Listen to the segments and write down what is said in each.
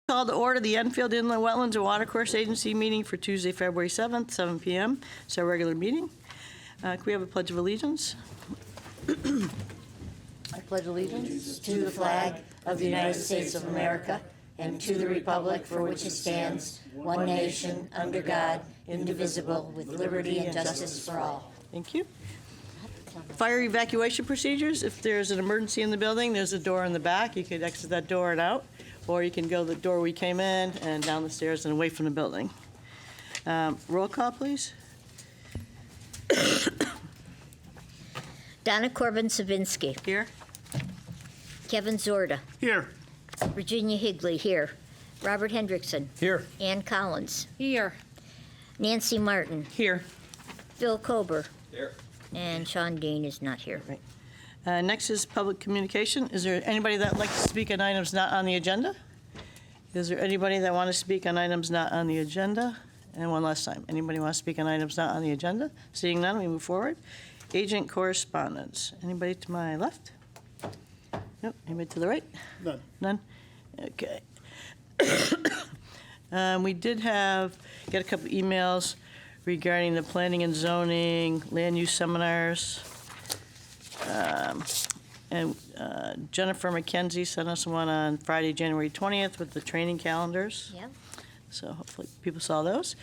Call to order the Enfield Inland Wetlands and Watercourse Agency meeting for Tuesday, February 7th, 7 p.m. It's our regular meeting. Can we have a pledge of allegiance? I pledge allegiance to the flag of the United States of America and to the republic for which it stands, one nation, under God, indivisible, with liberty and justice for all. Thank you. Fire evacuation procedures. If there's an emergency in the building, there's a door in the back. You could exit that door and out, or you can go the door we came in and down the stairs and away from the building. Roll call, please. Donna Corbin-Savinsky. Here. Kevin Zorda. Here. Virginia Higley, here. Robert Hendrickson. Here. Ann Collins. Here. Nancy Martin. Here. Phil Kober. Here. And Sean Dean is not here. Next is public communication. Is there anybody that would like to speak on items not on the agenda? Is there anybody that want to speak on items not on the agenda? And one last time, anybody want to speak on items not on the agenda? Seeing none, we move forward. Agent correspondence. Anybody to my left? Nope. Anybody to the right? None. None? Okay. We did get a couple emails regarding the planning and zoning, land use seminars. And Jennifer McKenzie sent us one on Friday, January 20th with the training calendars. Yeah. So hopefully people saw those.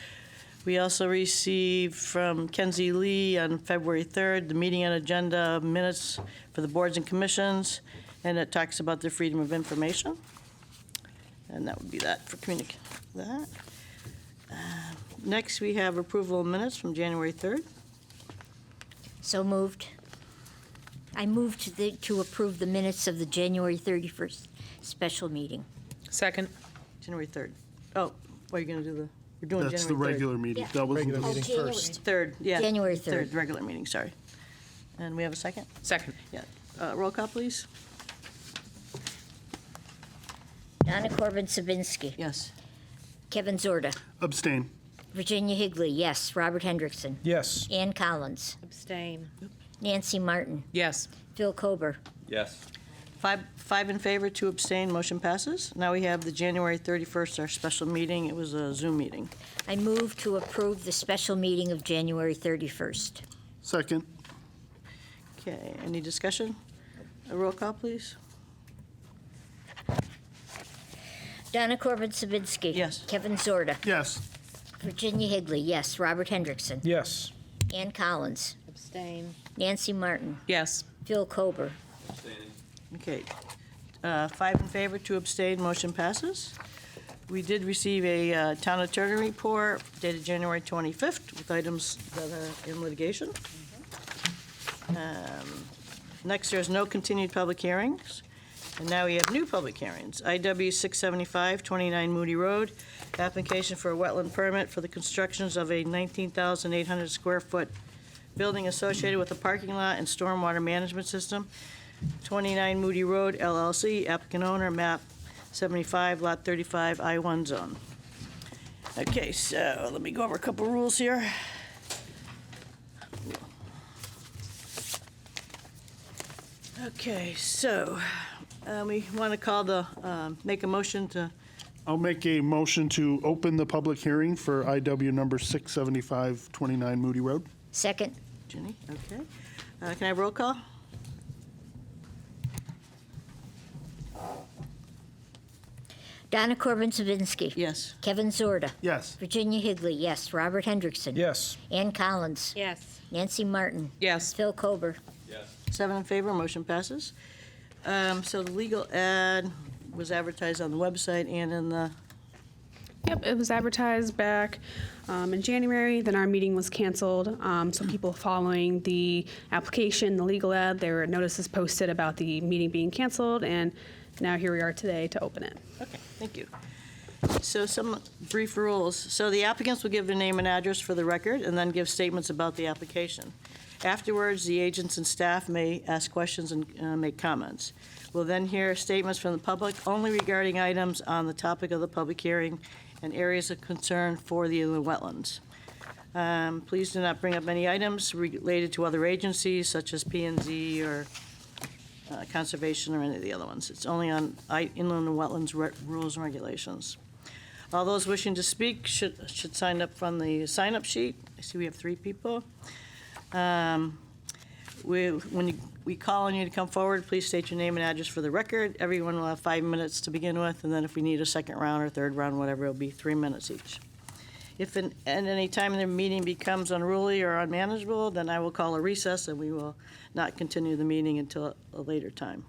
We also received from Kenzie Lee on February 3rd, the meeting and agenda minutes for the boards and commissions, and it talks about the freedom of information. And that would be that for that. Next, we have approval of minutes from January 3rd. So moved. I moved to approve the minutes of the January 31st special meeting. Second. January 3rd. Oh, what are you going to do? We're doing That's the January 3rd. regular meeting. Yeah. That wasn't the Oh, meeting January. first. 3rd, yeah. January 3rd. Regular meeting, sorry. And we have a second? Second. Yeah. Roll call, please. Donna Corbin-Savinsky. Yes. Kevin Zorda. Abstain. Virginia Higley, yes. Robert Hendrickson. Yes. Ann Collins. Abstain. Nancy Martin. Yes. Phil Kober. Yes. Five in favor, 2 abstain, motion passes. Now we have the January 31st, our special meeting. It was a Zoom meeting. I move to approve the special meeting of January 31st. Second. Okay, any discussion? A roll call, please. Donna Corbin-Savinsky. Yes. Kevin Zorda. Yes. Virginia Higley, yes. Robert Hendrickson. Yes. Ann Collins. Abstain. Nancy Martin. Yes. Phil Kober. Okay, 5 in favor, 2 abstain, motion passes. We did receive a town attorney report dated January 25th with items that are in litigation. Next, there's no continued public hearings. And now we have new public hearings. IW 675, 29 Moody Road, application for a wetland permit for the constructions of a 19,800 square foot building associated with a parking lot and stormwater management system. 29 Moody Road, LLC, applicant owner, map 75, lot 35, I-1 zone. Okay, so let me go over a couple rules here. Okay, so we want to call make a motion to, I'll make a motion to open the public hearing for IW number 675, 29 Moody Road. Second. Ginny, okay. Can I have roll call? Donna Corbin-Savinsky. Yes. Kevin Zorda. Yes. Virginia Higley, yes. Robert Hendrickson. Yes. Ann Collins. Yes. Nancy Martin. Yes. Phil Kober. 7 in favor, motion passes. So the legal ad was advertised on the website and in the, Yep, it was advertised back in January, then our meeting was canceled. So people following the application, the legal ad, there were notices posted about the meeting being canceled, and now here we are today to open it. okay, thank you. So some brief rules. So the applicants will give their name and address for the record and then give statements about the application. Afterwards, the agents and staff may ask questions and make comments. We'll then hear statements from the public only regarding items on the topic of the public hearing and areas of concern for the inland wetlands. Please do not bring up any items related to other agencies such as P&Z or conservation or any of the other ones. It's only on inland and wetlands rules and regulations. All those wishing to speak should sign up from the sign-up sheet. I see we have 3 people. When we call on you to come forward, please state your name and address for the record. Everyone will have 5 minutes to begin with, and then if we need a second round or third round, whatever, it'll be 3 minutes each. If at any time the meeting becomes unruly or unmanageable, then I will call a recess and we will not continue the meeting until a later time.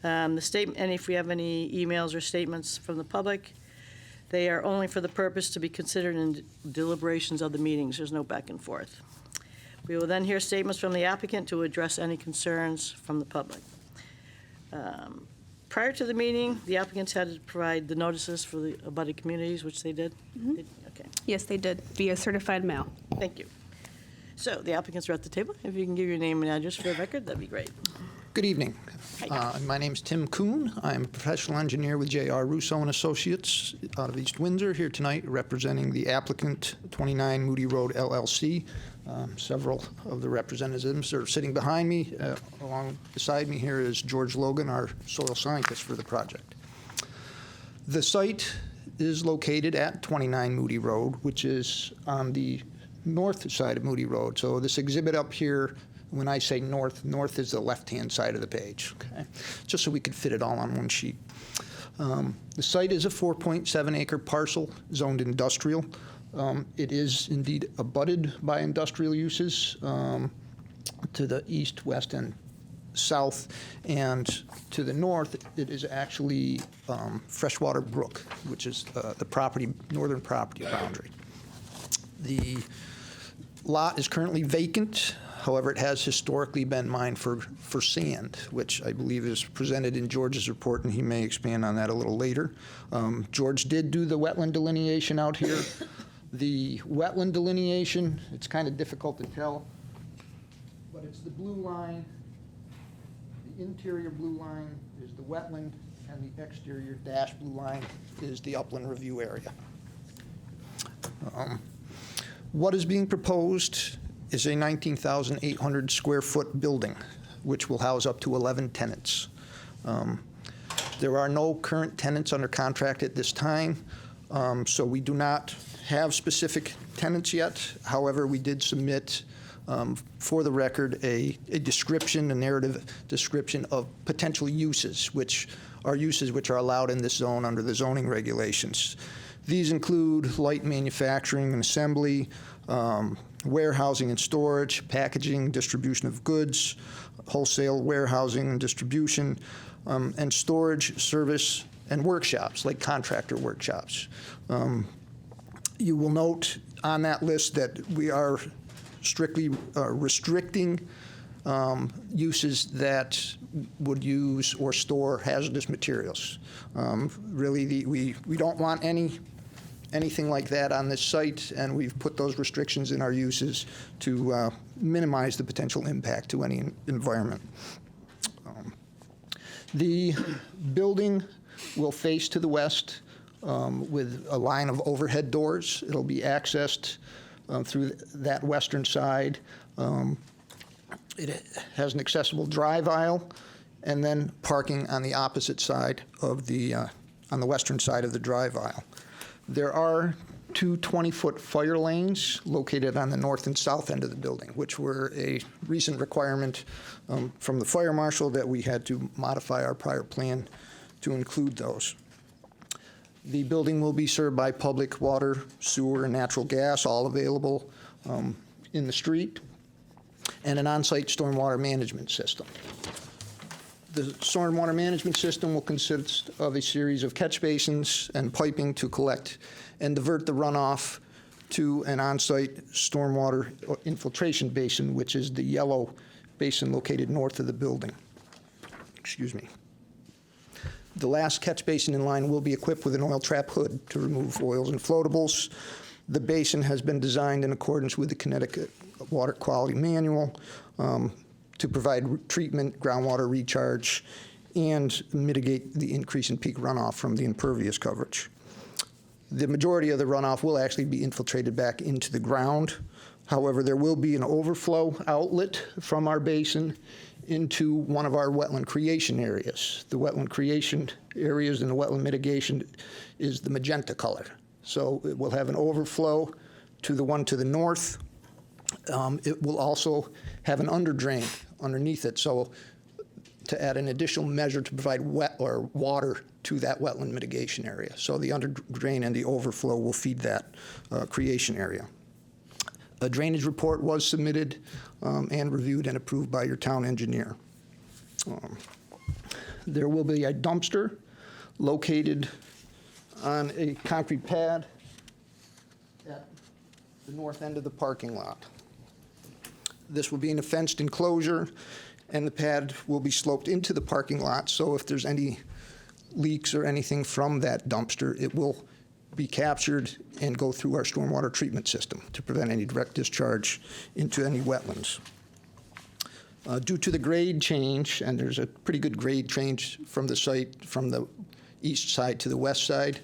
The statement, and if we have any emails or statements from the public, they are only for the purpose to be considered in deliberations of the meetings. There's no back and forth. We will then hear statements from the applicant to address any concerns from the public. Prior to the meeting, the applicants had to provide the notices for the abutting communities, which they did? Okay, Yes, they did, via certified mail. thank you. So the applicants are at the table. If you can give your name and address for the record, that'd be great. Good evening. Hi. My name's Tim Kuhn. I'm a professional engineer with J.R. Russo and Associates out of East Windsor, here tonight representing the applicant, 29 Moody Road LLC. Several of the representatives are sitting behind me. Along beside me here is George Logan, our soil scientist for the project. The site is located at 29 Moody Road, which is on the north side of Moody Road. So this exhibit up here, when I say north, north is the left-hand side of the page, okay? Just so we could fit it all on one sheet. The site is a 4.7-acre parcel zoned industrial. It is indeed abutted by industrial uses to the east, west, and south, and to the north, it is actually Freshwater Brook, which is the northern property boundary. The lot is currently vacant. However, it has historically been mined for sand, which I believe is presented in George's report, and he may expand on that a little later. George did do the wetland delineation out here. The wetland delineation, it's kind of difficult to tell, but it's the blue line. The interior blue line is the wetland, and the exterior dashed blue line is the upland review area. What is being proposed is a 19,800 square foot building, which will house up to 11 tenants. There are no current tenants under contract at this time, so we do not have specific tenants yet. However, we did submit, for the record, a narrative description of potential uses, which are allowed in this zone under the zoning regulations. These include light manufacturing and assembly, warehousing and storage, packaging, distribution of goods, wholesale warehousing and distribution, and storage, service, and workshops, like contractor workshops. You will note on that list that we are strictly restricting uses that would use or store hazardous materials. Really, we don't want anything like that on this site, and we've put those restrictions in our uses to minimize the potential impact to any environment. The building will face to the west with a line of overhead doors. It'll be accessed through that western side. It has an accessible drive aisle, and then parking on the opposite side of on the western side of the drive aisle. There are 2 20-foot fire lanes located on the north and south end of the building, which were a recent requirement from the fire marshal that we had to modify our prior plan to include those. The building will be served by public water, sewer, and natural gas, all available in the street, and an on-site stormwater management system. The stormwater management system will consist of a series of catch basins and piping to collect and divert the runoff to an on-site stormwater infiltration basin, which is the yellow basin located north of the building. Excuse me. The last catch basin in line will be equipped with an oil trap hood to remove oils and floatables. The basin has been designed in accordance with the Connecticut Water Quality Manual to provide treatment, groundwater recharge, and mitigate the increase in peak runoff from the impervious coverage. The majority of the runoff will actually be infiltrated back into the ground. However, there will be an overflow outlet from our basin, into one of our wetland creation areas. The wetland creation areas and the wetland mitigation is the magenta color. So it will have an overflow to the one to the north. It will also have an underdrain underneath it, so to add an additional measure to provide wet or water to that wetland mitigation area. So the underdrain and the overflow will feed that creation area. A drainage report was submitted and reviewed and approved by your town engineer. There will be a dumpster located on a concrete pad at the north end of the parking lot. This will be in a fenced enclosure, and the pad will be sloped into the parking lot, so if there's any leaks or anything from that dumpster, it will be captured and go through our stormwater treatment system to prevent any direct discharge into any wetlands. Due to the grade change, and there's a pretty good grade change from the site from the east side to the west side,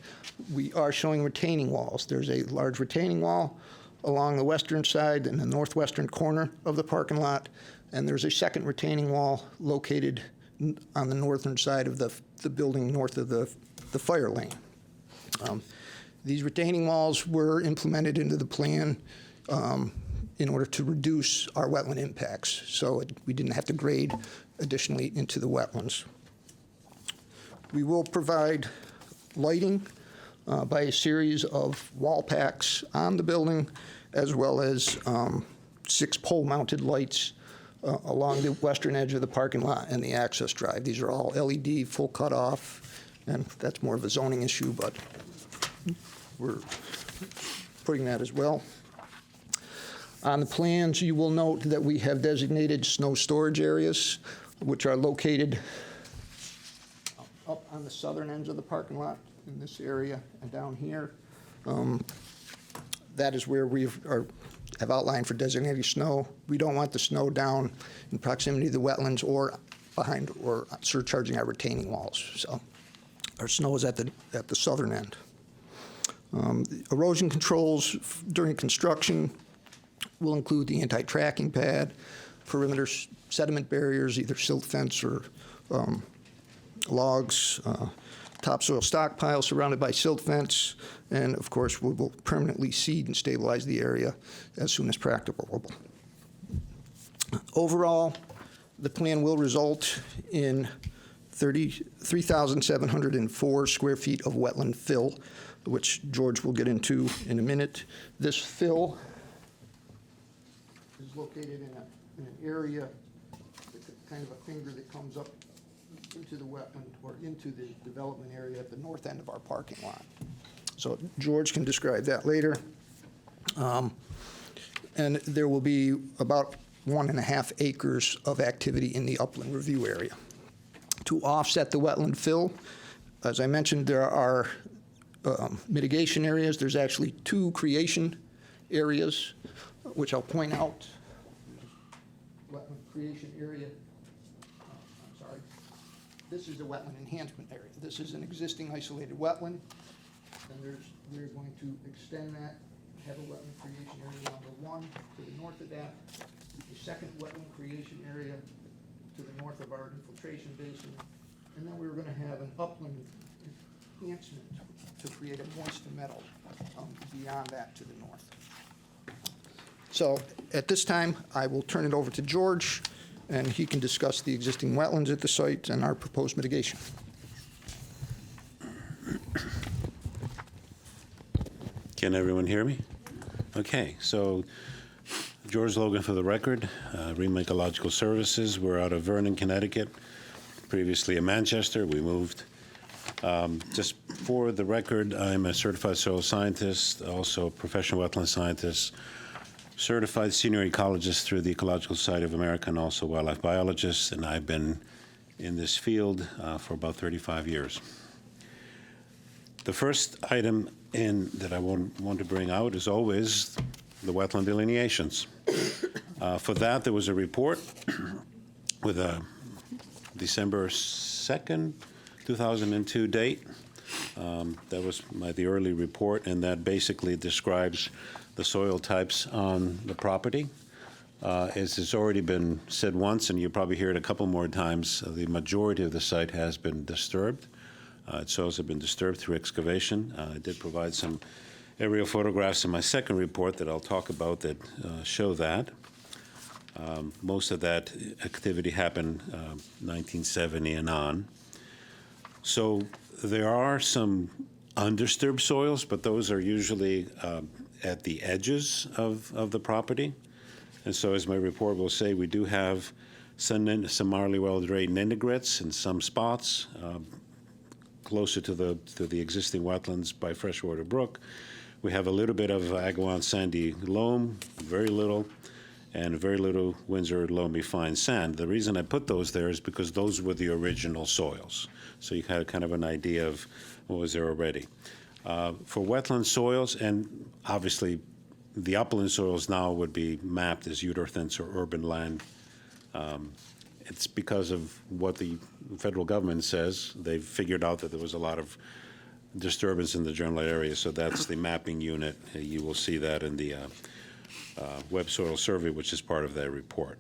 we are showing retaining walls. There's a large retaining wall along the western side in the northwestern corner of the parking lot, and there's a second retaining wall located on the northern side of the building north of the fire lane. These retaining walls were implemented into the plan in order to reduce our wetland impacts, so we didn't have to grade additionally into the wetlands. We will provide lighting by a series of wall packs on the building, as well as 6 pole-mounted lights along the western edge of the parking lot and the access drive. These are all LED, full cutoff, and that's more of a zoning issue, but we're putting that as well. On the plans, you will note that we have designated snow storage areas, which are located up on the southern ends of the parking lot in this area and down here. That is where we have outlined for designating snow. We don't want the snow down in proximity to the wetlands or behind or surcharging our retaining walls. So our snow is at the southern end. Erosion controls during construction will include the anti-tracking pad, perimeter sediment barriers, either silt fence or logs, topsoil stockpile surrounded by silt fence, and of course we will permanently seed and stabilize the area as soon as practicable. Overall, the plan will result in 3,704 square feet of wetland fill, which George will get into in a minute. This fill is located in an area, kind of a finger that comes up into the wetland or into the development area at the north end of our parking lot. So George can describe that later. And there will be about 1.5 acres of activity in the upland review area. To offset the wetland fill, as I mentioned, there are mitigation areas. There's actually 2 creation areas, which I'll point out. Wetland creation area. I'm sorry. This is a wetland enhancement area. This is an existing isolated wetland, and we're going to extend that, have a wetland creation area number 1 to the north of that, the second wetland creation area to the north of our infiltration basin, and then we're going to have an upland enhancement to create a moist meadow beyond that to the north. So at this time, I will turn it over to George, and he can discuss the existing wetlands at the site and our proposed mitigation. Can everyone hear me? Okay, so George Logan for the record, Reme Ecological Services. We're out of Vernon, Connecticut, previously in Manchester. We moved. Just for the record, I'm a certified soil scientist, also a professional wetland scientist, certified senior ecologist through the Ecological Society of America, and also wildlife biologist, and I've been in this field for about 35 years. The first item that I want to bring out is always the wetland delineations. For that, there was a report with a December 2nd, 2002 date. That was the early report, and that basically describes the soil types on the property. As has already been said once, and you'll probably hear it a couple more times, the majority of the site has been disturbed. Its soils have been disturbed through excavation. I did provide some aerial photographs in my second report that I'll talk about that show that. Most of that activity happened 1970 and on. So there are some undisturbed soils, but those are usually at the edges of the property. And so, as my report will say, we do have some marly well-drained ingress in some spots closer to the existing wetlands by Freshwater Brook. We have a little bit of Agawam sandy loam, very little, and very little Windsor loamy fine sand. The reason I put those there is because those were the original soils. So you had kind of an idea of what was there already. For wetland soils, and obviously the upland soils now would be mapped as eutherthins or urban land. It's because of what the federal government says. They've figured out that there was a lot of disturbance in the general area, so that's the mapping unit. You will see that in the web soil survey, which is part of that report,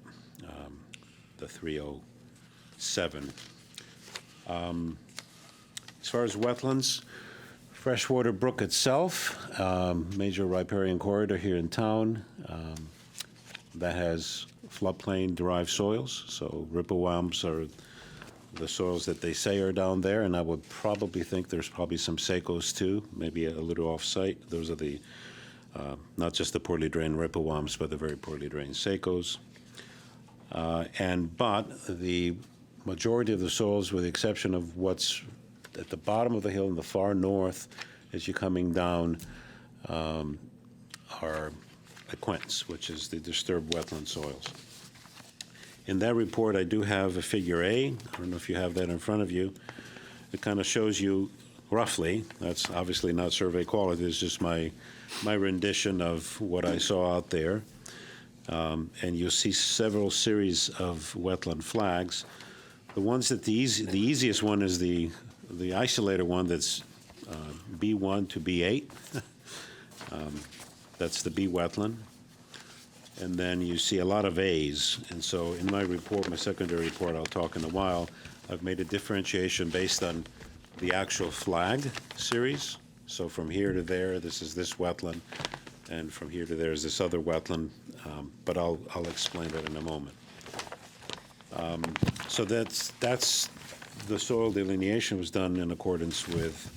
the 307. As far as wetlands, Freshwater Brook itself, major riparian corridor here in town, that has floodplain-derived soils. So ripplewalms are the soils that they say are down there, and I would probably think there's probably some secos too, maybe a little off-site. Those are the not just the poorly drained ripplewalms, but the very poorly drained secos. But the majority of the soils, with the exception of what's at the bottom of the hill in the far north, as you're coming down, are aquents, which is the disturbed wetland soils. In that report, I do have a figure A. I don't know if you have that in front of you. It kind of shows you roughly, that's obviously not survey quality, it's just my rendition of what I saw out there. And you'll see several series of wetland flags. The ones that the easiest one is the isolated one that's B1 to B8. That's the B wetland. And then you see a lot of A's. And so in my report, my secondary report, I'll talk in a while, I've made a differentiation based on the actual flag series. So from here to there, this is this wetland, and from here to there is this other wetland. But I'll explain that in a moment. So that's the soil delineation was done in accordance with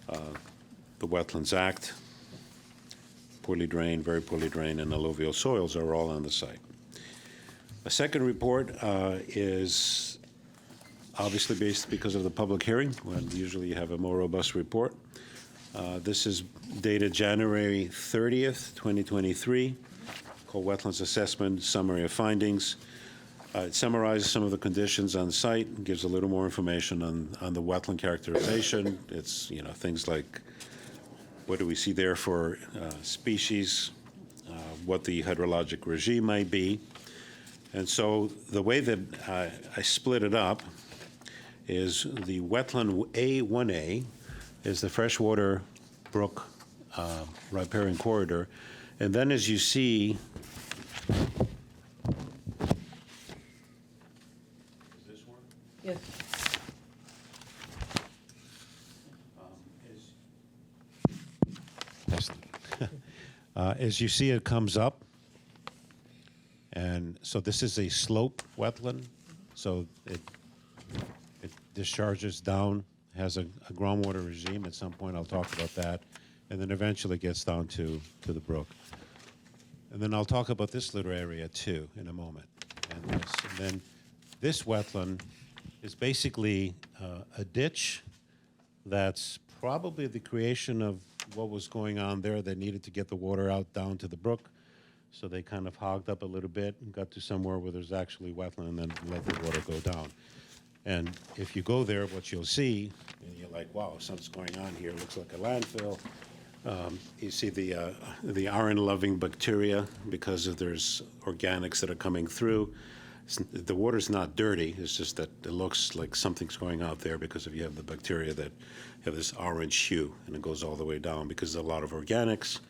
the Wetlands Act. Poorly drained, very poorly drained, and alluvial soils are all on the site. A second report is obviously based because of the public hearing, when usually you have a more robust report. This is dated January 30th, 2023, called Wetlands Assessment, Summary of Findings. It summarizes some of the conditions on site, gives a little more information on the wetland characterization. It's, things like what do we see there for species, what the hydrologic regime might be. And so the way that I split it up is the wetland A1A is the Freshwater Brook riparian corridor. And then as you see, Yes. As you see, it comes up. And so this is a slope wetland. So it discharges down, has a groundwater regime. At some point, I'll talk about that. And then eventually gets down to the brook. And then I'll talk about this little area, too, in a moment. And then this wetland is basically a ditch that's probably the creation of what was going on there. They needed to get the water out down to the brook, so they kind of hogged up a little bit and got to somewhere where there's actually wetland and then let the water go down. And if you go there, what you'll see, and you're like, wow, something's going on here. It looks like a landfill. You see the iron-loving bacteria because there's organics that are coming through. The water's not dirty. It's just that it looks like something's going out there because if you have the bacteria that have this orange hue, and it goes all the way down because there's a lot of organics.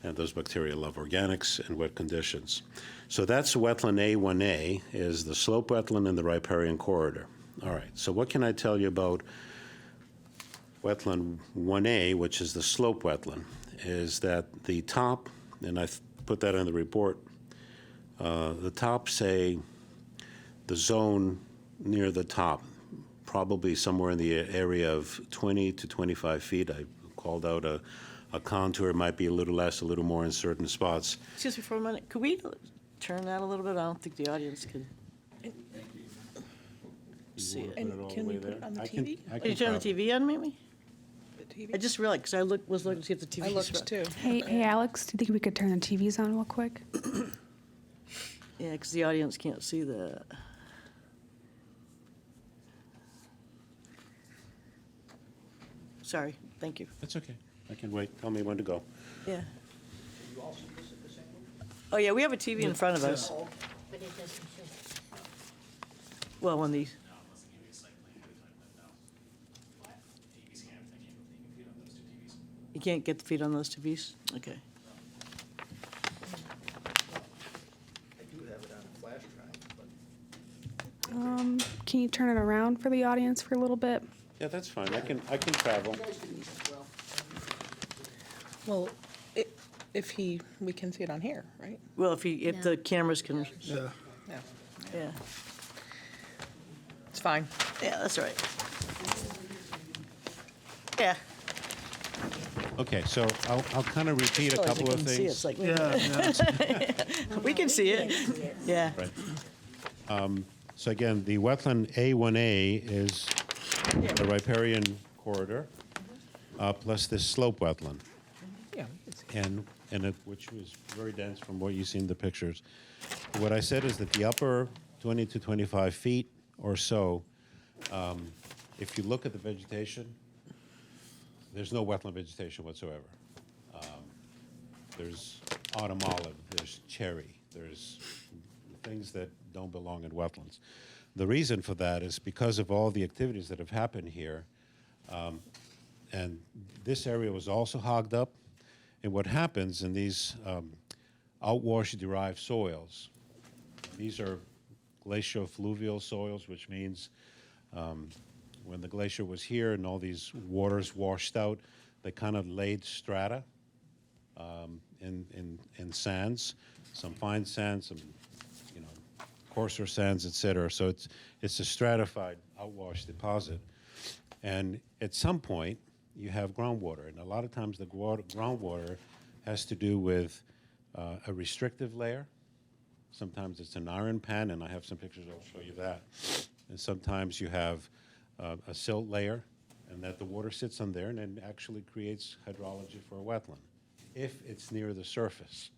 and those bacteria love organics and wet conditions. So that's wetland A1A, is the slope wetland in the riparian corridor. All right, so what can I tell you about wetland 1A, which is the slope wetland, is that the top, and I put that in the report, the top, say, the zone near the top, probably somewhere in the area of 20 to 25 feet. I called out a contour, might be a little less, a little more in certain spots. Excuse me for a minute. Could we turn that a little bit? I don't think the audience can see it. And can we put it on the TV? Can you turn the TV on, maybe? The TV? I just realized, because I was looking to see if the TV I was looked too. Hey, Alex, do you think we could turn the TVs on real quick? Yeah, because the audience can't see that. Sorry, thank you. That's okay. I can wait. Tell me when to go. Yeah. Oh, yeah, we have a TV in front of us. But it doesn't show. Well, when these, you can't get the feed on those TVs? Okay. Can you turn it around for the audience for a little bit? Yeah, that's fine. I can travel. Well, we can see it on here, right? Well, if the cameras can, Yeah. yeah. It's fine. Yeah, that's right. Yeah. Okay, so I'll kind of repeat a Realize I couple of couldn't see it. things. It's like, Yeah, we can see it. Yeah. Right. So again, the wetland A1A is the riparian corridor, plus this slope wetland, Yeah. which was very dense from what you see in the pictures. What I said is that the upper 20 to 25 feet or so, if you look at the vegetation, there's no wetland vegetation whatsoever. There's autumn olive, there's cherry, there's things that don't belong in wetlands. The reason for that is because of all the activities that have happened here, and this area was also hogged up. And what happens in these outwash-derived soils, these are glacial-fluvial soils, which means when the glacier was here and all these waters washed out, they kind of laid strata in sands, some fine sand, some coarser sands, et cetera. So it's a stratified outwash deposit. And at some point, you have groundwater. And a lot of times the groundwater has to do with a restrictive layer. Sometimes it's an iron pan, and I have some pictures I'll show you that. And sometimes you have a silt layer, and that the water sits on there and then actually creates hydrology for a wetland, if it's near the surface.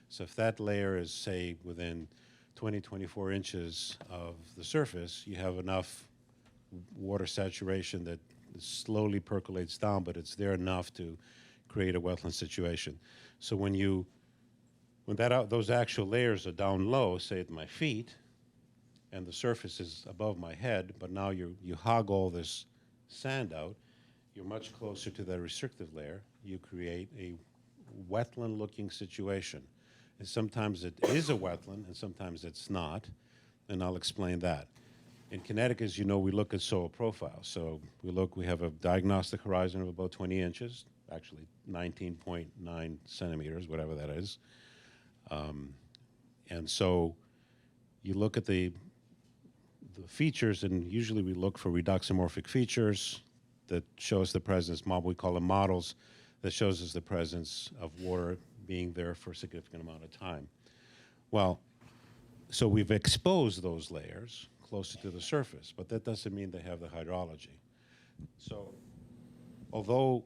So if that layer is, say, within 20, 24 inches of the surface, you have enough water saturation that slowly percolates down, but it's there enough to create a wetland situation. So when those actual layers are down low, say at my feet, and the surface is above my head, but now you hog all this sand out, you're much closer to that restrictive layer. You create a wetland-looking situation. And sometimes it is a wetland, and sometimes it's not, and I'll explain that. In Connecticut, as you know, we look at soil profiles. So we have a diagnostic horizon of about 20 inches, actually 19.9 centimeters, whatever that is. And so you look at the features, and usually we look for reduxomorphic features that show us the presence, we call them models, that shows us the presence of water being there for a significant amount of time. Well, so we've exposed those layers closer to the surface, but that doesn't mean they have the hydrology. So although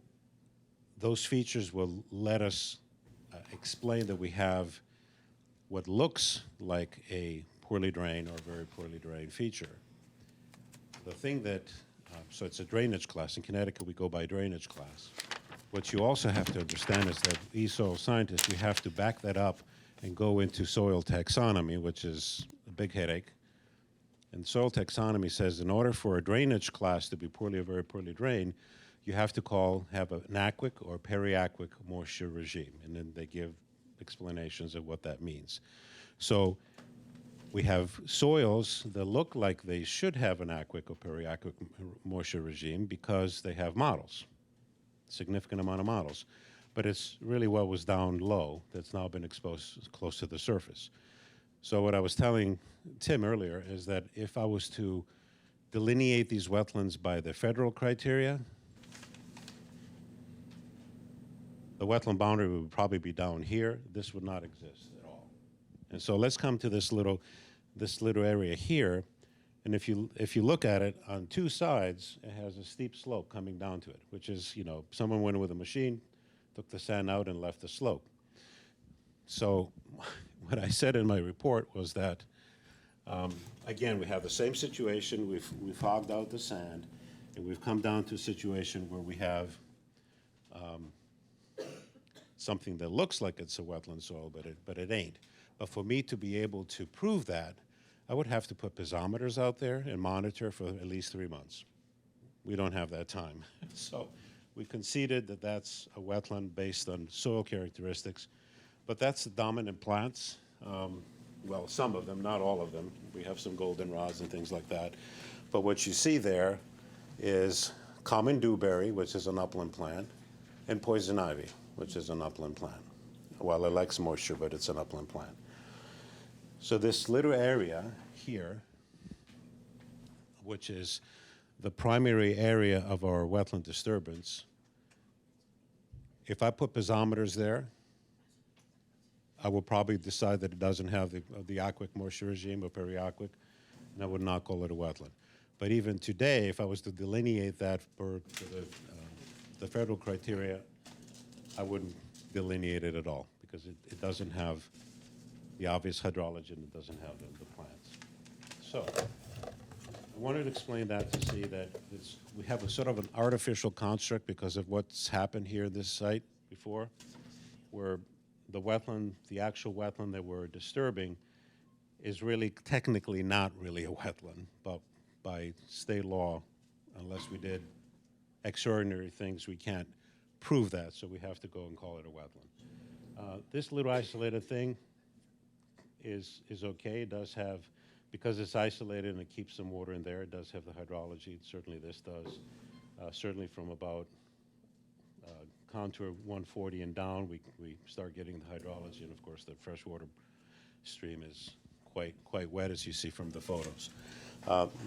those features will let us explain that we have what looks like a poorly drained or very poorly drained feature, the thing that, so it's a drainage class. In Connecticut, we go by drainage class. What you also have to understand is that these soil scientists, you have to back that up and go into soil taxonomy, which is a big headache. And soil taxonomy says in order for a drainage class to be poorly or very poorly drained, you have to have an aquic or periaquic moisture regime, and then they give explanations of what that means. So we have soils that look like they should have an aquic or periaquic moisture regime because they have models, significant amount of models. But it's really what was down low that's now been exposed close to the surface. So what I was telling Tim earlier is that if I was to delineate these wetlands by the federal criteria, the wetland boundary would probably be down here. This would not exist at all. And so let's come to this little area here. And if you look at it on two sides, it has a steep slope coming down to it, which is, someone went with a machine, took the sand out and left the slope. So what I said in my report was that, again, we have the same situation. We've hogged out the sand, and we've come down to a situation where we have something that looks like it's a wetland soil, but it ain't. But for me to be able to prove that, I would have to put piezometers out there and monitor for at least 3 months. We don't have that time. So we conceded that that's a wetland based on soil characteristics, but that's the dominant plants. Well, some of them, not all of them. We have some goldenrods and things like that. But what you see there is common dewberry, which is an upland plant, and poison ivy, which is an upland plant. Well, it likes moisture, but it's an upland plant. So this little area here, which is the primary area of our wetland disturbance, if I put piezometers there, I will probably decide that it doesn't have the aquic moisture regime or periaquic, and I would not call it a wetland. But even today, if I was to delineate that for the federal criteria, I wouldn't delineate it at all because it doesn't have the obvious hydrology and it doesn't have the plants. So I wanted to explain that to see that we have a sort of an artificial construct because of what's happened here in this site before, where the actual wetland that we're disturbing is really technically not really a wetland, but by state law, unless we did extraordinary things, we can't prove that, so we have to go and call it a wetland. This little isolated thing is okay. It does have, because it's isolated and it keeps some water in there, it does have the hydrology. Certainly this does. Certainly from about contour 140 and down, we start getting the hydrology, and of course the freshwater stream is quite wet, as you see from the photos.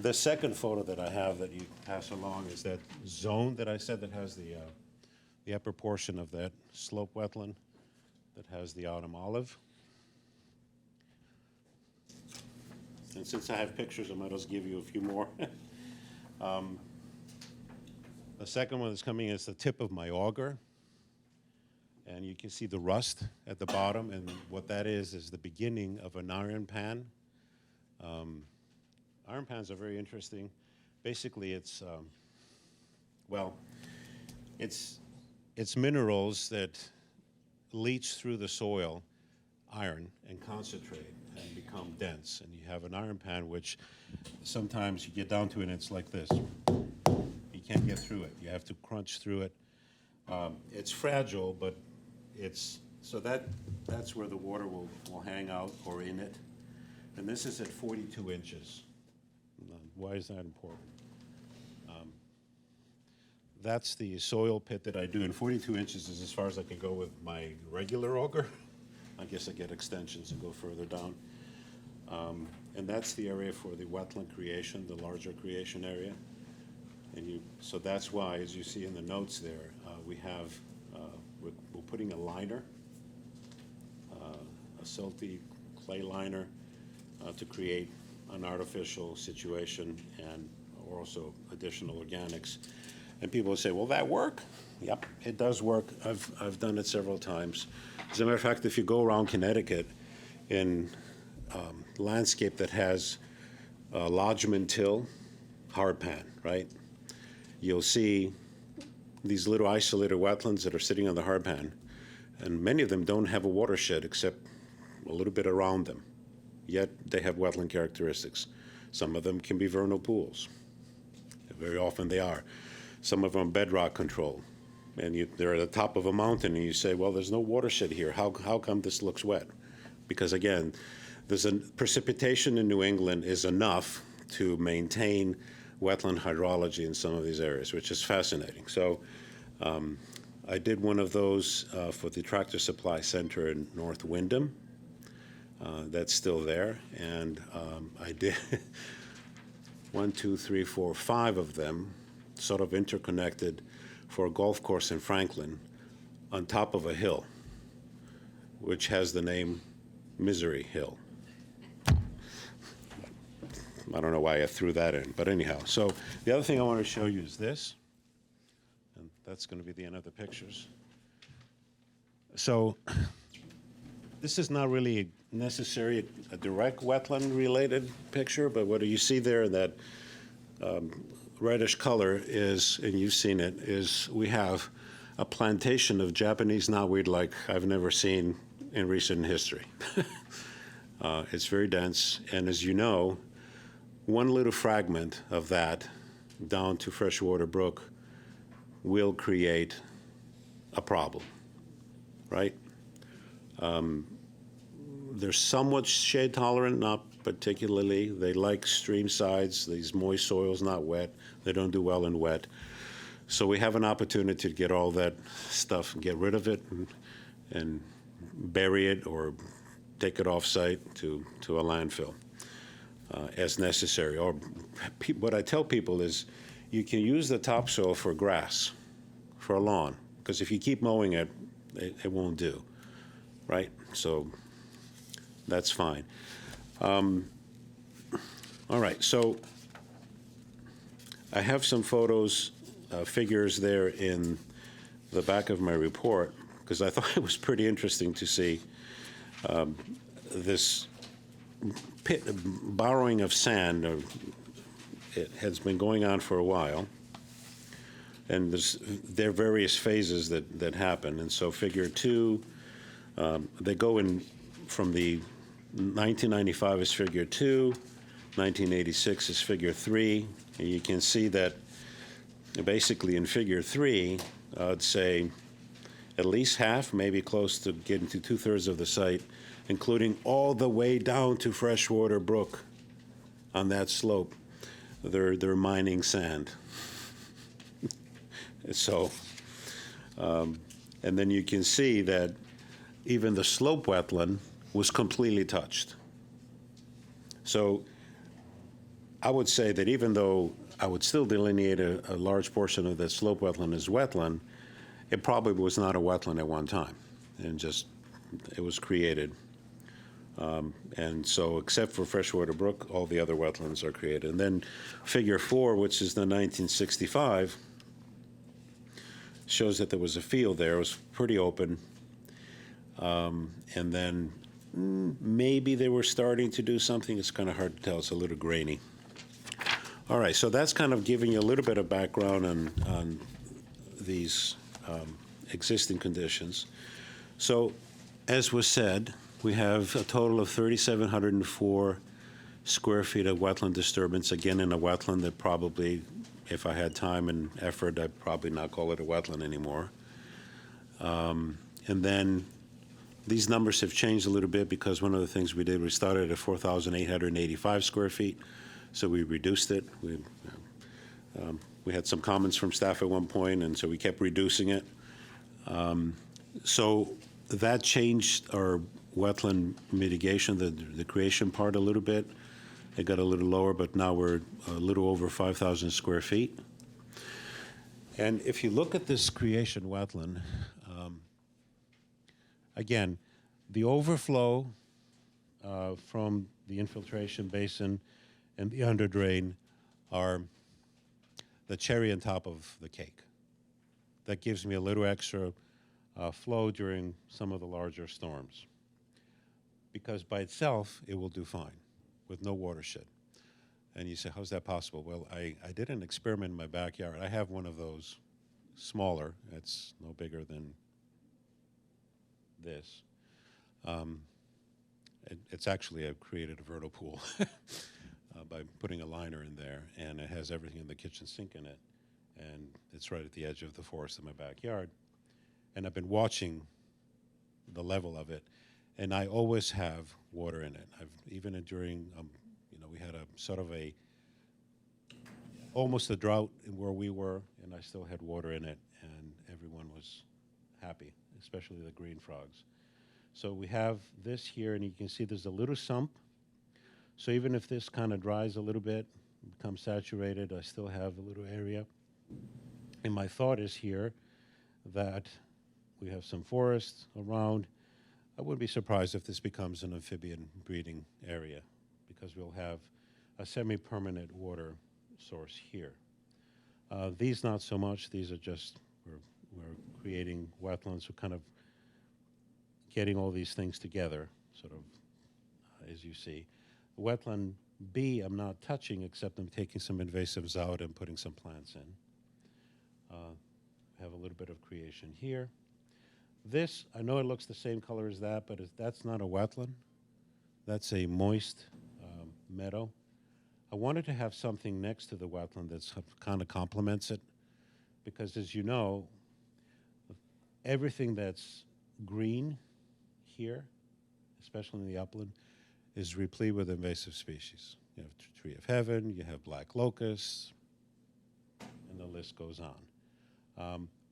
The second photo that I have that you pass along is that zone that I said that has the upper portion of that slope wetland that has the autumn olive. And since I have pictures, I might as well give you a few more. The second one that's coming is the tip of my auger. And you can see the rust at the bottom, and what that is the beginning of an iron pan. Iron pans are very interesting. Basically, it's minerals that leach through the soil, iron, and concentrate and become dense. And you have an iron pan, which sometimes you get down to it and it's like this. You can't get through it. You have to crunch through it. It's fragile, but that's where the water will hang out or in it. And this is at 42 inches. Why is that important? That's the soil pit that I do, and 42 inches is as far as I can go with my regular auger. I guess I get extensions and go further down. And that's the area for the wetland creation, the larger creation area. So that's why, as you see in the notes there, we're putting a liner, a silty clay liner, to create an artificial situation and also additional organics. And people will say, will that work? Yep, it does work. I've done it several times. As a matter of fact, if you go around Connecticut in landscape that has lodgement till, hard pan, right? You'll see these little isolated wetlands that are sitting on the hard pan, and many of them don't have a watershed except a little bit around them, yet they have wetland characteristics. Some of them can be vernal pools. Very often they are. some of them bedrock control. And they're at the top of a mountain, and you say, well, there's no watershed here. How come this looks wet? Because again, precipitation in New England is enough to maintain wetland hydrology in some of these areas, which is fascinating. So I did one of those for the Tractor Supply Center in North Windham. That's still there. And I did 1, 2, 3, 4, 5 of them, sort of interconnected, for a golf course in Franklin on top of a hill, which has the name Misery Hill. I don't know why I threw that in, but anyhow. So the other thing I want to show you is this, and that's going to be the end of the pictures. So this is not really necessarily a direct wetland-related picture, but what you see there, that reddish color is, and you've seen it, is we have a plantation of Japanese knotweed like I've never seen in recent history. It's very dense, and as you know, one little fragment of that down to freshwater brook will create a problem, right? They're somewhat shade tolerant, not particularly. They like stream sides, these moist soils, not wet. They don't do well in wet. So we have an opportunity to get all that stuff and get rid of it and bury it or take it off-site to a landfill as necessary. Or what I tell people is you can use the topsoil for grass, for a lawn, because if you keep mowing it, it won't do, right? So that's fine. All right, so I have some photos, figures there in the back of my report, because I thought it was pretty interesting to see this borrowing of sand. It has been going on for a while, and there are various phases that happen. And so figure 2, they go in from the 1995 is figure 2, 1986 is figure 3, and you can see that basically in figure 3, I'd say at least half, maybe close to getting to 2/3 of the site, including all the way down to Freshwater Brook on that slope. They're mining sand. So, and then you can see that even the slope wetland was completely touched. So I would say that even though I would still delineate a large portion of that slope wetland as wetland, it probably was not a wetland at one time, and just it was created. And so except for Freshwater Brook, all the other wetlands are created. And then figure 4, which is the 1965, shows that there was a field there. It was pretty open. And then maybe they were starting to do something. It's kind of hard to tell. It's a little grainy. All right, so that's kind of giving you a little bit of background on these existing conditions. So as was said, we have a total of 3,704 square feet of wetland disturbance, again in a wetland that probably, if I had time and effort, I'd probably not call it a wetland anymore. And then these numbers have changed a little bit because one of the things we did, we started at 4,885 square feet, so we reduced it. We had some comments from staff at one point, and so we kept reducing it. So that changed our wetland mitigation, the creation part a little bit. It got a little lower, but now we're a little over 5,000 square feet. And if you look at this creation wetland, again, the overflow from the infiltration basin and the underdrain are the cherry on top of the cake. That gives me a little extra flow during some of the larger storms. Because by itself, it will do fine with no watershed. And you say, how's that possible? Well, I did an experiment in my backyard. I have one of those smaller. It's no bigger than this. It's actually, I've created a vernal pool by putting a liner in there, and it has everything in the kitchen sink in it. and it's right at the edge of the forest in my backyard. And I've been watching the level of it, and I always have water in it. Even during, we had a sort of almost a drought in where we were, and I still had water in it, and everyone was happy, especially the green frogs. So we have this here, and you can see there's a little sump. So even if this kind of dries a little bit, becomes saturated, I still have a little area. And my thought is here that we have some forests around. I wouldn't be surprised if this becomes an amphibian breeding area, because we'll have a semi-permanent water source here. These not so much. These are just, we're creating wetlands. We're kind of getting all these things together, sort of, as you see. Wetland B, I'm not touching, except I'm taking some invasives out and putting some plants in. Have a little bit of creation here. This, I know it looks the same color as that, but that's not a wetland. That's a moist meadow. I wanted to have something next to the wetland that kind of complements it, because as you know, everything that's green here, especially in the upland, is replete with invasive species. You have tree of heaven, you have black locusts, and the list goes on.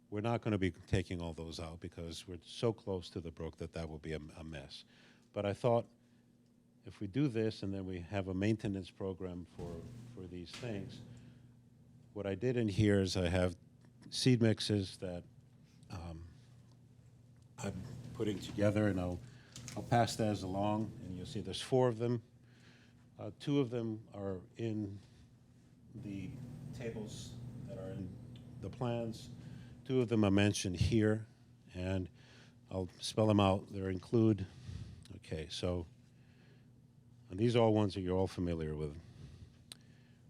We're not going to be taking all those out because we're so close to the brook that will be a mess. But I thought if we do this and then we have a maintenance program for these things, what I did in here is I have seed mixes that I'm putting together, and I'll pass those along, and you'll see there's 4 of them. 2 of them are in the tables that are in the plans. 2 of them are mentioned here, and I'll spell them out. They include, okay, so and these are all ones that you're all familiar with.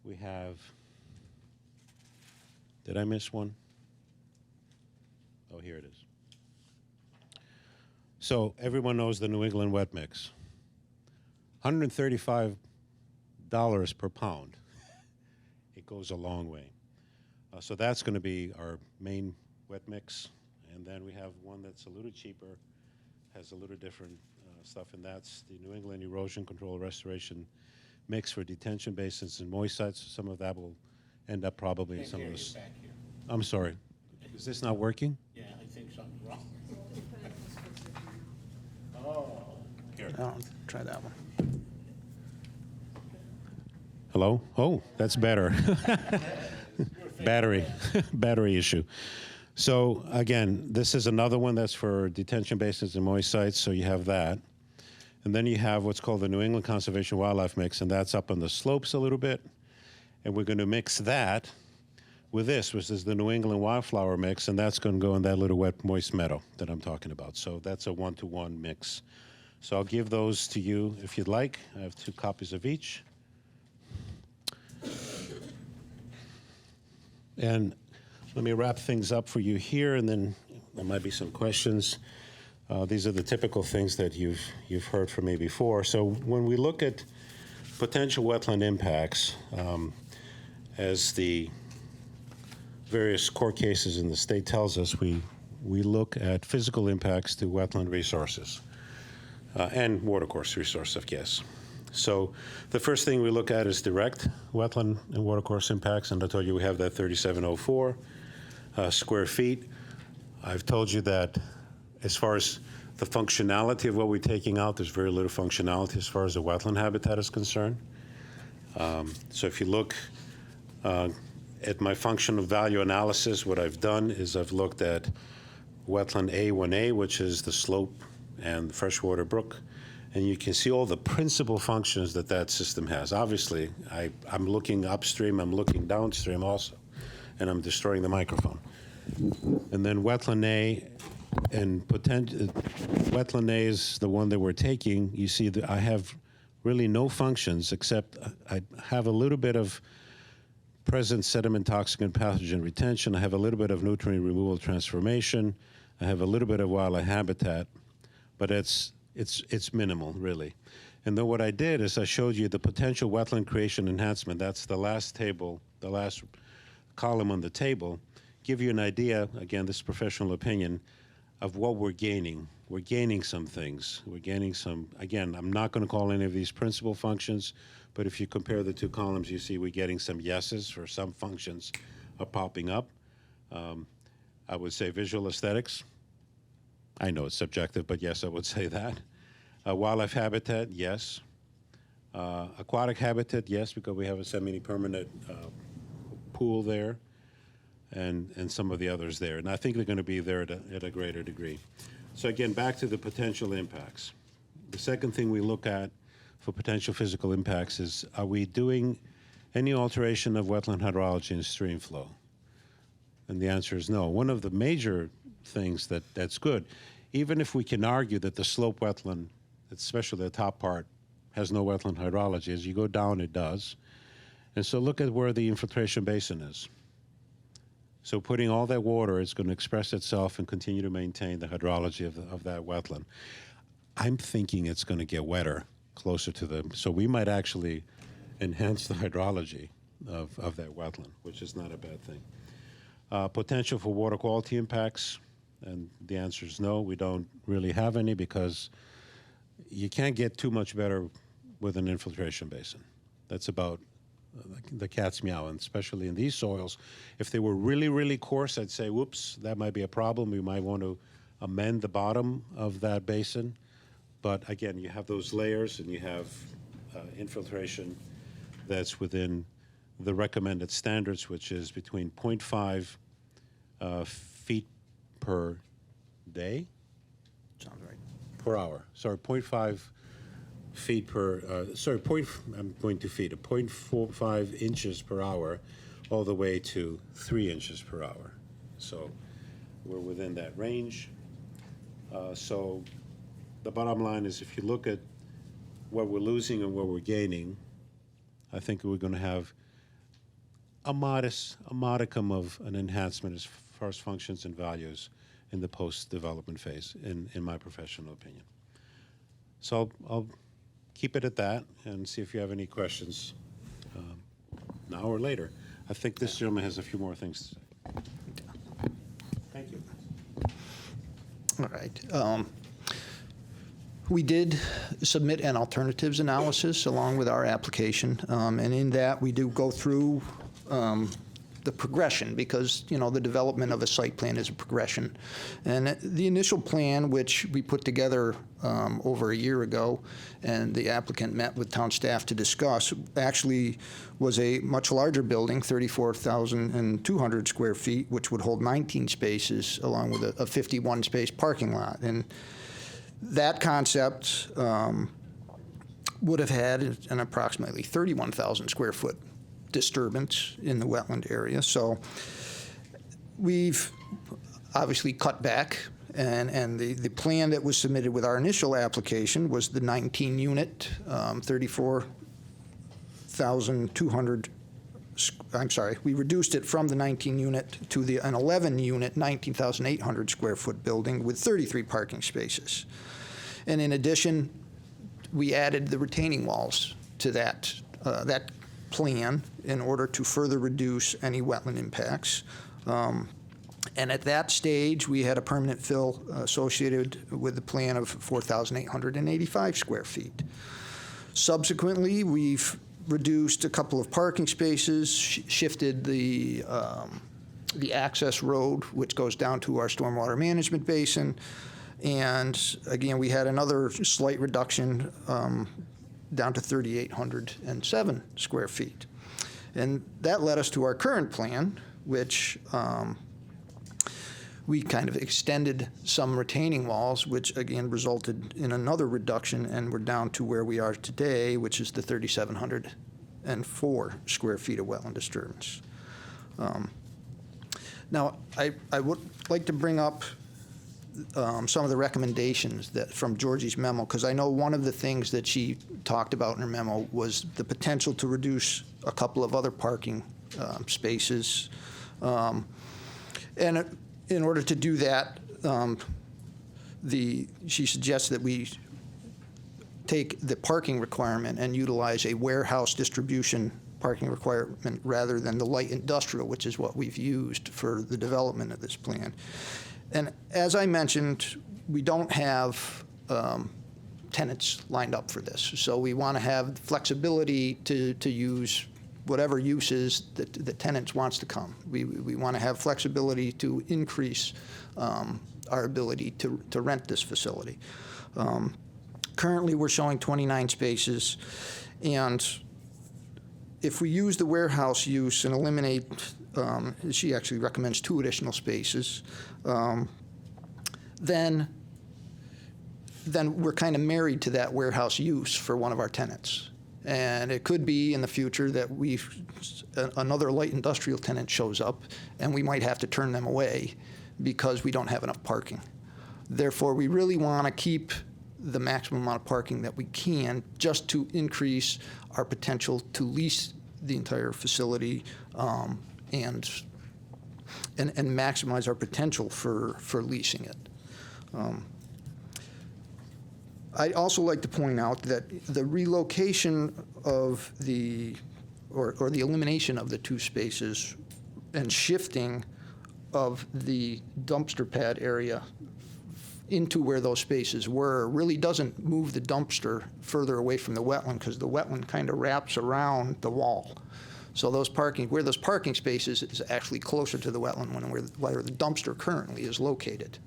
We have, did I miss one? Oh, here it is. So everyone knows the New England wet mix. $135 per pound. It goes a long way. So that's going to be our main wet mix. And then we have one that's a little cheaper, has a little different stuff, and that's the New England Erosion Control Restoration mix for detention basins and moist sites. Some of that will end up probably in some of this. I'm sorry. Is this not working? Yeah, I think something's wrong. Try that one. Hello? Oh, that's better. Battery issue. So again, this is another one that's for detention basins and moist sites, so you have that. And then you have what's called the New England Conservation Wildlife Mix, and that's up on the slopes a little bit. And we're going to mix that with this, which is the New England Wildflower Mix, and that's going to go in that little wet, moist meadow that I'm talking about. So that's a 1-to-1 mix. So I'll give those to you if you'd like. I have 2 copies of each. And let me wrap things up for you here, and then there might be some questions. These are the typical things that you've heard from me before. So when we look at potential wetland impacts, as the various court cases in the state tells us, we look at physical impacts to wetland resources and watercourse resource, I guess. So the first thing we look at is direct wetland and watercourse impacts, and I told you we have that 3704 square feet. I've told you that as far as the functionality of what we're taking out, there's very little functionality as far as the wetland habitat is concerned. So if you look at my functional value analysis, what I've done is I've looked at wetland A1A, which is the slope and the freshwater brook, and you can see all the principal functions that system has. Obviously, I'm looking upstream, I'm looking downstream also, and I'm destroying the microphone. And then wetland A, and wetland A is the one that we're taking. You see that I have really no functions except I have a little bit of present sediment, toxic, and pathogen retention. I have a little bit of nutrient removal transformation. I have a little bit of wildlife habitat, but it's minimal, really. And then what I did is I showed you the potential wetland creation enhancement. That's the last table, the last column on the table, give you an idea, again, this is professional opinion, of what we're gaining. We're gaining some things. We're gaining some, again, I'm not going to call any of these principal functions, but if you compare the two columns, you see we're getting some yeses for some functions are popping up. I would say visual aesthetics. I know it's subjective, but yes, I would say that. Wildlife habitat, yes. Aquatic habitat, yes, because we have a semi-permanent pool there, and some of the others there. And I think they're going to be there at a greater degree. So again, back to the potential impacts. The second thing we look at for potential physical impacts is, are we doing any alteration of wetland hydrology and stream flow? And the answer is no. One of the major things that's good, even if we can argue that the slope wetland, especially the top part, has no wetland hydrology, as you go down it does. And so look at where the infiltration basin is. So putting all that water is going to express itself and continue to maintain the hydrology of that wetland. I'm thinking it's going to get wetter closer to the, so we might actually enhance the hydrology of that wetland, which is not a bad thing. Potential for water quality impacts, and the answer is no. We don't really have any because you can't get too much better with an infiltration basin. That's about the cat's meow, and especially in these soils. If they were really, really coarse, I'd say, whoops, that might be a problem. We might want to amend the bottom of that basin. But again, you have those layers and you have infiltration that's within the recommended standards, which is between 0.5 feet per day? Sounds right. Per hour. Sorry, 0.5 feet per, I'm going to feet, 0.45 inches per hour, all the way to 3 inches per hour. So we're within that range. So the bottom line is, if you look at what we're losing and what we're gaining, I think we're going to have a modicum of an enhancement as far as functions and values in the post-development phase, in my professional opinion. So I'll keep it at that and see if you have any questions now or later. I think this gentleman has a few more things to say. Thank you. All right. We did submit an alternatives analysis along with our application, and in that we do go through the progression, because, you know, the development of a site plan is a progression. And the initial plan, which we put together over a year ago, and the applicant met with town staff to discuss, actually was a much larger building, 34,200 square feet, which would hold 19 spaces, along with a 51-space parking lot. And that concept would have had an approximately 31,000 square foot disturbance in the wetland area. So we've obviously cut back, and the plan that was submitted with our initial application was the 19-unit, 34,200, I'm sorry, we reduced it from the 19-unit to an 11-unit, 19,800 square foot building with 33 parking spaces. And in addition, we added the retaining walls to that plan in order to further reduce any wetland impacts. And at that stage, we had a permanent fill associated with the plan of 4,885 square feet. Subsequently, we've reduced a couple of parking spaces, shifted the access road, which goes down to our stormwater management basin. And again, we had another slight reduction down to 3,807 square feet. And that led us to our current plan, which we kind of extended some retaining walls, which again resulted in another reduction, and we're down to where we are today, which is the 3,704 square feet of wetland disturbance. Now, I would like to bring up some of the recommendations from Georgie's memo, because I know one of the things that she talked about in her memo was the potential to reduce a couple of other parking spaces. And in order to do that, she suggests that we take the parking requirement and utilize a warehouse distribution parking requirement rather than the light industrial, which is what we've used for the development of this plan. And as I mentioned, we don't have tenants lined up for this. So we want to have flexibility to use whatever uses that the tenants wants to come. We want to have flexibility to increase our ability to rent this facility. Currently, we're showing 29 spaces, and if we use the warehouse use and eliminate, she actually recommends 2 additional spaces, then we're kind of married to that warehouse use for one of our tenants. And it could be in the future that another light industrial tenant shows up, and we might have to turn them away because we don't have enough parking. Therefore, we really want to keep the maximum amount of parking that we can, just to increase our potential to lease the entire facility and maximize our potential for leasing it. I'd also like to point out that the relocation of or the elimination of the 2 spaces and shifting of the dumpster pad area into where those spaces were really doesn't move the dumpster further away from the wetland, because the wetland kind of wraps around the wall. So where those parking spaces is actually closer to the wetland where the dumpster currently is located,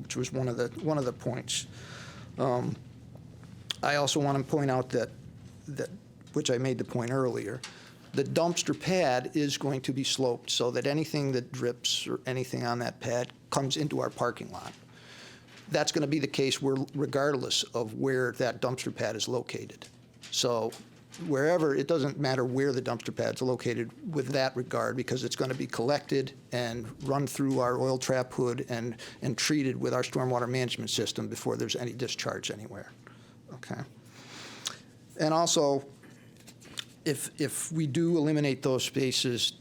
which was one of the points. I also want to point out that which I made the point earlier, the dumpster pad is going to be sloped so that anything that drips or anything on that pad comes into our parking lot. That's going to be the case regardless of where that dumpster pad is located. So wherever, it doesn't matter where the dumpster pad's located with that regard, because it's going to be collected and run through our oil trap hood and treated with our stormwater management system before there's any discharge anywhere. Okay. And also, if we do eliminate those spaces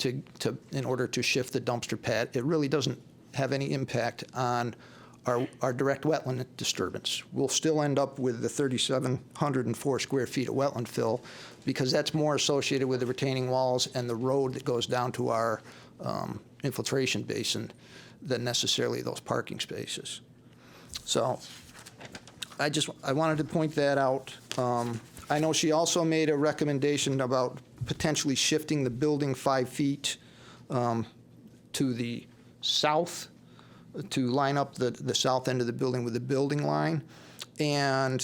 in order to shift the dumpster pad, it really doesn't have any impact on our direct wetland disturbance. We'll still end up with the 3,704 square feet of wetland fill, because that's more associated with the retaining walls and the road that goes down to our infiltration basin than necessarily those parking spaces. So I wanted to point that out. I know she also made a recommendation about potentially shifting the building 5 feet to the south, to line up the south end of the building with the building line. And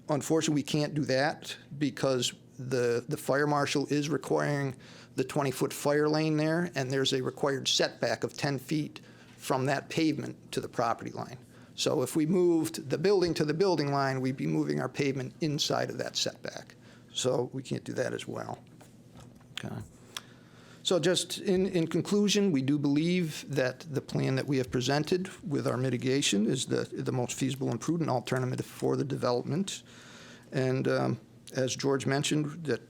unfortunately, we can't do that because the fire marshal is requiring the 20-foot fire lane there, and there's a required setback of 10 feet from that pavement to the property line. So if we moved the building to the building line, we'd be moving our pavement inside of that setback. So we can't do that as well. Okay. So just in conclusion, we do believe that the plan that we have presented with our mitigation is the most feasible and prudent alternative for the development. And as George mentioned, that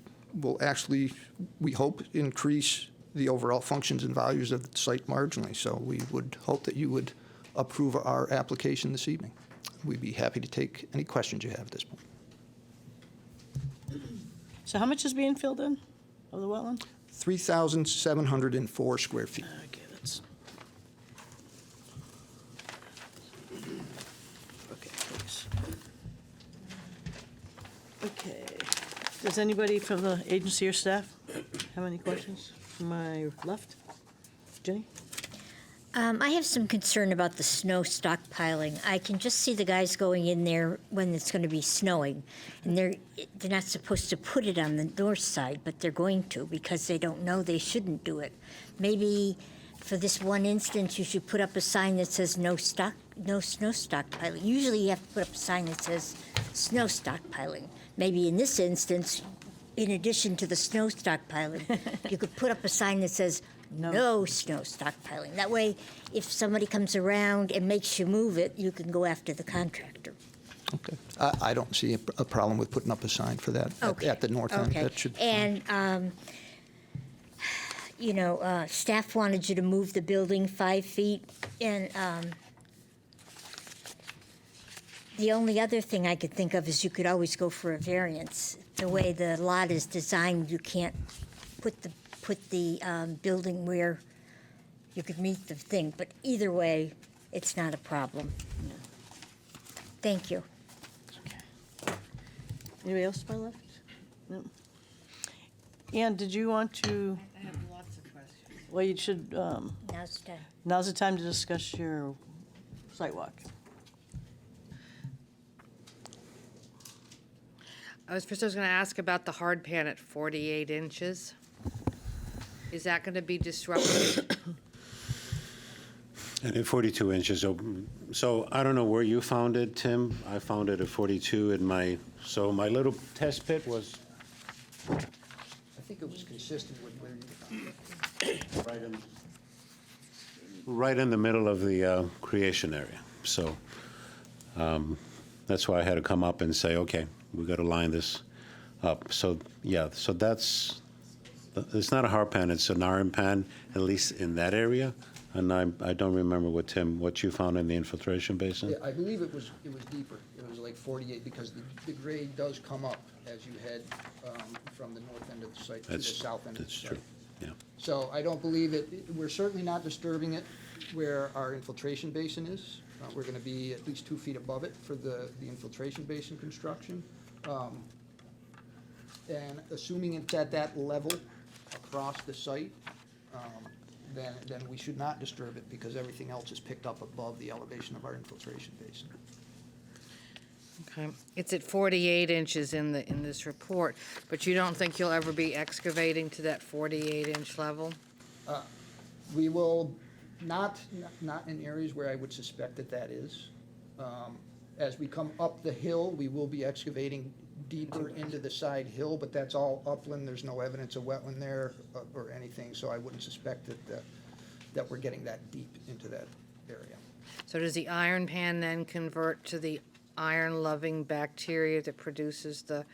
will actually, we hope, increase the overall functions and values of the site marginally. So we would hope that you would approve our application this evening. We'd be happy to take any questions you have at this point. So how much is being filled in of the wetland? 3,704 square feet. Okay, that's... Okay, thanks. Okay. Does anybody from the agency or staff have any questions? From my left? Jenny? I have some concern about the snow stockpiling. I can just see the guys going in there when it's going to be snowing, and they're not supposed to put it on the north side, but they're going to because they don't know they shouldn't do it. Maybe for this one instance, you should put up a sign that says no snow stockpiling. Usually you have to put up a sign that says snow stockpiling. Maybe in this instance, in addition to the snow stockpiling, you could put up a sign that says no snow stockpiling. That way, if somebody comes around and makes you move it, you can go after the contractor. Okay. I don't see a problem with putting up a sign for that at the north end. Okay. That should. And, staff wanted you to move the building 5 feet, and The only other thing I could think of is you could always go for a variance. The way the lot is designed, you can't put the building where you could meet the thing, but either way, it's not a problem. Thank you. Anybody else to my left? No. Ann, did you want to, I have lots of questions. well, you should, Now it's done. now's the time to discuss your sidewalk. I was going to ask about the hard pan at 48 inches. Is that going to be disruptive? And at 42 inches, so I don't know where you found it, Tim. I found it at 42 in my little test pit was I think it was consistent with where you found it. right in the middle of the creation area. So that's why I had to come up and say, okay, we got to line this up. So, yeah, so it's not a hard pan, it's an iron pan, at least in that area. And I don't remember what you found in the infiltration basin? Yeah, I believe it was deeper. It was like 48 because the grade does come up as you head from the north end of the site to the south end of the That's site. true, yeah. So I don't believe it, we're certainly not disturbing it where our infiltration basin is. We're gonna be at least 2 feet above it for the infiltration basin construction. And assuming it's at that level across the site, then we should not disturb it because everything else is picked up above the elevation of our infiltration basin. Okay. It's at 48 inches in this report, but you don't think you'll ever be excavating to that 48-inch level? We will not in areas where I would suspect that is. As we come up the hill, we will be excavating deeper into the side hill, but that's all upland. There's no evidence of wetland there or anything, so I wouldn't suspect that we're getting that deep into that area. So does the iron pan then convert to the iron-loving bacteria that produces the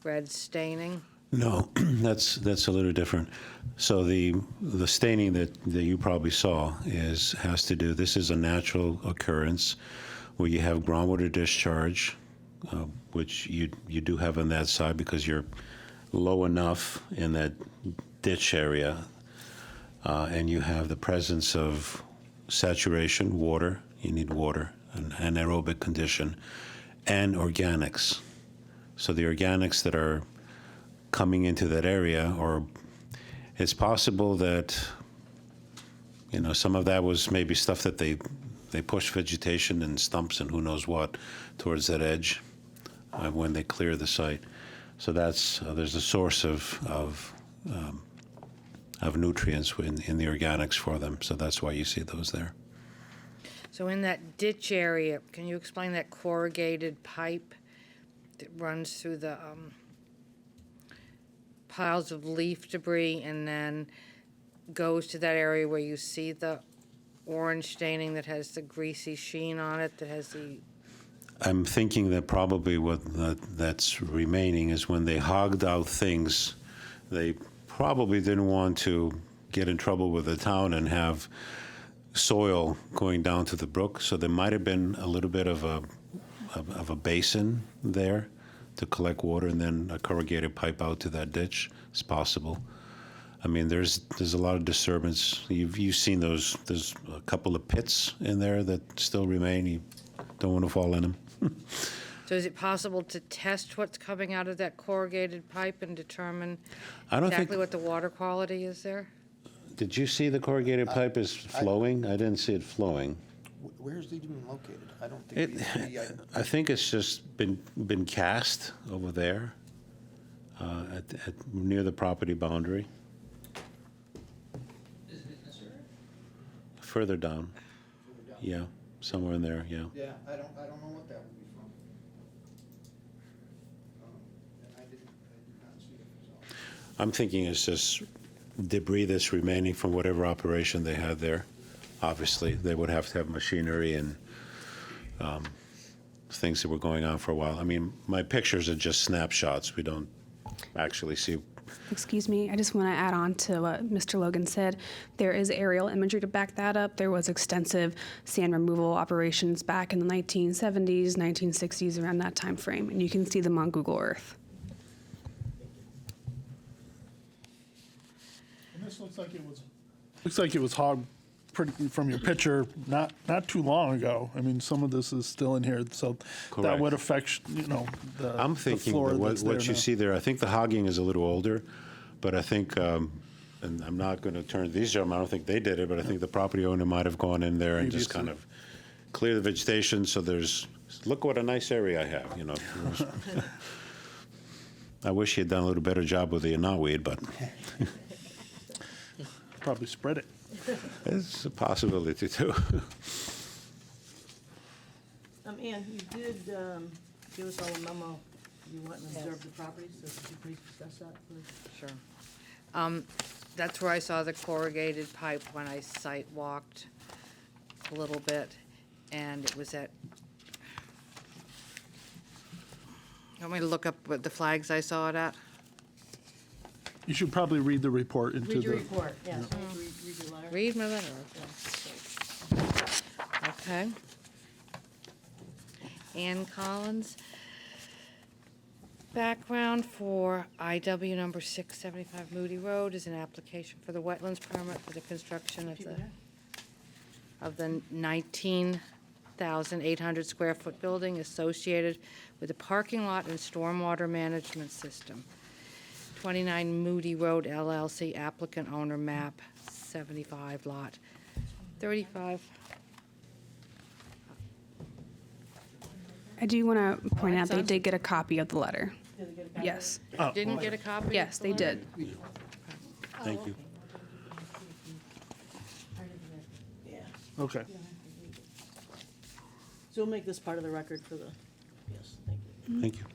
red staining? No, that's a little different. So the staining that you probably saw has to do, this is a natural occurrence where you have groundwater discharge, which you do have on that side because you're low enough in that ditch area, and you have the presence of saturation, water, you need water, an anaerobic condition, and organics. So the organics that are coming into that area, or it's possible that, some of that was maybe stuff that they push vegetation and stumps and who knows what towards that edge when they clear the site. So that's there's a source of nutrients in the organics for them. So that's why you see those there. So in that ditch area, can you explain that corrugated pipe that runs through the piles of leaf debris and then goes to that area where you see the orange staining that has the greasy sheen on it, that has the... I'm thinking that probably that's remaining is when they hogged out things, they probably didn't want to get in trouble with the town and have soil going down to the brook. So there might have been a little bit of a basin there to collect water and then a corrugated pipe out to that ditch. It's possible. I mean, there's a lot of disturbance. You've seen those. There's a couple of pits in there that still remain. You don't want to fall in them. So is it possible to test what's coming out of that corrugated pipe and determine I don't exactly think. what the water quality is there? Did you see the corrugated pipe is flowing? I didn't see it flowing. Where is it even located? I don't think I think it's just been cast over there, near the property boundary. Is it in this area? Further down. Yeah, somewhere in there. Yeah. Yeah, I don't know what that would be from. And I did not see it, so. I'm thinking it's just debris that's remaining from whatever operation they had there. Obviously, they would have to have machinery and things that were going on for a while. I mean, my pictures are just snapshots. We don't actually see Excuse me, I just want to add on to what Mr. Logan said. There is aerial imagery to back that up. There was extensive sand removal operations back in the 1970s, 1960s, around that time frame, and you can see them on Google Earth. And this looks like it was hogged pretty, from your picture, not too long ago. I mean, some of this is still in here, so that Correct. would affect, the I'm the thinking floor that that's there what you now. see there, I think the hogging is a little older, but I think, and I'm not going to turn these gentlemen, I don't think they did it, but I think the property owner might have gone in there and just kind of cleared the vegetation, so there's, look what a nice area I have, I wish he had done a little better job with the knotweed, but Probably spread it. it's a possibility too. Ann, you did give us all a memo. You went and observed the property, so could you please discuss that, please? Sure. That's where I saw the corrugated pipe when I site walked a little bit, and it was at, you want me to look up what the flags I saw it at? You should probably read the report into Read your the, report, yes. Read your letter. Read my letter. Okay. Ann Collins. Background for IW number 675 Moody Road is an application for the wetlands permit for the construction of the 19,800 square foot building associated with a parking lot and stormwater management system. 29 Moody Road LLC, applicant owner map 75 lot 35. I do want to point out they Sounds- did get a copy of the letter. Yes. Didn't get a copy? Yes, they did. Thank you. Yeah. okay. So we'll make this part of the record for the, yes, thank you. Thank you.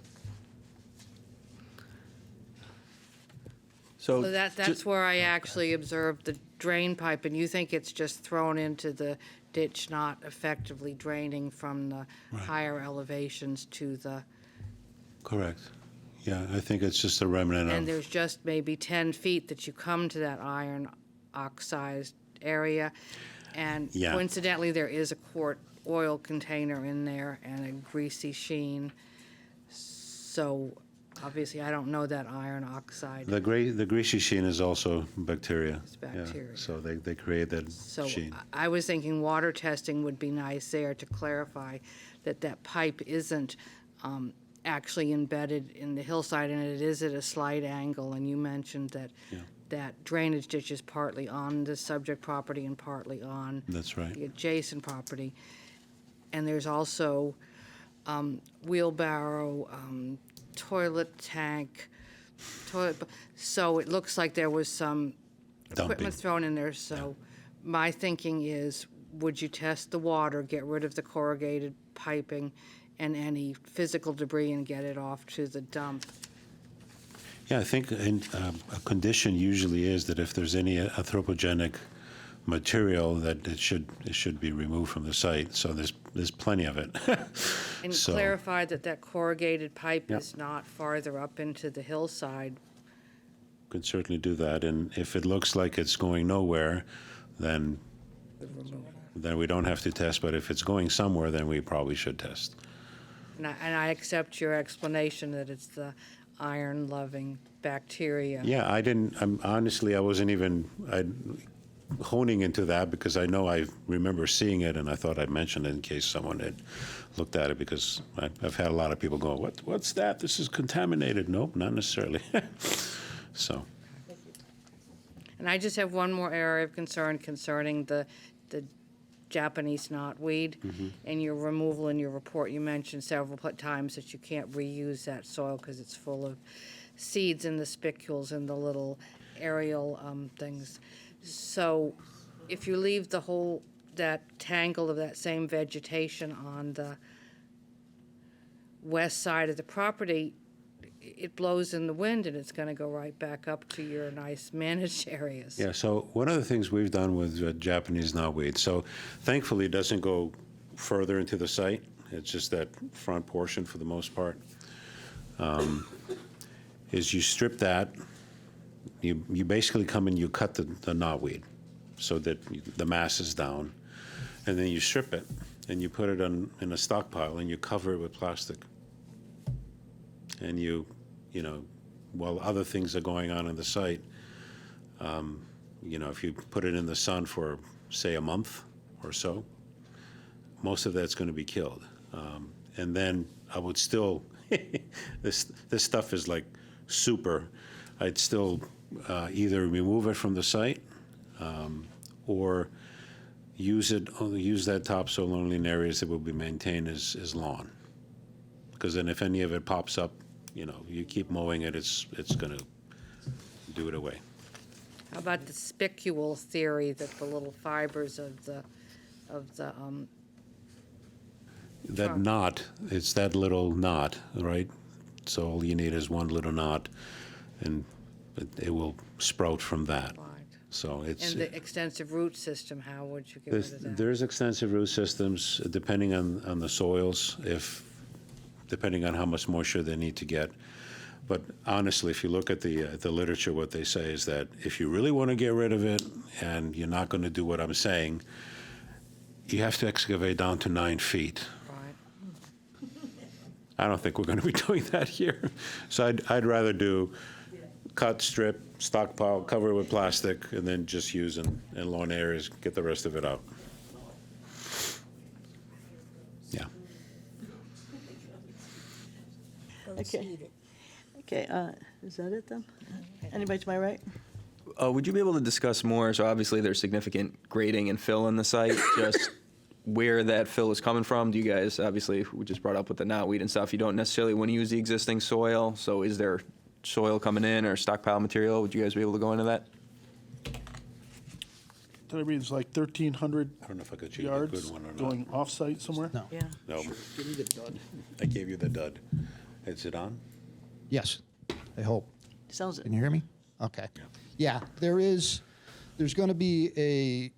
So that's where I actually observed the drain pipe, and you think it's just thrown into the ditch, not effectively draining from the higher elevations to the, Correct. Yeah, I think it's just a remnant and of, there's just maybe 10 feet that you come to that iron oxide area. And Yeah. coincidentally, there is a quart oil container in there and a greasy sheen. So obviously, I don't know that iron oxide. the greasy sheen is also bacteria. It's Yeah, bacteria. so they create that So sheen. I was thinking water testing would be nice there to clarify that that pipe isn't actually embedded in the hillside, and it is at a slight angle. And you mentioned that that drainage ditch is partly on the subject property and partly on That's right. the adjacent property. And there's also wheelbarrow, toilet tank, so it looks like there was some Dumping. equipment thrown in there. So my thinking is, would you test the water, get rid of the corrugated piping and any physical debris and get it off to the dump? Yeah, I think a condition usually is that if there's any anthropogenic material, that it should be removed from the site. So there's plenty of it. And So- clarify that that corrugated pipe Yep. is not farther up into the hillside. Could certainly do that. And if it looks like it's going nowhere, then we don't have to test. But if it's going somewhere, then we probably should test. And I accept your explanation that it's the iron-loving bacteria. Yeah, honestly, I wasn't even honing into that because I know I remember seeing it, and I thought I'd mention it in case someone had looked at it, because I've had a lot of people go, what's that? This is contaminated. Nope, not necessarily. So, And I just have one more area of concern concerning the Japanese knotweed. And your removal in your report, you mentioned several times that you can't reuse that soil because it's full of seeds and the spicules and the little aerial things. So if you leave that tangle of that same vegetation on the west side of the property, it blows in the wind and it's going to go right back up to your nice managed areas. yeah, so one of the things we've done with Japanese knotweed, so thankfully it doesn't go further into the site. It's just that front portion for the most part. Is you strip that you basically come and you cut the knotweed so that the mass is down, and then you strip it and you put it in a stockpile and you cover it with plastic. And you know, while other things are going on in the site, you know, if you put it in the sun for, say, a month or so, most of that's going to be killed. And then I would still, this stuff is like super. I'd still either remove it from the site or use that topsoil only in areas that will be maintained as lawn. Because then if any of it pops up, you know, you keep mowing it, it's going to do it away. How about the spicule theory that the little fibers of the That knot, it's that little knot, right? So all you need is one little knot, and it will sprout from that. Right. So it's. and the extensive root system, how would you get rid of that? There's extensive root systems, depending on the soils, depending on how much moisture they need to get. But honestly, if you look at the literature, what they say is that if you really want to get rid of it, and you're not going to do what I'm saying, you have to excavate down to 9 feet. Right. I don't think we're going to be doing that here. So I'd rather do cut, strip, stockpile, cover it with plastic, and then just use in lawn areas, get the rest of it out. Yeah. Okay, is that it then? Anybody to my right? Would you be able to discuss more? So obviously there's significant grading and fill in the site. Just where that fill is coming from. Do you guys, obviously, we just brought up with the knotweed and stuff, you don't necessarily want to use the existing soil. So is there soil coming in or stockpile material? Would you guys be able to go into that? Did I read it's like 1,300 I don't know if I could choose a good yards one or not. going off-site somewhere? No. Yeah. No, Give me the dud. I gave you the dud. Is it on? Yes, I hope. Sounds, Can you hear me? Okay. Yeah, there's going to be a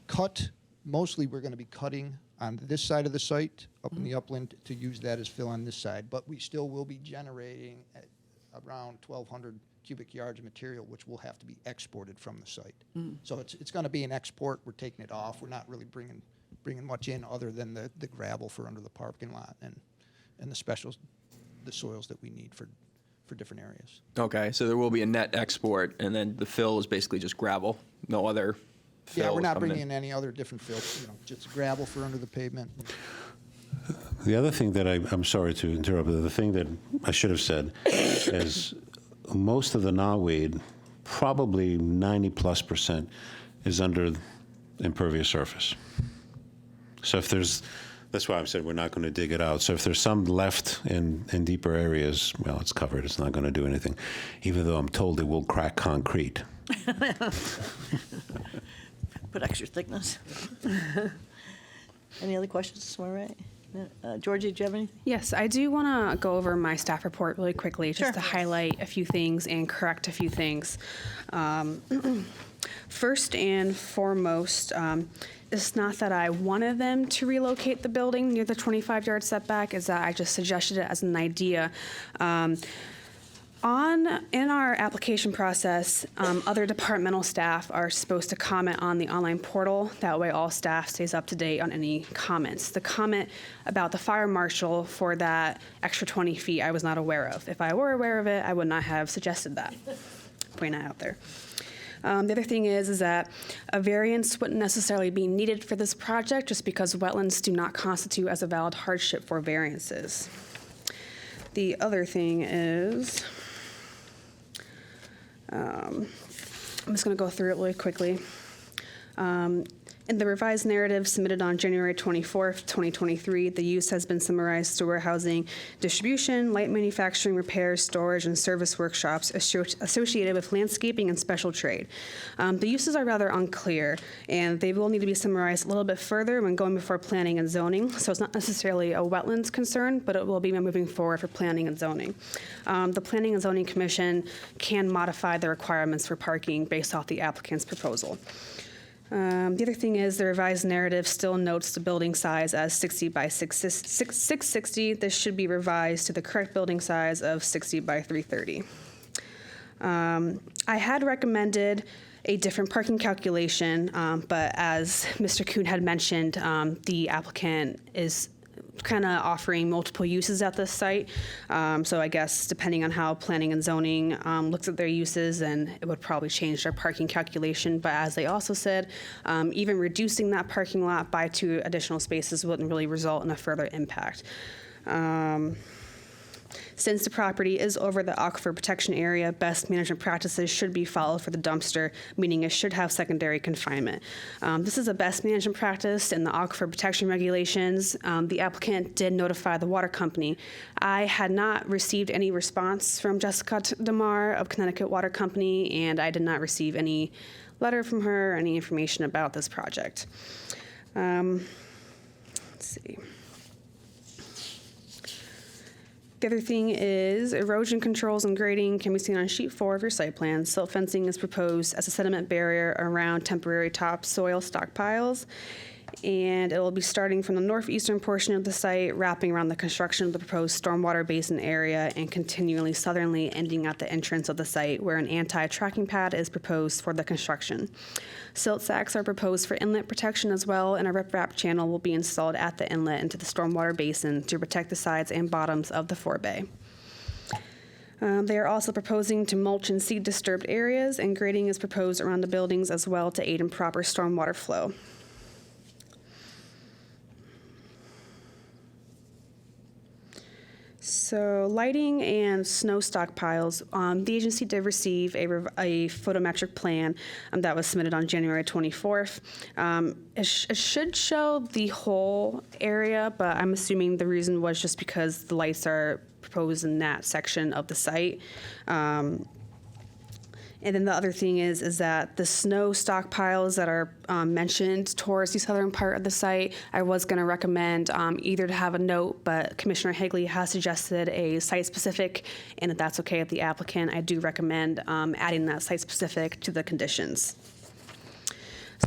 cut. Mostly we're going to be cutting on this side of the site, up in the upland, to use that as fill on this side. But we still will be generating at around 1,200 cubic yards of material, which will have to be exported from the site. So it's going to be an export. We're taking it off. We're not really bringing much in other than the gravel for under the parking lot and the soils that we need for different areas. Okay, so there will be a net export, and then the fill is basically just gravel, no other fill. Yeah, we're not coming bringing in any other different fill, just gravel for under the pavement. The other thing that I'm sorry to interrupt, but the thing that I should have said is most of the knotweed, probably 90+%, is under impervious surface. So if that's why I said we're not going to dig it out. So if there's some left in deeper areas, well, it's covered. It's not going to do anything, even though I'm told it will crack concrete. put extra thickness. Any other questions to my right? No? Georgie, do you have anything? Yes, I do want to go over my staff report really quickly, just Sure. to highlight a few things and correct a few things. First and foremost, it's not that I wanted them to relocate the building near the 25-yard setback, is that I just suggested it as an idea. In our application process, other departmental staff are supposed to comment on the online portal. That way all staff stays up to date on any comments. The comment about the fire marshal for that extra 20 feet I was not aware of. If I were aware of it, I would not have suggested that. Point that out there. The other thing is that a variance wouldn't necessarily be needed for this project just because wetlands do not constitute as a valid hardship for variances. The other thing is, I'm just going to go through it really quickly. In the revised narrative submitted on January 24th, 2023, the use has been summarized to warehousing, distribution, light manufacturing, repairs, storage, and service workshops associated with landscaping and special trade. The uses are rather unclear, and they will need to be summarized a little bit further when going before planning and zoning. So it's not necessarily a wetlands concern, but it will be moving forward for planning and zoning. The Planning and Zoning Commission can modify the requirements for parking based off the applicant's proposal. The other thing is the revised narrative still notes the building size as 60 by 660. This should be revised to the correct building size of 60 by 330. I had recommended a different parking calculation, but as Mr. Kuhn had mentioned, the applicant is kind of offering multiple uses at this site. So I guess depending on how planning and zoning looks at their uses, then it would probably change their parking calculation. But as they also said, even reducing that parking lot by 2 additional spaces wouldn't really result in a further impact. Since the property is over the aquifer protection area, best management practices should be followed for the dumpster, meaning it should have secondary confinement. This is a best management practice in the aquifer protection regulations. The applicant did notify the water company. I had not received any response from Jessica DeMar of Connecticut Water Company, and I did not receive any letter from her or any information about this project. Let's see. The other thing is erosion controls and grading can be seen on sheet 4 of your site plan. Silt fencing is proposed as a sediment barrier around temporary topsoil stockpiles. And it will be starting from the northeastern portion of the site, wrapping around the construction of the proposed stormwater basin area, and continually southerly ending at the entrance of the site, where an anti-tracking pad is proposed for the construction. Silt sacks are proposed for inlet protection as well, and a riprap channel will be installed at the inlet into the stormwater basin to protect the sides and bottoms of the forebay. They are also proposing to mulch and seed disturbed areas, and grading is proposed around the buildings as well to aid in proper stormwater flow. So lighting and snow stockpiles, the agency did receive a photometric plan that was submitted on January 24th. It should show the whole area, but I'm assuming the reason was just because the lights are proposed in that section of the site. And then the other thing is that the snow stockpiles that are mentioned towards the southern part of the site, I was going to recommend either to have a note, but Commissioner Higley has suggested a site-specific, and if that's okay with the applicant, I do recommend adding that site-specific to the conditions.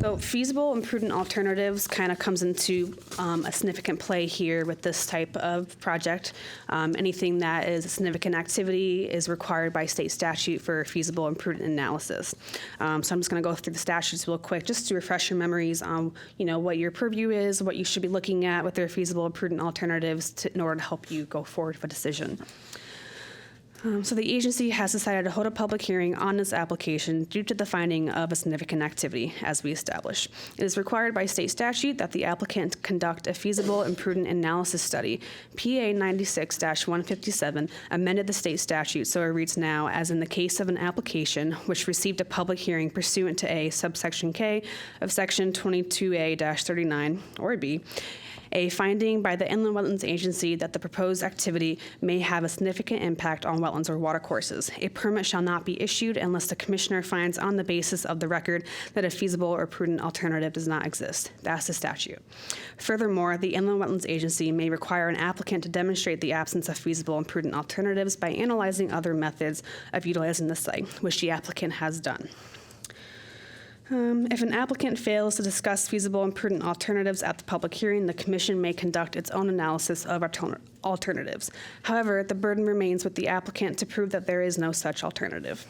So feasible and prudent alternatives kind of comes into a significant play here with this type of project. Anything that is a significant activity is required by state statute for feasible and prudent analysis. So I'm just going to go through the statutes real quick just to refresh your memories on what your purview is, what you should be looking at with their feasible and prudent alternatives in order to help you go forward with a decision. So the agency has decided to hold a public hearing on this application due to the finding of a significant activity, as we established. It is required by state statute that the applicant conduct a feasible and prudent analysis study. PA 96-157 amended the state statute so it reads now, as in the case of an application which received a public hearing pursuant to A, subsection K of section 22A-39, or B, a finding by the Inland Wetlands Agency that the proposed activity may have a significant impact on wetlands or watercourses. A permit shall not be issued unless the commissioner finds on the basis of the record that a feasible or prudent alternative does not exist. That's the statute. Furthermore, the Inland Wetlands Agency may require an applicant to demonstrate the absence of feasible and prudent alternatives by analyzing other methods of utilizing the site, which the applicant has done. If an applicant fails to discuss feasible and prudent alternatives at the public hearing, the commission may conduct its own analysis of alternatives. However, the burden remains with the applicant to prove that there is no such alternative.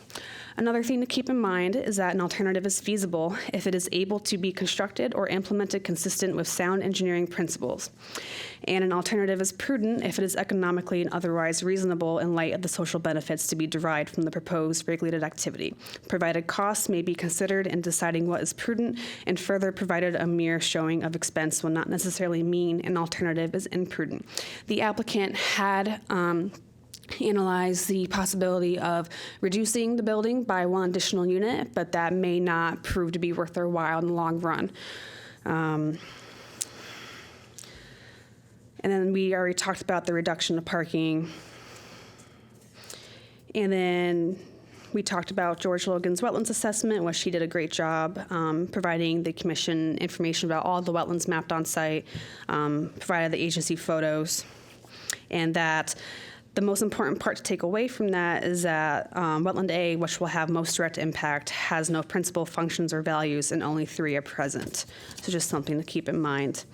Another thing to keep in mind is that an alternative is feasible if it is able to be constructed or implemented consistent with sound engineering principles. And an alternative is prudent if it is economically and otherwise reasonable in light of the social benefits to be derived from the proposed regulated activity, provided costs may be considered in deciding what is prudent, and further provided a mere showing of expense will not necessarily mean an alternative is imprudent. The applicant had analyze the possibility of reducing the building by 1 additional unit, but that may not prove to be worth their while in the long run. And then we already talked about the reduction of parking. And then we talked about George Logan's wetlands assessment, which he did a great job providing the commission information about all the wetlands mapped on site, provided the agency photos, and that the most important part to take away from that is that Wetland A, which will have most direct impact, has no principal functions or values, and only 3 are present. So just something to keep in mind.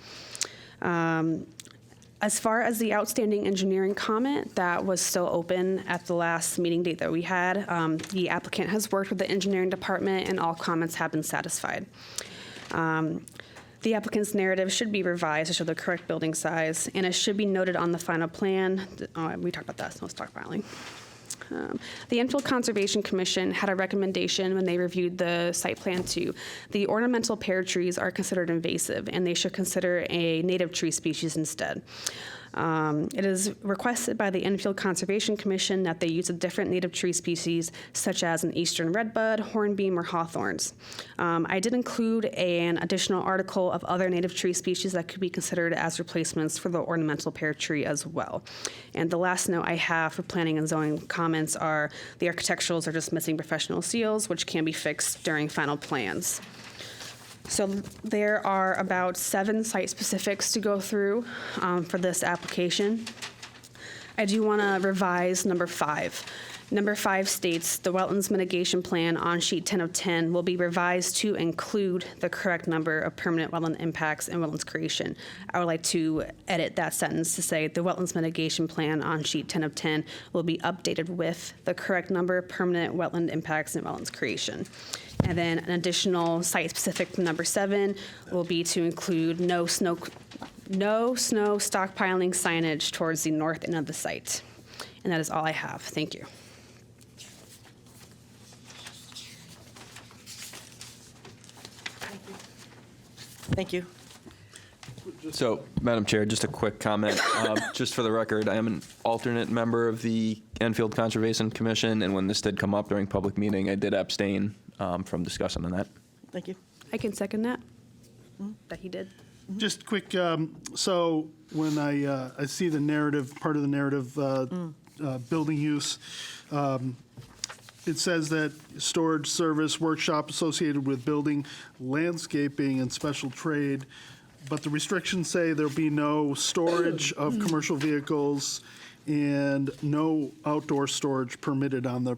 As far as the outstanding engineering comment, that was still open at the last meeting date that we had. The applicant has worked with the engineering department, and all comments have been satisfied. The applicant's narrative should be revised to show the correct building size, and it should be noted on the final plan. We talked about that, so no stockpiling. The Enfield Conservation Commission had a recommendation when they reviewed the site plan too. The ornamental pear trees are considered invasive, and they should consider a native tree species instead. It is requested by the Enfield Conservation Commission that they use a different native tree species, such as an eastern redbud, hornbeam, or hawthorns. I did include an additional article of other native tree species that could be considered as replacements for the ornamental pear tree as well. And the last note I have for planning and zoning comments are the architecturals are just missing professional seals, which can be fixed during final plans. So there are about 7 site specifics to go through for this application. I do want to revise number 5. Number 5 states the wetlands mitigation plan on sheet 10 of 10 will be revised to include the correct number of permanent wetland impacts and wetlands creation. I would like to edit that sentence to say the wetlands mitigation plan on sheet 10 of 10 will be updated with the correct number of permanent wetland impacts and wetlands creation. And then an additional site-specific number 7 will be to include no snow stockpiling signage towards the north end of the site. And that is all I have. Thank you. Thank you. So, Madam Chair, just a quick comment. Just for the record, I am an alternate member of the Enfield Conservation Commission, and when this did come up during public meeting, I did abstain from discussing on that. Thank you. I can second that. That he did. Just quick, so when I see the narrative, part of the narrative, building use, it says that storage service workshop associated with building, landscaping, and special trade, but the restrictions say there'll be no storage of commercial vehicles and no outdoor storage permitted on the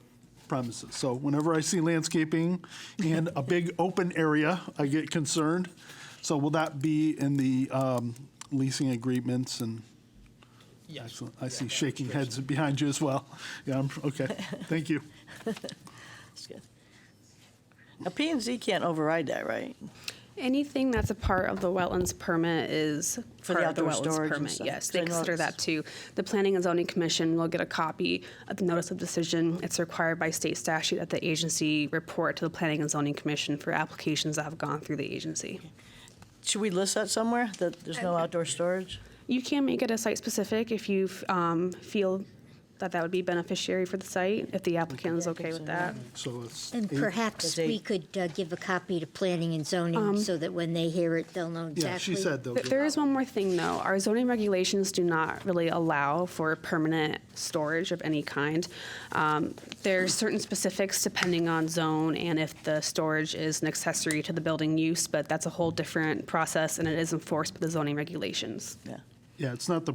premises. So whenever I see landscaping and a big open area, I get concerned. So will that be in the leasing agreements and? Yes. Excellent. I see shaking heads behind you as well. Yeah, okay. Thank you. That's good. Now, P&Z can't override that, right? Anything that's a part of the wetlands permit is For the part of the outdoor wetlands storage and permit. stuff. Yes, So they I know consider it's- that too. The Planning and Zoning Commission will get a copy of the notice of decision. It's required by state statute that the agency report to the Planning and Zoning Commission for applications that have gone through the agency. Should we list that somewhere, that there's no outdoor storage? You can make it a site-specific if you feel that that would be beneficiary for the site, if the applicant is okay with that. So it's And 8. perhaps Does we they- could give a copy to planning and zoning so that when they hear it, they'll know exactly. Yeah, she said they'll There is one more thing, though. Our zoning regulations do not really allow for permanent storage of any kind. There's certain specifics depending on zone and if the storage is an accessory to the building use, but that's a whole different process, and it is enforced by the zoning regulations. Yeah. Yeah, it's not the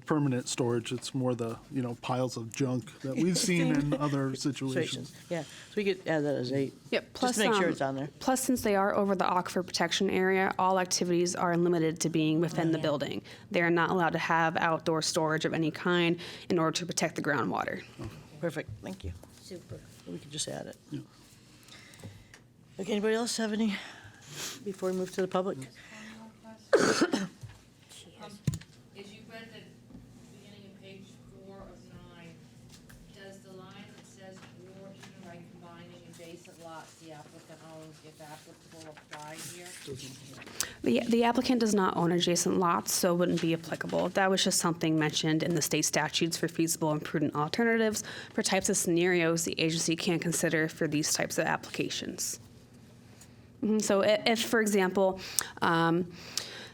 permanent storage, it's more the, piles of junk that we've seen in other situations. Yeah, so we could add that as 8. Yep. Just to make sure it's on there. Plus, since they are over the aquifer protection area, all activities are limited to being within Oh, the building. They are not allowed to have outdoor storage of any kind in order to protect the groundwater. Perfect, thank you. Super. We could just add it. Okay, anybody else have any, before we move to the public? As you read the beginning of page 4 of 9, does the line that says or even by combining adjacent lots the applicant owns, if applicable, apply here? The applicant does not own adjacent lots, so it wouldn't be applicable. That was just something mentioned in the state statutes for feasible and prudent alternatives for types of scenarios the agency can consider for these types of applications. So if, for example,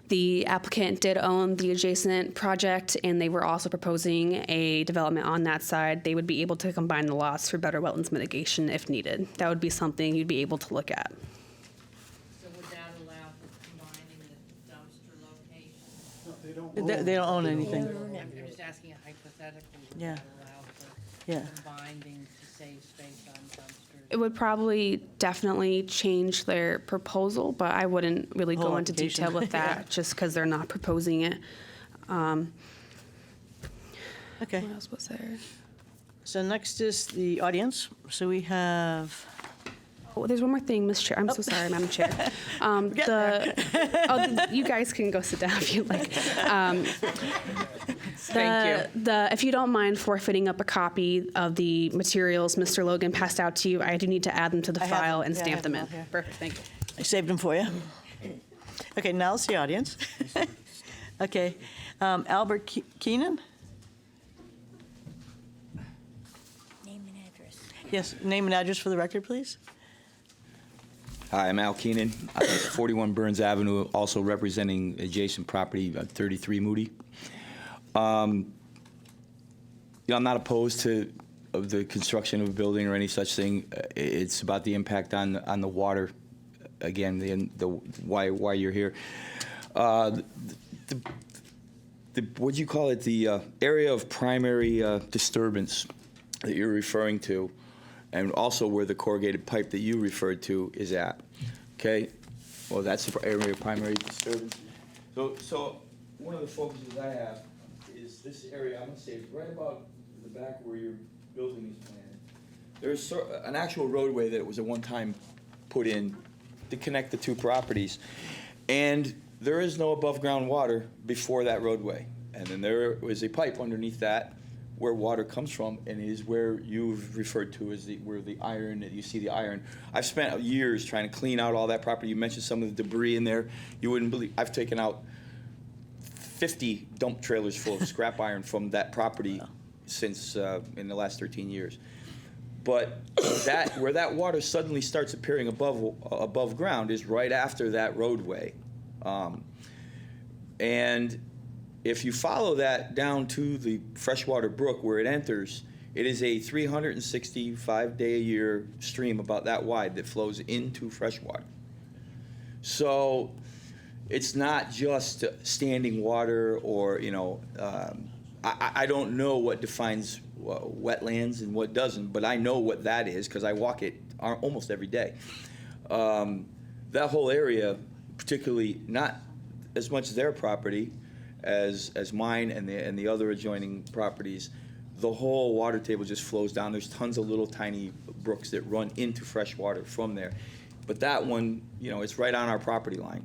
the applicant did own the adjacent project and they were also proposing a development on that side, they would be able to combine the lots for better wetlands mitigation if needed. That would be something you'd be able to look at. So would that allow for combining the dumpster location? They don't own anything. I'm just asking a hypothetical, would Yeah. that allow Yeah. for combining to save space on dumpsters? It would probably definitely change their proposal, but I wouldn't really Whole go into application. detail with that just because they're not proposing it. Okay, What else was there? so next is the audience. So we have, Oh, there's one more thing, Ms. Chair. I'm so sorry, Madam Chair. You guys can go sit down if you'd like. Thank you. If you don't mind forfeiting up a copy of the materials Mr. Logan passed out to you, I do need to add them to the I have file them. and Yeah, I stamp have them them in. all here. Perfect, thank you. I saved them for you. Okay, now it's the audience. Okay, Albert Keenan? Name and address. Yes, name and address for the record, please. Hi, I'm Al Keenan, 41 Burns Avenue, also representing adjacent property, 33 Moody. I'm not opposed to the construction of a building or any such thing. It's about the impact on the water. Again, why you're here. What'd you call it? The area of primary disturbance that you're referring to, and also where the corrugated pipe that you referred to is at. Okay? Well, that's the area of primary disturbance. So one of the focuses I have is this area, I'm gonna say it's right about the back where your building is planned. There's an actual roadway that was at one time put in to connect the two properties. And there is no above-ground water before that roadway. And then there is a pipe underneath that where water comes from, and it is where you've referred to as where the iron, you see the iron. I've spent years trying to clean out all that property. You mentioned some of the debris in there. You wouldn't believe, I've taken out 50 dump trailers full of scrap iron from that property since in the last 13 years. But where that water suddenly starts appearing above ground is right after that roadway. And if you follow that down to the freshwater brook where it enters, it is a 365-day-a-year stream about that wide that flows into freshwater. So it's not just standing water or, I don't know what defines wetlands and what doesn't, but I know what that is because I walk it almost every day. That whole area, particularly not as much their property as mine and the other adjoining properties, the whole water table just flows down. There's tons of little tiny brooks that run into fresh water from there. But that one, it's right on our property line.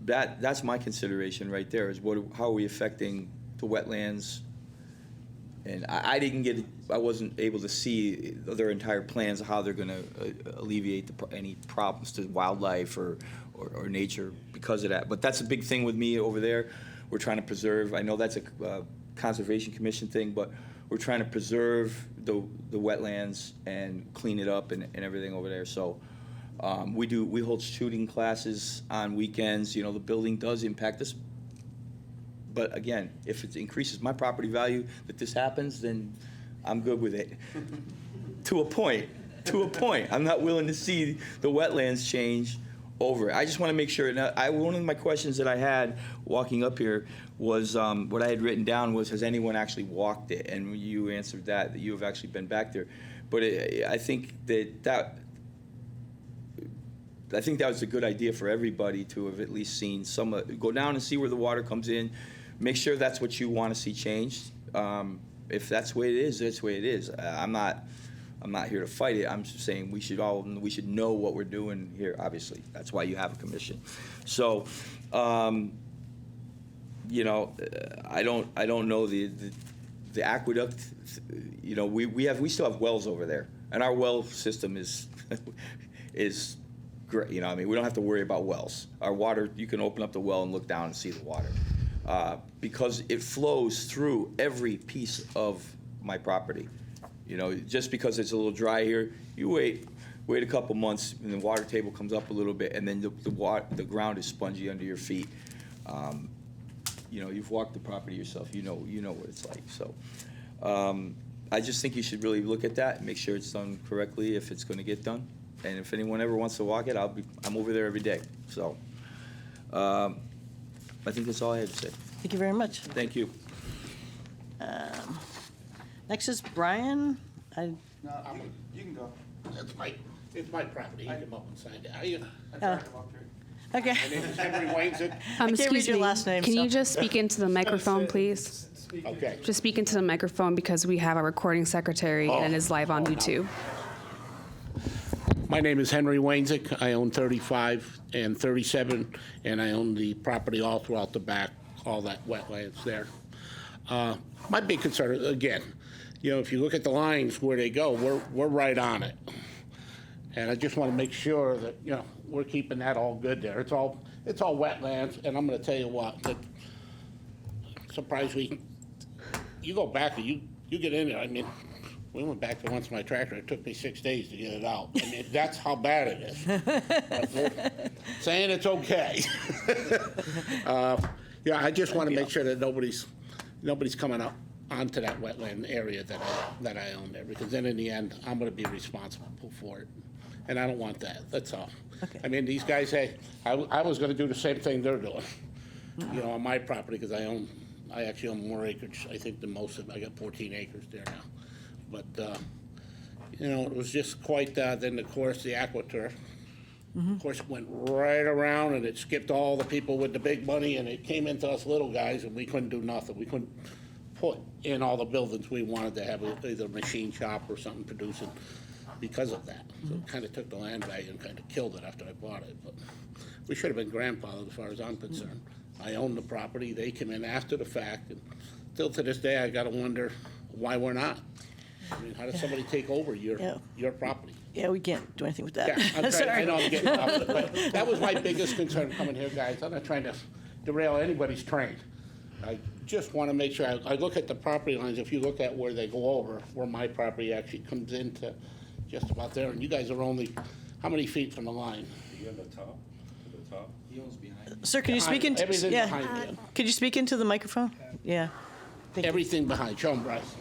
That's my consideration right there, is how are we affecting the wetlands? And I wasn't able to see their entire plans of how they're going to alleviate any problems to wildlife or nature because of that. But that's a big thing with me over there. We're trying to preserve, I know that's a Conservation Commission thing, but we're trying to preserve the wetlands and clean it up and everything over there. So we hold shooting classes on weekends. The building does impact us. But again, if it increases my property value that this happens, then I'm good with it. To a point. I'm not willing to see the wetlands change over it. I just want to make sure. One of my questions that I had walking up here was, what I had written down was, has anyone actually walked it? And you answered that you have actually been back there. But I think that was a good idea for everybody to have at least seen go down and see where the water comes in. Make sure that's what you want to see changed. If that's the way it is, that's the way it is. I'm not here to fight it. I'm just saying we should know what we're doing here. Obviously, that's why you have a commission. So, I don't know the aqueduct. We still have wells over there, and our well system is great. We don't have to worry about wells. Our water, you can open up the well and look down and see the water. Because it flows through every piece of my property. Just because it's a little dry here, you wait a couple months, and the water table comes up a little bit, and then the ground is spongy under your feet. You've walked the property yourself. You know what it's like. So, I just think you should really look at that and make sure it's done correctly if it's going to get done. And if anyone ever wants to walk it, I'm over there every day. So. I think that's all I had to say. Thank you very much. Thank you. Next is Brian. You can go. It's my property. You can come up and sign it. I tried to come up here. Okay. My name is Henry Waynesett. can't read Excuse your me. last name, Can so- you just speak into the microphone, please? Okay. Just speak into the microphone because we have a recording secretary and it is live on YouTube. My name is Henry Waynesett. I own 35 and 37, and I own the property all throughout the back, all that wetlands there. My big concern, again, if you look at the lines where they go, we're right on it. And I just want to make sure that, we're keeping that all good there. It's all wetlands, and I'm going to tell you what, that surprised you go back and you get in there. I mean, we went back there once in my tractor. It took me 6 days to get it out. I mean, that's how bad it is. But we're saying it's okay. I just want to make sure that nobody's coming up onto that wetland area that I own there, because then in the end, I'm going to be responsible for it. And I don't want that. That's all. Okay. I mean, these guys, I was going to do the same thing they're doing, on my property, because I actually own more acreage, I think, than most of them. I got 14 acres there now. But, it was just quite, then of course, the AquaTurf, of course, it went right around and it skipped all the people with the big money, and it came into us little guys, and we couldn't do nothing. We couldn't put in all the buildings we wanted to have, either a machine shop or something producing because of that. So it kind of took the land value and kind of killed it after I bought it. But we should have been grandfathered as far as I'm concerned. I own the property. They came in after the fact, and still to this day, I got to wonder why we're not. I mean, how does somebody take over your property? Yeah, we can't do anything with that. Yeah, I Sorry. know I'm getting off it, but that was my biggest concern coming here, guys. I'm not trying to derail anybody's train. I just want to make sure, I look at the property lines. If you look at where they go over, where my property actually comes into just about there, and you guys are only, how many feet from the line? You on the top? To the top? Sir, can you speak into? Everything Yeah. behind me. Could you speak into the microphone? Yeah. Everything behind. Show them, Bryce.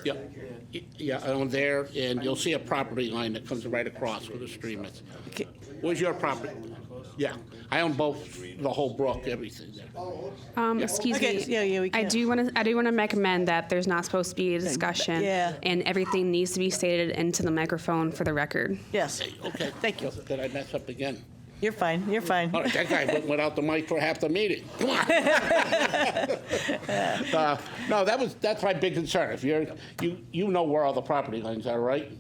Yeah, yeah, on there, and you'll see a property line that comes right across where the stream is. Where's your property? Yeah, I own both, the whole brook, everything there. Excuse Okay, me. yeah, we I can. do want to recommend that there's not supposed to be a discussion. Yeah. And everything needs to be stated into the microphone for the record. Yes. Okay. Thank you. Did I mess up again? You're fine. You're fine. All right, that guy went without the mic for half the meeting. Come on. No, that's my big concern. If you know where all the property lines are, right?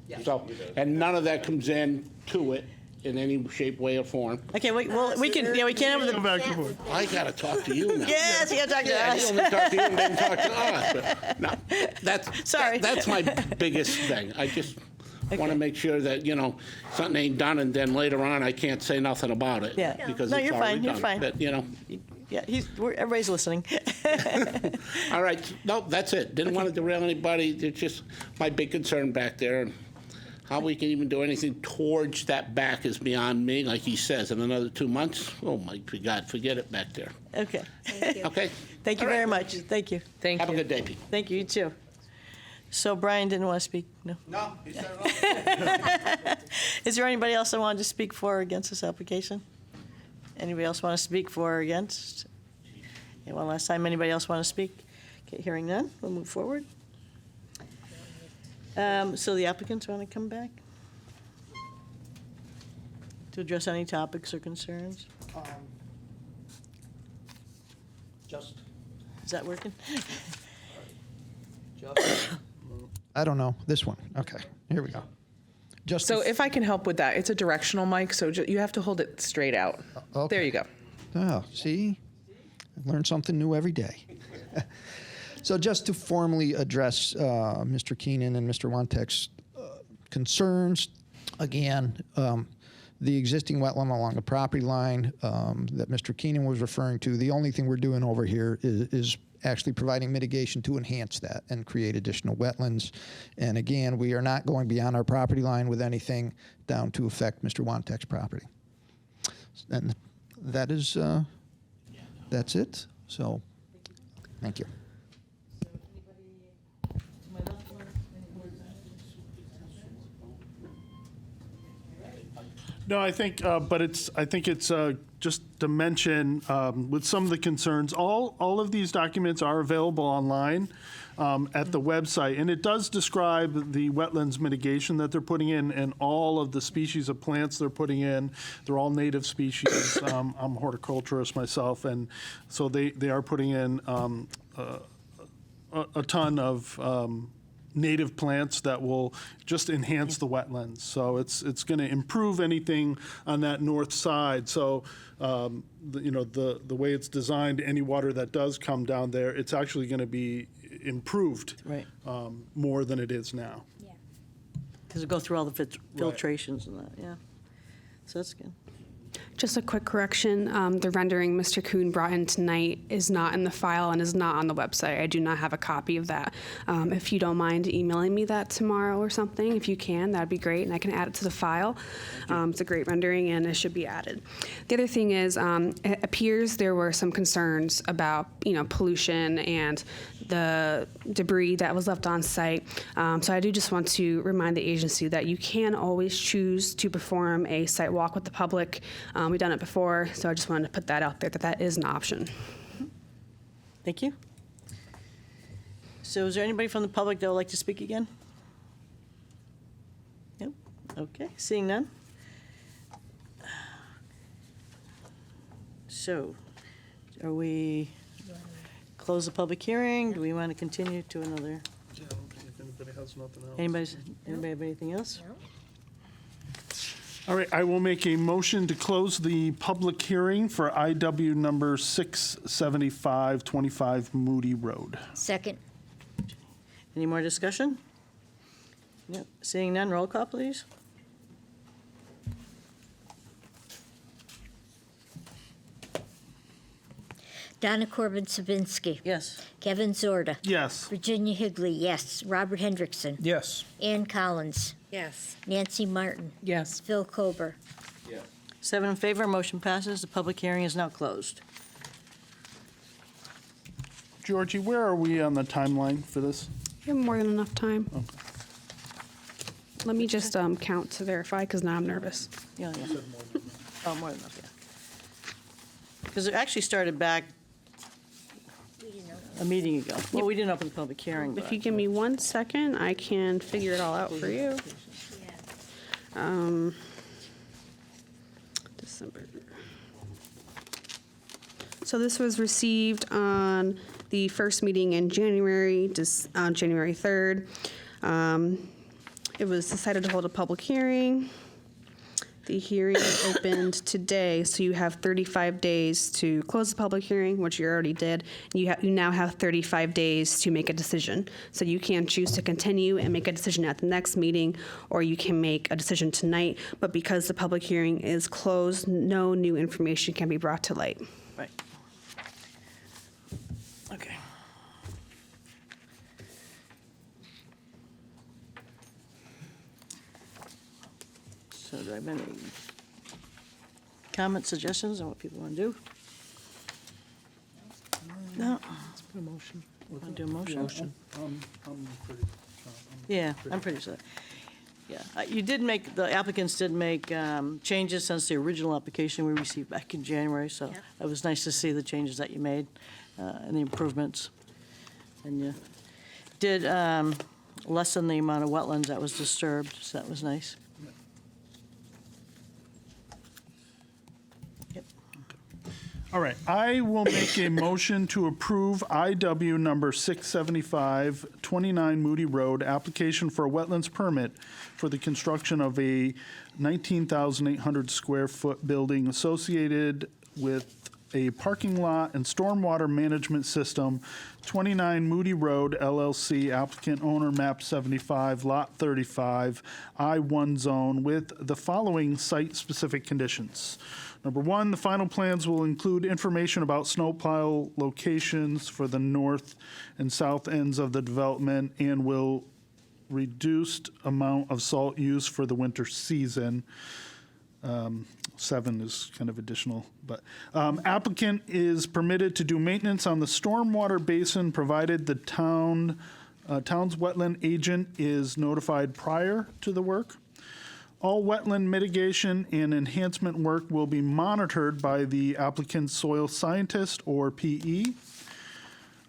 Yeah. So, and none of that comes in to it in any shape, way, or form. Okay, we can have Go the. back and forth. I gotta talk to you now. Yes, you gotta talk to Yeah, us. you only talk to you and then talk to us. But no, Sorry. that's my biggest thing. I just want to make sure that, something ain't done, and then later on, I can't say nothing about it. Yeah. Because No, it's you're already fine, you're done. fine. But, Yeah, everybody's listening. all right, no, that's it. Didn't want to derail anybody. It's just my big concern back there. And how we can even do anything towards that back is beyond me. Like he says, in another 2 months, oh my God, forget it back there. Okay. Okay? Thank you All right. very much. Thank you. Thank Have you. a good day, Pete. Thank you. You too. So Brian didn't want to speak. No. No, he said it all. Is there anybody else that wanted to speak for or against this application? Anybody else want to speak for or against? Okay, one last time. Anybody else want to speak? Okay, hearing none, we'll move forward. So the applicants want to come back to address any topics or concerns? Just Is that working? I don't know. This one. Okay, here we go. Just So if I can help with that, it's a directional mic, so you have to hold it straight out. Okay. There you go. Oh, see? I learn something new every day. So just to formally address Mr. Keenan and Mr. Wantek's concerns, again, the existing wetland along the property line that Mr. Keenan was referring to, the only thing we're doing over here is actually providing mitigation to enhance that and create additional wetlands. And again, we are not going beyond our property line with anything down to affect Mr. Wantek's property. And that is, that's it. So, thank you. No, I think, but I think it's just to mention, with some of the concerns, all of these documents are available online at the website, and it does describe the wetlands mitigation that they're putting in and all of the species of plants they're putting in. They're all native species. I'm a horticulturist myself, and so they are putting in a ton of native plants that will just enhance the wetlands. So it's going to improve anything on that north side. So the way it's designed, any water that does come down there, it's actually going to be improved Right. more than it is now. Because we go through all the filtrations and that, yeah. So that's good. Just a quick correction, the rendering Mr. Kuhn brought in tonight is not in the file and is not on the website. I do not have a copy of that. If you don't mind emailing me that tomorrow or something, if you can, that'd be great, and I can add it to the file. It's a great rendering, and it should be added. The other thing is, it appears there were some concerns about, pollution and the debris that was left on site. So I do just want to remind the agency that you can always choose to perform a site walk with the public. We've done it before, so I just wanted to put that out there, that is an option. Thank you. So is there anybody from the public that would like to speak again? Nope. Okay, seeing none. So, are we close the public hearing? Do we want to continue to another? Yeah, I don't think if anybody has nothing else. Anybody have anything else? All right, I will make a motion to close the public hearing for IW number 67525 Moody Road. Second. Any more discussion? Yep. Seeing none, roll call, please. Donna Corbin-Sabinski. Yes. Kevin Zorda. Yes. Virginia Higley, yes. Robert Hendrickson. Yes. Ann Collins. Yes. Nancy Martin. Yes. Phil Kober. 7 in favor, motion passes. The public hearing is now closed. Georgie, where are we on the timeline for this? You have more than enough time. Let me just count to verify, because now I'm nervous. Yeah, yeah. Oh, more than enough, yeah. Because it actually started back a meeting ago. Well, we didn't open the public hearing, but If you give me 1 second, I can figure it all out for you. December. So this was received on the first meeting in January, on January 3rd. It was decided to hold a public hearing. The hearing opened today, so you have 35 days to close the public hearing, which you already did. You now have 35 days to make a decision. So you can choose to continue and make a decision at the next meeting, or you can make a decision tonight. But because the public hearing is closed, no new information can be brought to light. right. Okay. So do I have any comments, suggestions on what people want to do? No? Let's put a motion. Want to do a motion? I'm pretty. Yeah, I'm pretty sure. Yeah, you did make, the applicants did make changes since the original application we received back in January, so it was nice to see the changes that you made and the improvements. And you did lessen the amount of wetlands that was disturbed, so that was nice. Yep. All right, I will make a motion to approve IW number 675, 29 Moody Road, application for a wetlands permit for the construction of a 19,800 square foot building associated with a parking lot and stormwater management system, 29 Moody Road LLC, applicant owner map 75, lot 35, I-1 zone, with the following site-specific conditions. Number one, the final plans will include information about snowplow locations for the north and south ends of the development and will reduced amount of salt use for the winter season. 7 is kind of additional, but applicant is permitted to do maintenance on the stormwater basin provided the town's wetland agent is notified prior to the work. All wetland mitigation and enhancement work will be monitored by the applicant's soil scientist or PE.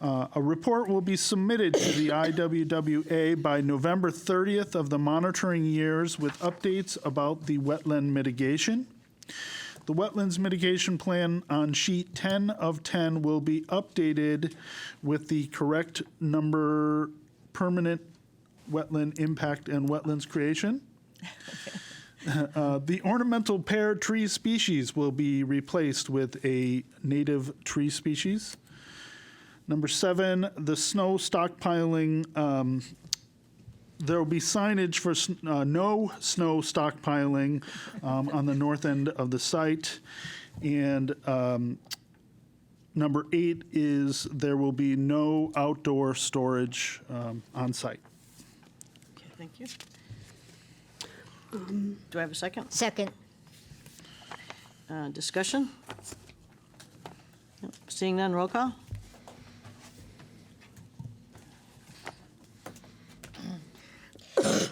A report will be submitted to the IWWA by November 30th of the monitoring years with updates about the wetland mitigation. The wetlands mitigation plan on sheet 10 of 10 will be updated with the correct number permanent wetland impact and wetlands creation. The ornamental pear tree species will be replaced with a native tree species. Number 7, the snow stockpiling, there will be signage for no snow stockpiling on the north end of the site. And number 8 is there will be no outdoor storage on site. Okay, thank you. Do I have a second? Second. Discussion? Yep. Seeing none, roll call?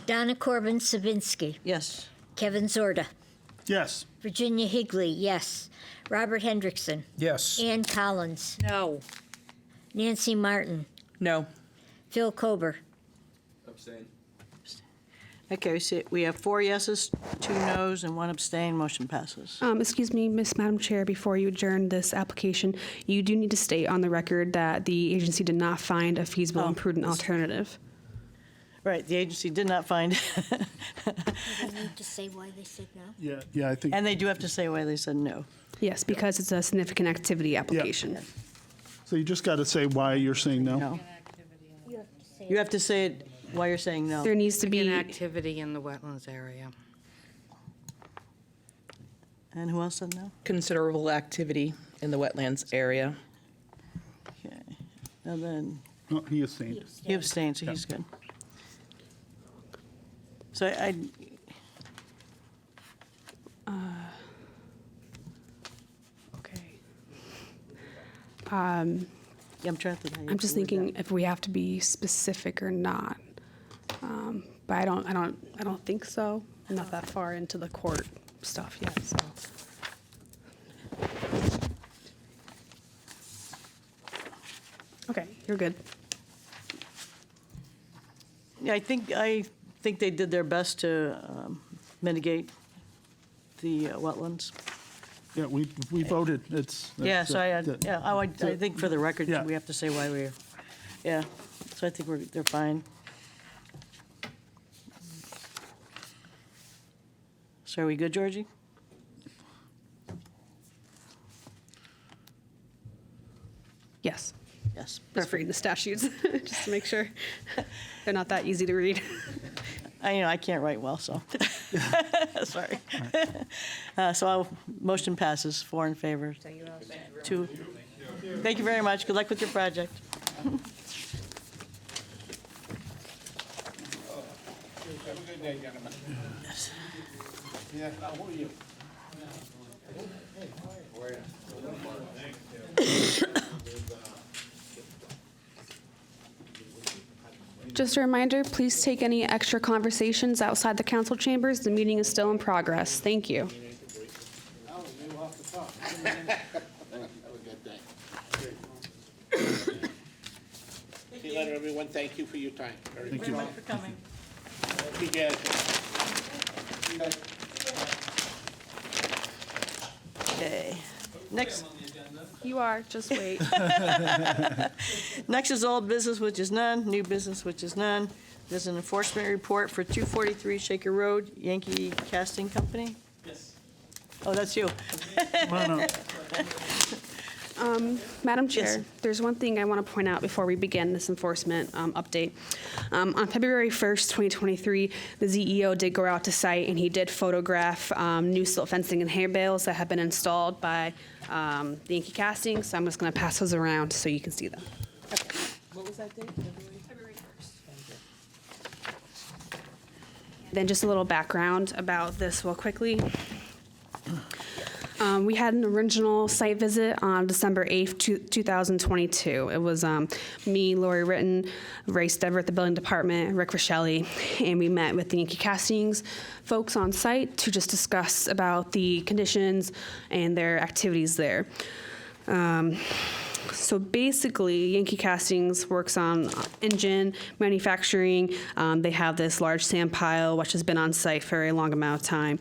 Donna Corbin Sabinski. Yes. Kevin Zorda. Yes. Virginia Higley, yes. Robert Hendrickson. Yes. Ann Collins. No. Nancy Martin. No. Phil Kober. Abstain. Okay, so we have 4 yeses, 2 nos, and 1 abstain. Motion passes. Excuse me, Madam Chair, before you adjourn this application, you do need to state on the record that the agency did not find a feasible and prudent alternative. Right, the agency did not find, Do they need to say why they said no? Yeah, I think. and they do have to say why they said no. Yes, because it's a significant activity application. So you just got to say why you're saying no. No. You have to say. You have to say it why you're saying no. There needs to An be, activity in the wetlands area. And who else said no? Considerable activity in the wetlands area. Okay. And then Oh, he is saying. he abstained, so he's good. So I, okay. yeah, I'm trying to think. I'm just thinking if we have to be specific or not. But I don't think so. I'm not that far into the court stuff yet, so. Okay, you're good. Yeah, I think they did their best to mitigate the wetlands. Yeah, we voted. It's. Yeah, so I think for the record, Yeah. we have to say why we're, yeah. So I think they're fine. So are we good, Georgie? Yes, Yes. just reading the statutes, just to make sure. They're not that easy to read. I can't write well, so. Sorry. Motion passes, 4 in favor. 2. Thank you very much. Good luck with your project. Have a good day, gentlemen. Yeah, who are you? Just a reminder, please take any extra conversations outside the council chambers. The meeting is still in progress. Thank you. Have a good day. See you later, everyone. Thank you for your time. Thank you. for coming. Be good. Okay. Next. You are, just wait. Next is old business, which is none, new business, which is none. There's an enforcement report for 243 Shaker Road, Yankee Casting Company. Yes. Oh, that's you. Come on up. Madam Chair, Yes. there's one thing I want to point out before we begin this enforcement update. On February 1st, 2023, the ZEO did go out to site and he did photograph new silt fencing and hay bales that have been installed by the Yankee Casting, so I'm just going to pass those around so you can see them. What was that date? February 1st. Then just a little background about this real quickly. We had an original site visit on December 8th, 2022. It was me, Lori Ritten, Ray Stever at the building department, Rick Rochelle, and we met with the Yankee Castings folks on site to just discuss about the conditions and their activities there. So basically, Yankee Castings works on engine manufacturing. They have this large sand pile, which has been on site for a long amount of time.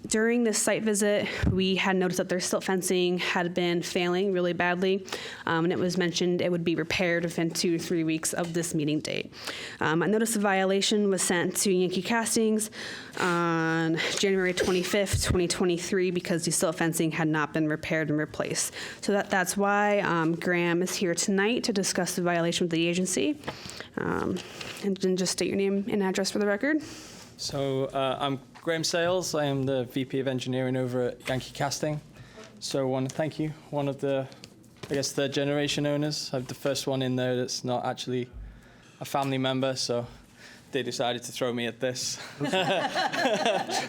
During this site visit, we had noticed that their silt fencing had been failing really badly, and it was mentioned it would be repaired within 2 to 3 weeks of this meeting date. A notice of violation was sent to Yankee Castings on January 25th, 2023, because the silt fencing had not been repaired and replaced. So that's why Graham is here tonight to discuss the violation with the agency. And then just state your name and address for the record. So I'm Graham Sales. I am the VP of Engineering over at Yankee Casting. So I want to thank you, one of the, I guess, third generation owners. I'm the first one in there that's not actually a family member, so they decided to throw me at this.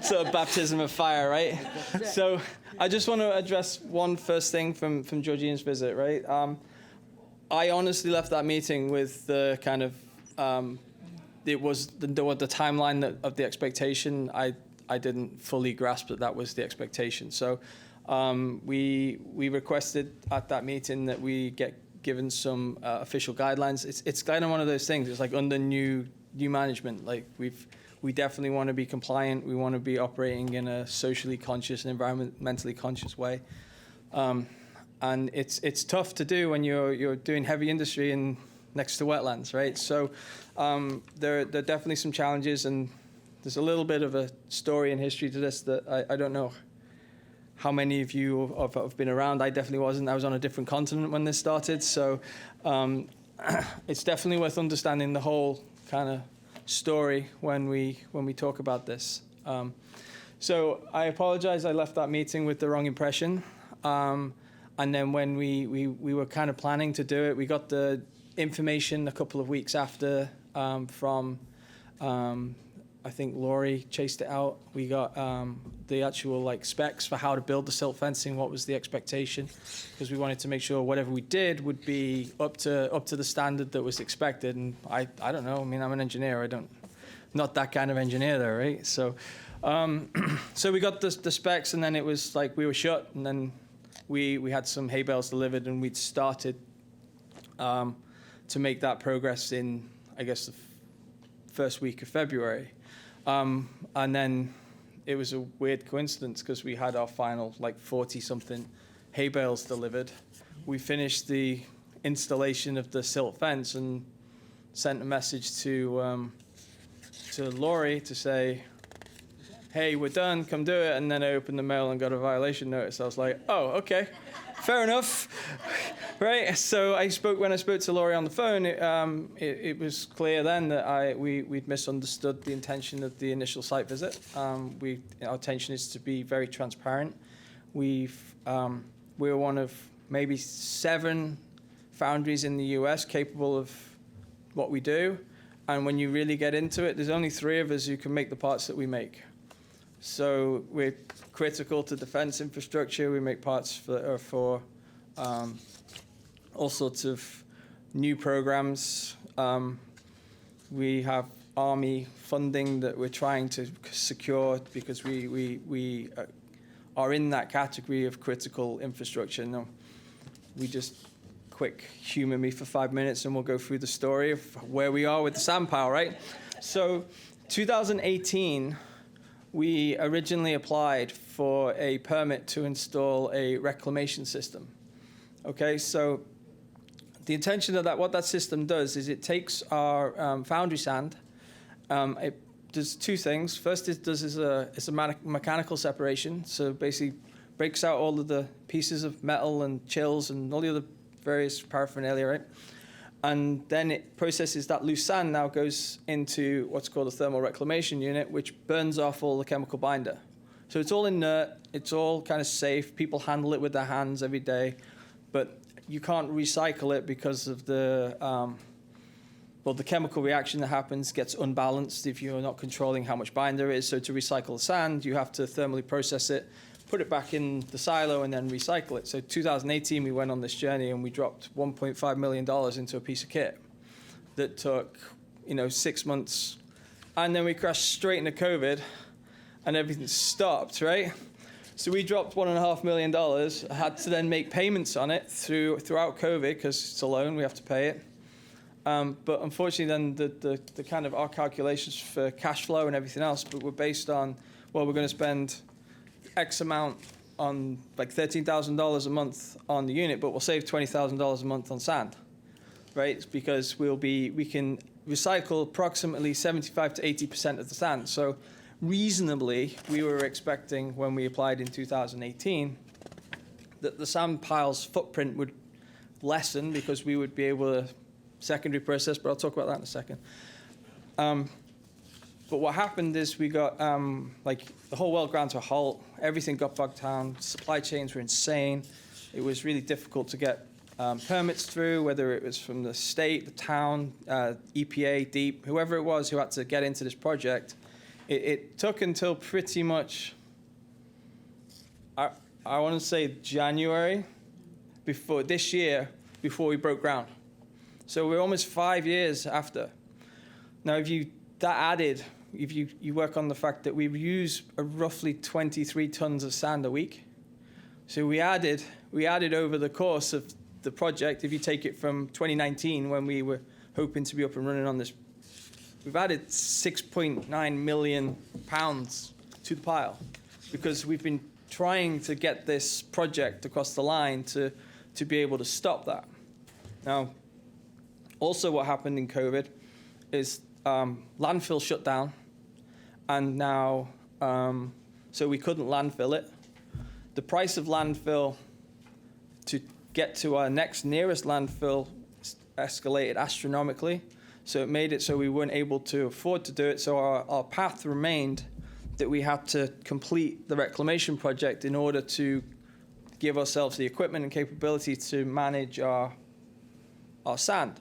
So baptism of fire, right? So I just want to address one first thing from Georgine's visit, right? I honestly left that meeting with the kind of, it was the timeline of the expectation. I didn't fully grasp that was the expectation. So we requested at that meeting that we get given some official guidelines. It's kind of one of those things. It's like under new management. Like we definitely want to be compliant. We want to be operating in a socially conscious and environmentally conscious way. And it's tough to do when you're doing heavy industry and next to wetlands, right? So there are definitely some challenges, and there's a little bit of a story and history to this that I don't know how many of you have been around. I definitely wasn't. I was on a different continent when this started, so it's definitely worth understanding the whole kind of story when we talk about this. So I apologize. I left that meeting with the wrong impression. And then when we were kind of planning to do it, we got the information a couple of weeks after from, I think Lori chased it out. We got the actual specs for how to build the silt fencing, what was the expectation, because we wanted to make sure whatever we did would be up to the standard that was expected. And I don't know. I mean, I'm an engineer. Not that kind of engineer though, right? So so we got the specs, and then it was like we were shut, and then we had some hay bales delivered, and we'd started to make that progress in, I guess, the first week of February. And then it was a weird coincidence because we had our final 40-something hay bales delivered. We finished the installation of the silt fence and sent a message to Lori to say, hey, we're done, come do it. And then I opened the mail and got a violation notice. I was like, oh, okay, fair enough, right? So when I spoke to Lori on the phone, it was clear then that we'd misunderstood the intention of the initial site visit. Our intention is to be very transparent. We're one of maybe 7 foundries in the US capable of what we do. And when you really get into it, there's only 3 of us who can make the parts that we make. So we're critical to defense infrastructure. We make parts for all sorts of new programs. We have Army funding that we're trying to secure because we are in that category of critical infrastructure. No, we just quick humor me for 5 minutes and we'll go through the story of where we are with the sand pile, right? So 2018, we originally applied for a permit to install a reclamation system. Okay, so the intention of that, what that system does is it takes our foundry sand. It does 2 things. First, it's a mechanical separation. So basically breaks out all of the pieces of metal and chills and all the other various paraphernalia, right? And then it processes that loose sand, now goes into what's called a thermal reclamation unit, which burns off all the chemical binder. So it's all inert, it's all kind of safe. People handle it with their hands every day, but you can't recycle it because of the chemical reaction that happens gets unbalanced if you're not controlling how much binder there is. So to recycle the sand, you have to thermally process it, put it back in the silo and then recycle it. So 2018, we went on this journey and we dropped $1.5 million into a piece of kit that took, 6 months. And then we crashed straight into COVID and everything stopped, right? So we dropped $1.5 million, had to then make payments on it throughout COVID because it's a loan, we have to pay it. But unfortunately then the kind of our calculations for cash flow and everything else, but were based on, well, we're going to spend X amount on like $13,000 a month on the unit, but we'll save $20,000 a month on sand, right? It's because we can recycle approximately 75 to 80% of the sand. So reasonably, we were expecting when we applied in 2018 that the sand pile's footprint would lessen because we would be able to secondary process, but I'll talk about that in a second. But what happened is we got, the whole world ground to a halt. Everything got bogged down. Supply chains were insane. It was really difficult to get permits through, whether it was from the state, the town, EPA, DEEP, whoever it was who had to get into this project. It took until pretty much, I want to say January before this year, before we broke ground. So we're almost 5 years after. Now, if you work on the fact that we use roughly 23 tons of sand a week. So we added over the course of the project, if you take it from 2019 when we were hoping to be up and running on this, we've added 6.9 million pounds to the pile because we've been trying to get this project across the line to be able to stop that. Now, also what happened in COVID is landfill shut down, and now, so we couldn't landfill it. The price of landfill to get to our next nearest landfill escalated astronomically, so it made it so we weren't able to afford to do it, so our path remained that we had to complete the reclamation project in order to give ourselves the equipment and capability to manage our sand.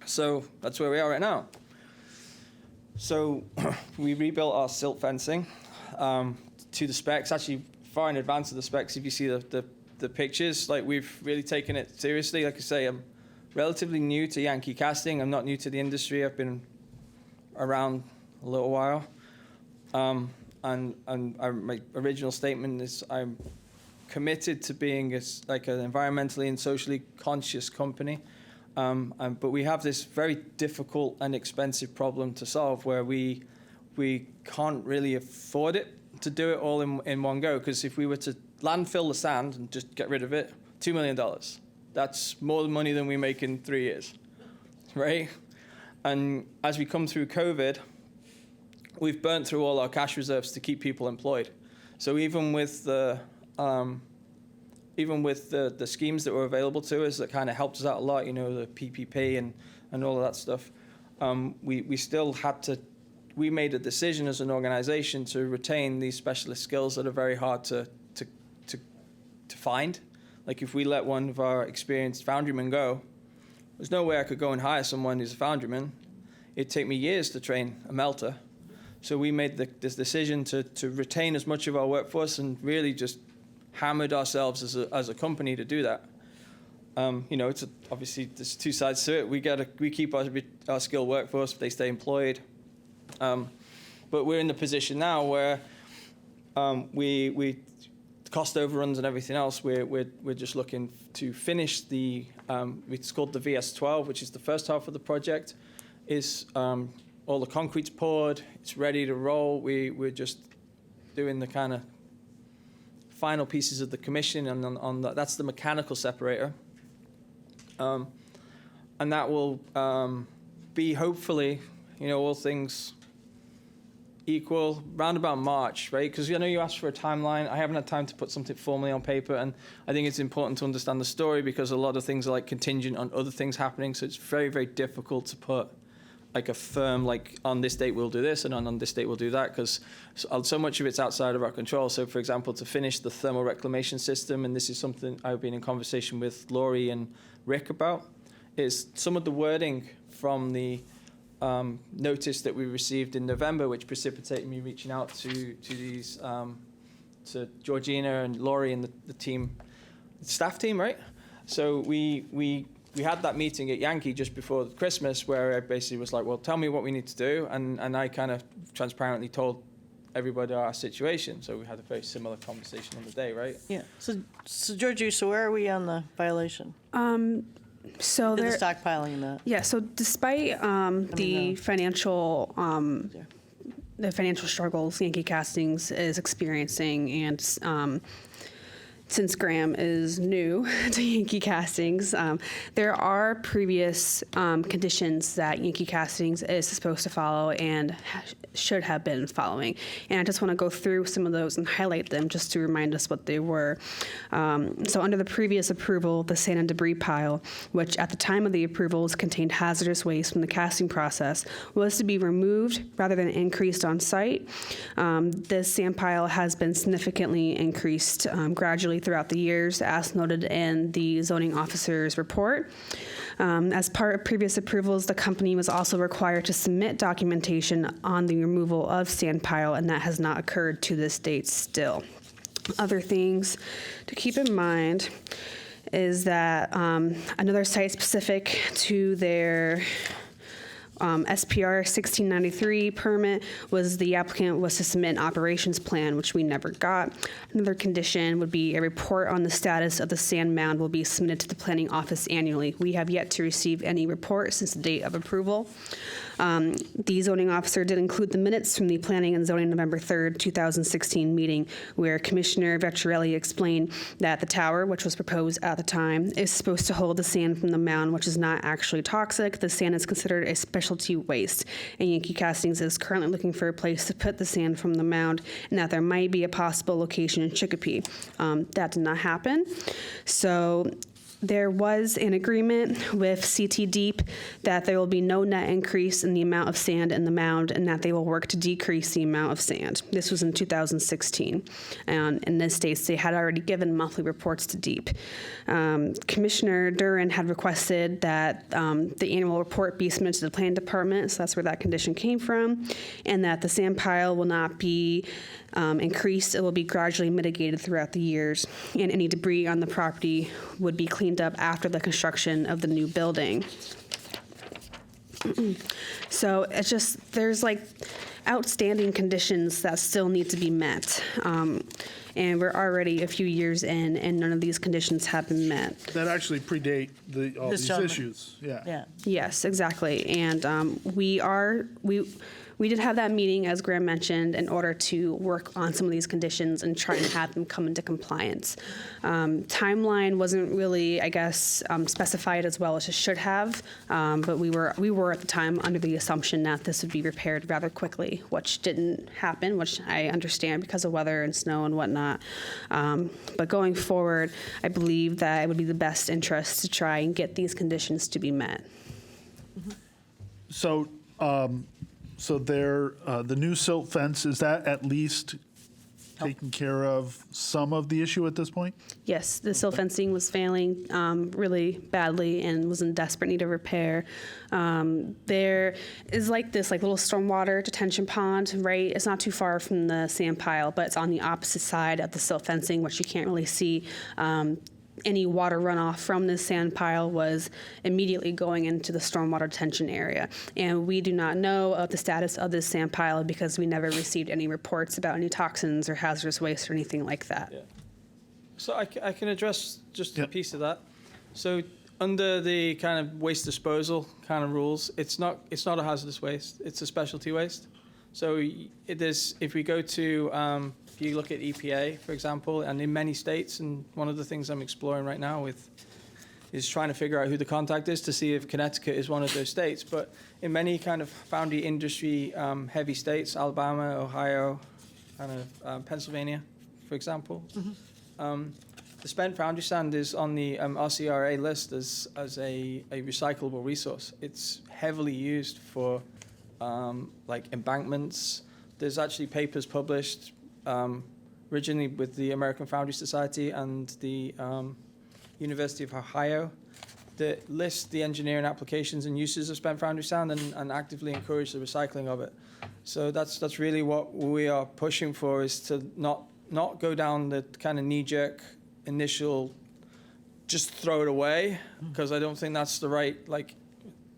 So that's where we are right now. So we rebuilt our silt fencing to the specs, actually far in advance of the specs. If you see the pictures, like we've really taken it seriously. Like I say, I'm relatively new to Yankee Casting. I'm not new to the industry. I've been around a little while. And my original statement is I'm committed to being an environmentally and socially conscious company. But we have this very difficult and expensive problem to solve where we can't really afford it to do it all in one go. Because if we were to landfill the sand and just get rid of it, $2 million. That's more money than we make in 3 years, right? And as we come through COVID, we've burnt through all our cash reserves to keep people employed. So even with the schemes that were available to us that kind of helped us out a lot, the PPP and all of that stuff, we still had to, we made a decision as an organization to retain these specialist skills that are very hard to find. Like if we let one of our experienced foundrymen go, there's no way I could go and hire someone who's a foundryman. It'd take me years to train a melter. So we made this decision to retain as much of our workforce and really just hammered ourselves as a company to do that. It's obviously there's two sides to it. We keep our skilled workforce, they stay employed. But we're in the position now where we cost overruns and everything else. We're just looking to finish it's called the VS12, which is the first half of the project. Is all the concrete's poured, it's ready to roll. We're just doing the kind of final pieces of the commission, and that's the mechanical separator. And that will be hopefully, all things equal, round about March, right? Because I know you asked for a timeline. I haven't had time to put something formally on paper, and I think it's important to understand the story because a lot of things are contingent on other things happening, so it's very, very difficult to put a firm, on this date we'll do this, and on this date we'll do that, because so much of it's outside of our control. So, for example, to finish the thermal reclamation system, and this is something I've been in conversation with Laurie and Rick about, is some of the wording from the notice that we received in November, which precipitated me reaching out to these to Georgina and Laurie and the team, staff team, right? So we had that meeting at Yankee just before Christmas where I basically was like, well, tell me what we need to do. And I kind of transparently told everybody our situation. So we had a very similar conversation on the day, right? Yeah. So Georgie, so where are we on the violation? So The there, stockpiling and that? yeah. So despite the financial struggles Yankee Castings is experiencing, and since Graham is new to Yankee Castings, there are previous conditions that Yankee Castings is supposed to follow and should have been following. And I just want to go through some of those and highlight them just to remind us what they were. So under the previous approval, the sand and debris pile, which at the time of the approvals contained hazardous waste from the casting process, was to be removed rather than increased on site. This sand pile has been significantly increased gradually throughout the years, as noted in the zoning officer's report. As part of previous approvals, the company was also required to submit documentation on the removal of sand pile, and that has not occurred to this date still. Other things to keep in mind is that another site specific to their SPR 1693 permit was the applicant was to submit an operations plan, which we never got. Another condition would be a report on the status of the sand mound will be submitted to the planning office annually. We have yet to receive any report since the date of approval. The zoning officer did include the minutes from the Planning and Zoning November 3rd, 2016 meeting, where Commissioner Vecchiarelli explained that the tower, which was proposed at the time, is supposed to hold the sand from the mound, which is not actually toxic. The sand is considered a specialty waste, and Yankee Castings is currently looking for a place to put the sand from the mound, and that there might be a possible location in Chicopee. That did not happen. So there was an agreement with CT Deep that there will be no net increase in the amount of sand in the mound and that they will work to decrease the amount of sand. This was in 2016. And in this states, they had already given monthly reports to Deep. Commissioner Duran had requested that the annual report be submitted to the planning department, so that's where that condition came from, and that the sand pile will not be increased. It will be gradually mitigated throughout the years, and any debris on the property would be cleaned up after the construction of the new building. So it's just, there's like outstanding conditions that still need to be met. And we're already a few years in, and none of these conditions have been met. That actually predate all This these gentleman. issues, yeah. Yeah. Yes, exactly. And we did have that meeting, as Graham mentioned, in order to work on some of these conditions and try and have them come into compliance. Timeline wasn't really, I guess, specified as well as it should have, but we were at the time under the assumption that this would be repaired rather quickly, which didn't happen, which I understand because of weather and snow and whatnot. But going forward, I believe that it would be the best interest to try and get these conditions to be met. So, the new silt fence, is that at least taking care of some of the issue at this point? Yes, the silt fencing was failing really badly and was in desperate need of repair. There is this little stormwater detention pond, right? It's not too far from the sand pile, but it's on the opposite side of the silt fencing, which you can't really see. Any water runoff from this sand pile was immediately going into the stormwater detention area. And we do not know of the status of this sand pile because we never received any reports about any toxins or hazardous waste or anything like that. Yeah. So I can address just a Yep. piece of that. So under the kind of waste disposal kind of rules, it's not a hazardous waste. It's a specialty waste. So it is, if we go to, if you look at EPA, for example, and in many states, and one of the things I'm exploring right now is trying to figure out who the contact is to see if Connecticut is one of those states. But in many kind of foundry industry heavy states, Alabama, Ohio, kind of Pennsylvania, for example, the spent foundry sand is on the RCRA list as a recyclable resource. It's heavily used for embankments. There's actually papers published originally with the American Foundry Society and the University of Ohio that list the engineering applications and uses of spent foundry sand and actively encourage the recycling of it. So that's really what we are pushing for, is to not not go down the kind of knee-jerk initial, just throw it away, because I don't think that's the right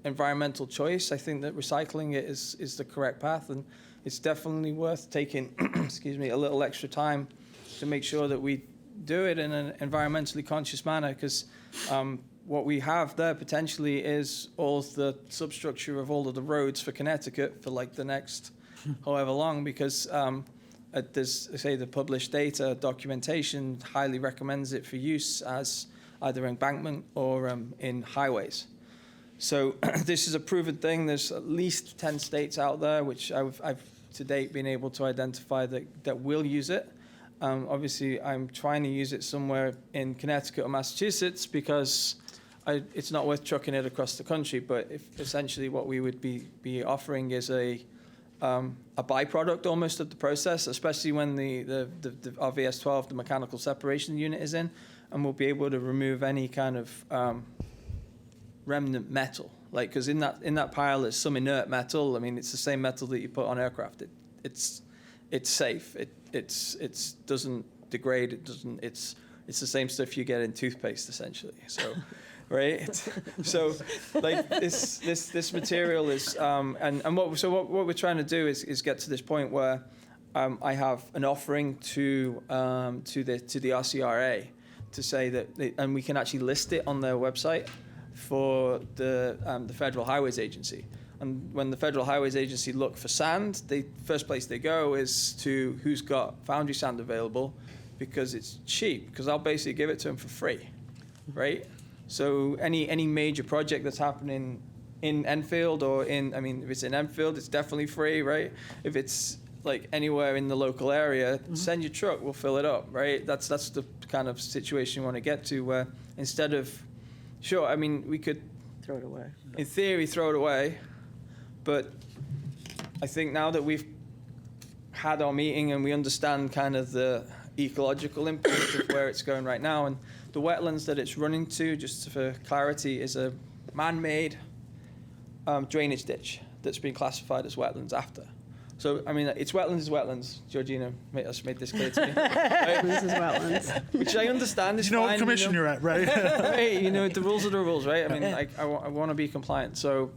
environmental choice. I think that recycling it is the correct path, and it's definitely worth taking, excuse me, a little extra time to make sure that we do it in an environmentally conscious manner, because what we have there potentially is all of the substructure of all of the roads for Connecticut for the next however long, because there's, say, the published data documentation highly recommends it for use as either embankment or in highways. So this is a proven thing. There's at least 10 states out there which I've to date been able to identify that will use it. Obviously, I'm trying to use it somewhere in Connecticut or Massachusetts because it's not worth trucking it across the country. But essentially what we would be offering is a byproduct almost of the process, especially when the RVS-12, the mechanical separation unit, is in, and we'll be able to remove any kind of remnant metal, because in that pile there's some inert metal. I mean, it's the same metal that you put on aircraft. It's safe. It doesn't degrade. It's the same stuff you get in toothpaste essentially. So, right. So this material is what we're trying to do is get to this point where I have an offering to the RCRA to say that and we can actually list it on their website for the Federal Highways Agency. And when the Federal Highways Agency look for sand, the first place they go is to who's got foundry sand available, because it's cheap, because I'll basically give it to them for free, right? So any major project that's happening in Enfield if it's in Enfield, it's definitely free, right? If it's anywhere in the local area, send your truck, we'll fill it up, right? That's the kind of situation you want to get to, where instead of, sure, we could Throw it away. in theory throw it away, but I think now that we've had our meeting and we understand kind of the ecological impact of where it's going right now, and the wetlands that it's running to, just for clarity, is a man-made drainage ditch that's been classified as wetlands after. So, it's wetlands is wetlands. Georgina made this clear to me. Right? This is wetlands. Which I understand is You know fine. what commission you're at, right? Hey, the rules are the rules, right? I want to be compliant. So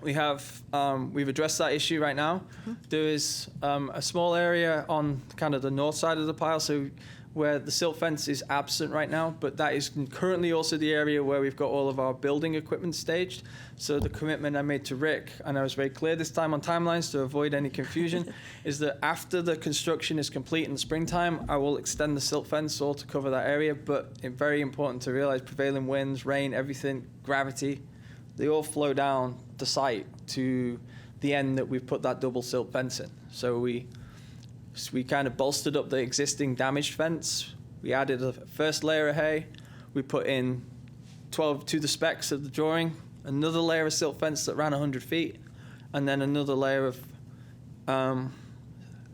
we've addressed that issue right now. There is a small area on kind of the north side of the pile, so where the silt fence is absent right now, but that is currently also the area where we've got all of our building equipment staged. So the commitment I made to Rick, and I was very clear this time on timelines to avoid any confusion, is that after the construction is complete in the springtime, I will extend the silt fence all to cover that area. But it's very important to realize prevailing winds, rain, everything, gravity, they all flow down the site to the end that we've put that double silt fence in. So we kind of bolstered up the existing damaged fence. We added a first layer of hay. We put in 12 to the specs of the drawing, another layer of silt fence that ran 100 feet, and then another layer of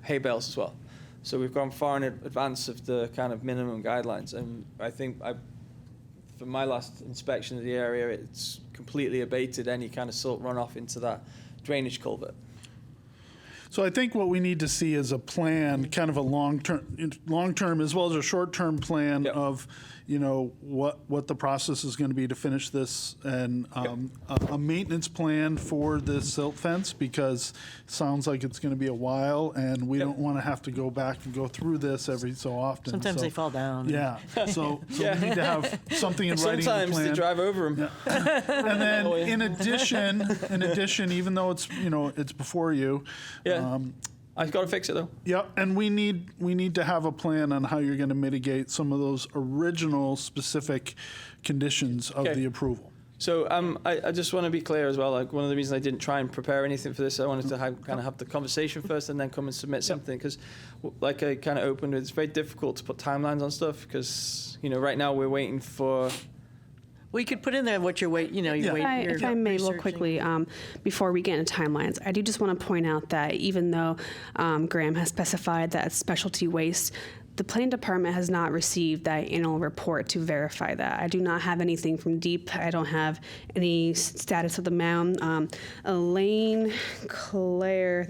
hay bales as well. So we've gone far in advance of the kind of minimum guidelines. And I think from my last inspection of the area, it's completely abated any kind of silt runoff into that drainage culvert. So I think what we need to see is a plan, kind of a long-term as well as a short-term plan of, what the process is going to be to finish this, and a maintenance plan for this silt fence, because it sounds like it's going to be a while, and we don't want to have to go back and go through this every so often. Sometimes they fall down. Yeah. So we need to have something in writing. Sometimes they drive over them. Yeah. And then in addition, even though it's it's before you. Yeah. I've got to fix it though. Yeah, and we need to have a plan on how you're going to mitigate some of those original specific conditions of the approval. So I just want to be clear as well. One of the reasons I didn't try and prepare anything for this, I wanted to kind of have the conversation first and then come and submit something, because, like I kind of opened with, it's very difficult to put timelines on stuff, because right now we're waiting for. We could put in there what you're waiting. If I may, real quickly, before we get into timelines, I do just want to point out that even though Graham has specified that it's specialty waste, the planning department has not received that annual report to verify that. I do not have anything from DEEP. I don't have any status of the mound. Elaine Claire.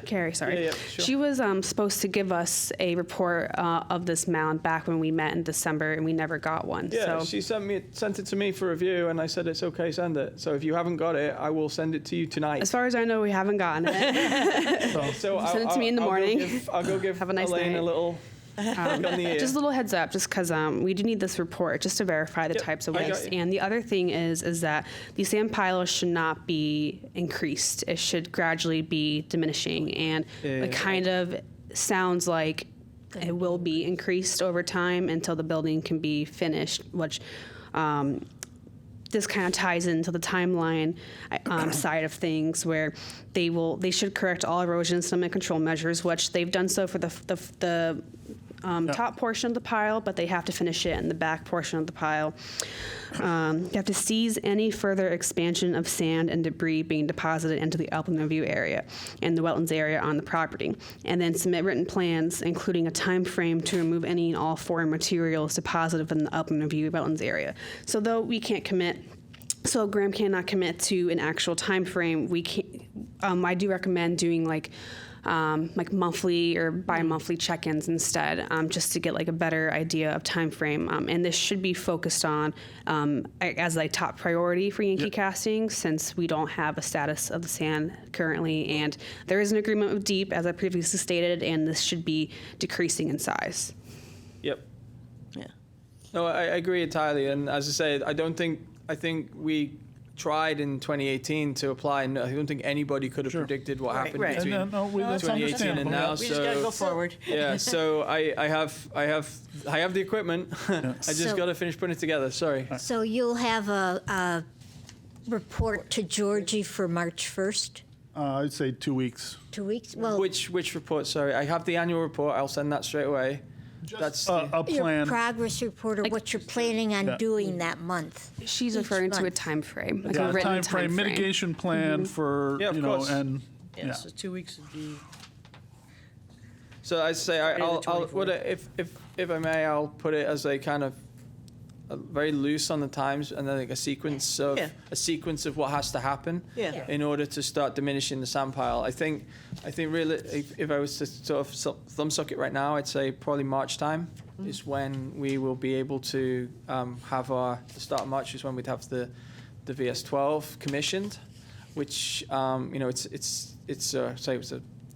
Carrie, sorry. Yeah, sure. She was supposed to give us a report of this mound back when we met in December, and we never got one. Yeah, so. she sent it to me for review, and I said it's okay, send it. So if you haven't got it, I will send it to you tonight. As far as I know, we haven't gotten it. So Send it to me in the morning. I'll go give Have a nice Elaine night. a little on the ear. Just a little heads up, just because we do need this report just to verify the Yep, types of I got waste. you. And the other thing is that the sand piles should not be increased. It should gradually be diminishing, and it kind of sounds like it will be increased over time until the building can be finished, which. This kind of ties into the timeline side of things, where they should correct all erosion and sediment control measures, which they've done so for the top portion of the pile, but they have to finish it in the back portion of the pile. You have to cease any further expansion of sand and debris being deposited into the upland review area and the wetlands area on the property, and then submit written plans, including a time frame to remove any and all foreign materials deposited in the upland review wetlands area. So though we can't commit, so Graham cannot commit to an actual time frame, we can. I do recommend doing like monthly or bi-monthly check-ins instead, just to get like a better idea of time frame. And this should be focused on as a top priority for Yankee Casting, since we don't have a status of the sand currently, and there is an agreement with DEEP, as I previously stated, and this should be decreasing in size. Yep. Yeah. No, I agree entirely. And as I say, I think we tried in 2018 to apply, and I don't think anybody could have predicted what happened right. between And, that's 2018 and understandable. now. We just gotta go forward. Yeah, so I have the equipment. I just So- got to finish putting it together. Sorry. So you'll have a report to Georgie for March 1st? I'd say 2 weeks. 2 weeks? Well, Which report? Sorry, I have the annual report. I'll send that straight away. That's A your plan. progress report, or what you're planning on doing that month. She's Each referring to a month. time frame, like Yeah, a written time frame, mitigation plan for, Yeah, of course. and, Yeah, so 2 weeks would be. So I say Friday the I'll 24th. if I may, I'll put it as a kind of very loose on the times, and then like a sequence of what has to happen Yeah. in order to start diminishing the sand pile. I think really, if I was to sort of thumbsuck it right now, I'd say probably March time is when we will be able to have the start of March is when we'd have the VS12 commissioned, which it's a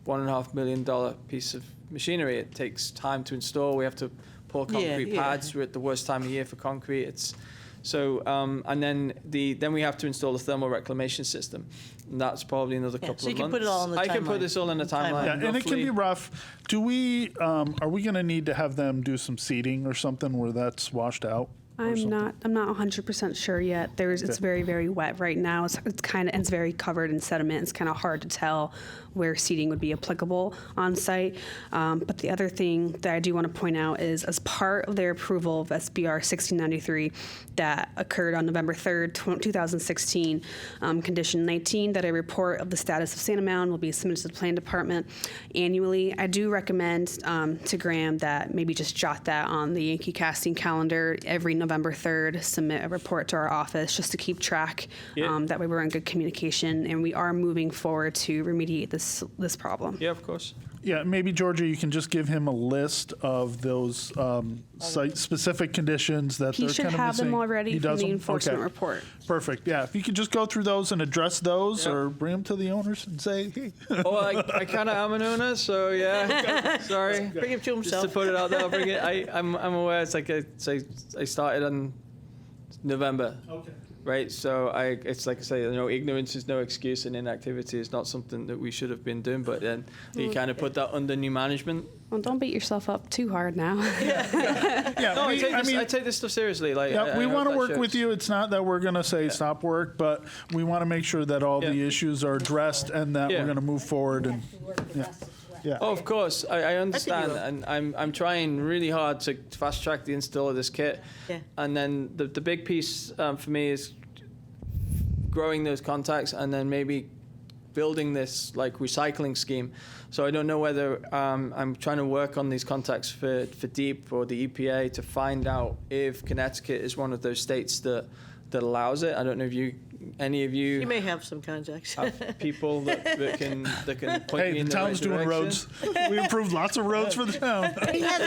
$1.5 million piece of machinery. It takes time to install. We have to pour concrete pads. We're at the worst time of year for concrete. It's so and then we have to install the thermal reclamation system. And that's probably another couple so you of can months. put it all in the I can timeline. put this all in the timeline. yeah, and it can roughly. be rough. Do we, are we going to need to have them do some seeding or something where that's washed out? I'm not 100% sure yet. It's very, very wet right now. It's very covered in sediment. It's kind of hard to tell where seeding would be applicable on site. But the other thing that I do want to point out is, as part of their approval of SBR 1693 that occurred on November 3rd, 2016, condition 19, that a report of the status of Santa Mound will be submitted to the planning department annually. I do recommend to Graham that maybe just jot that on the Yankee Casting calendar every November 3rd, submit a report to our office just to keep track. That way we're in good communication, and we are moving forward to remediate this problem. Yeah, of course. Yeah, maybe, Georgia, you can just give him a list of those site-specific conditions that He they're should kind of have them missing. already He from does the them? enforcement Okay. report. Perfect, yeah. If you could just go through those and address those, or bring them to the owners and say, hey. Oh, I kind of am an owner, so yeah. Sorry. Bring him to Just himself. to put it out there, I'll bring it. I'm aware. It's like I started in November. Okay. Right, so it's like I say, ignorance is no excuse, and inactivity is not something that we should have been doing. But then you kind of put that under new management. Well, don't beat yourself up too hard now. Yeah, No, we- I take this stuff seriously. Like, Yeah, we I hope want to that work shows. with you. It's not that we're going to say stop work, but we want to make sure that all the Yeah. issues are addressed and that Yeah. we're going to move forward. And yeah, Oh, of course, I understand, will. and I'm trying really hard to fast track the install of this kit. Yeah. And then the big piece for me is growing those contacts, and then maybe building this like recycling scheme. So I don't know whether I'm trying to work on these contacts for DEEP or the EPA to find out if Connecticut is one of those states that allows it. I don't know if any of you You may have some contacts. have people that can point Hey, me in the the right town's doing direction. roads. We improved lots of roads for the town. We have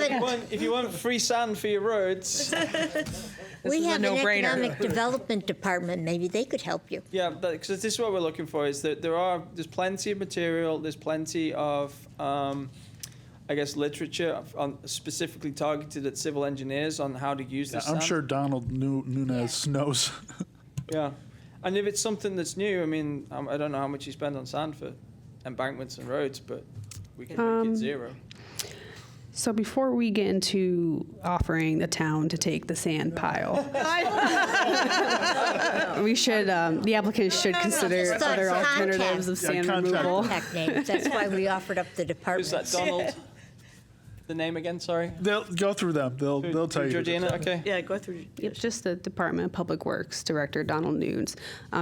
If you want free sand for your roads, we have an no-brainer. economic development department. Maybe they could help you. yeah, because this is what we're looking for. Is that there's plenty of material, there's plenty of I guess literature specifically targeted at civil engineers on how to use this. I'm sand. sure Donald Nunez knows. Yeah, and if it's something that's new, I mean, I don't know how much you spend on sand for embankments and roads, but we can make it zero. So before we get into offering the town to take the sand pile, we should, the applicant should consider Just other contact. alternatives of Yeah, sand contact. removal. Contact names. That's why we offered up the Who's department. that, Donald? The name again, sorry? They'll go through them. They'll tell you. Georgina, okay. Yeah, go through. Yep, just the Department of Public Works Director, Donald Nunes.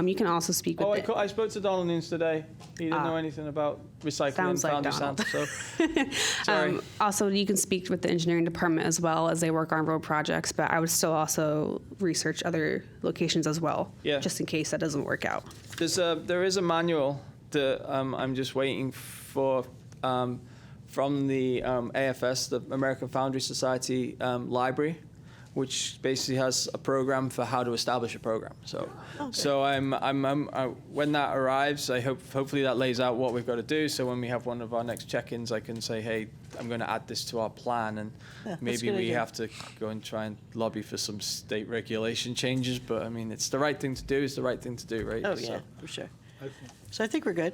You can also speak with Oh, the- I spoke to Donald Nunes today. He didn't know anything about recycling Sounds like foundry Donald. sand, so, sorry. Also, you can speak with the engineering department as well as they work on road projects, but I would still also research other locations as well, Yeah. just in case that doesn't work out. There is a manual that I'm just waiting for from the AFS, the American Foundry Society library, which basically has a program for how to establish a program. So, when that arrives, hopefully that lays out what we've got to do. So when we have one of our next check-ins, I can say, hey, I'm going to add this to our plan, and that's a maybe good we idea. have to go and try and lobby for some state regulation changes. But I mean, it's the right thing to do. It's the right thing to do, right? Oh, So- yeah, for sure. So I think we're good.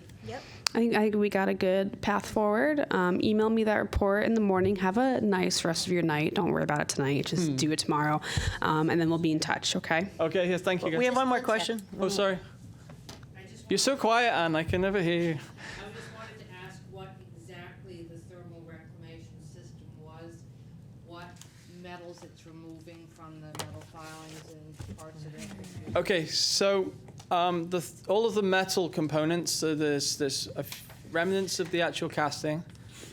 I think we got a good path forward. Email me that report in the morning. Have a nice rest of your night. Don't worry about it tonight. Just do it tomorrow, and then we'll be in touch. Okay. Okay, yes, thank you, guys. We have one more question. Oh, sorry. You're so quiet, Anne. I can never hear you. I just wanted to ask what exactly the thermal reclamation system was, what metals it's removing from the metal filings and parts of it. Okay, so all of the metal components. So there's remnants of the actual casting.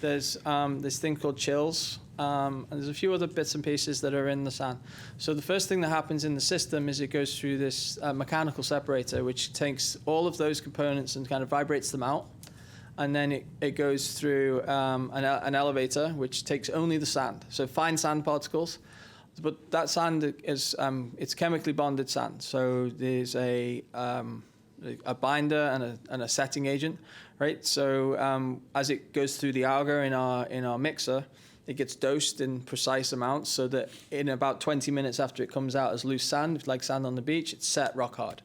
There's this thing called chills, and there's a few other bits and pieces that are in the sand. So the first thing that happens in the system is it goes through this mechanical separator, which takes all of those components and kind of vibrates them out. And then it goes through an elevator, which takes only the sand, so fine sand particles. But that sand is it's chemically bonded sand. So there's a binder and a setting agent, right? So as it goes through the auger in our mixer, it gets dosed in precise amounts so that in about 20 minutes after it comes out as loose sand, like sand on the beach, it's set rock hard,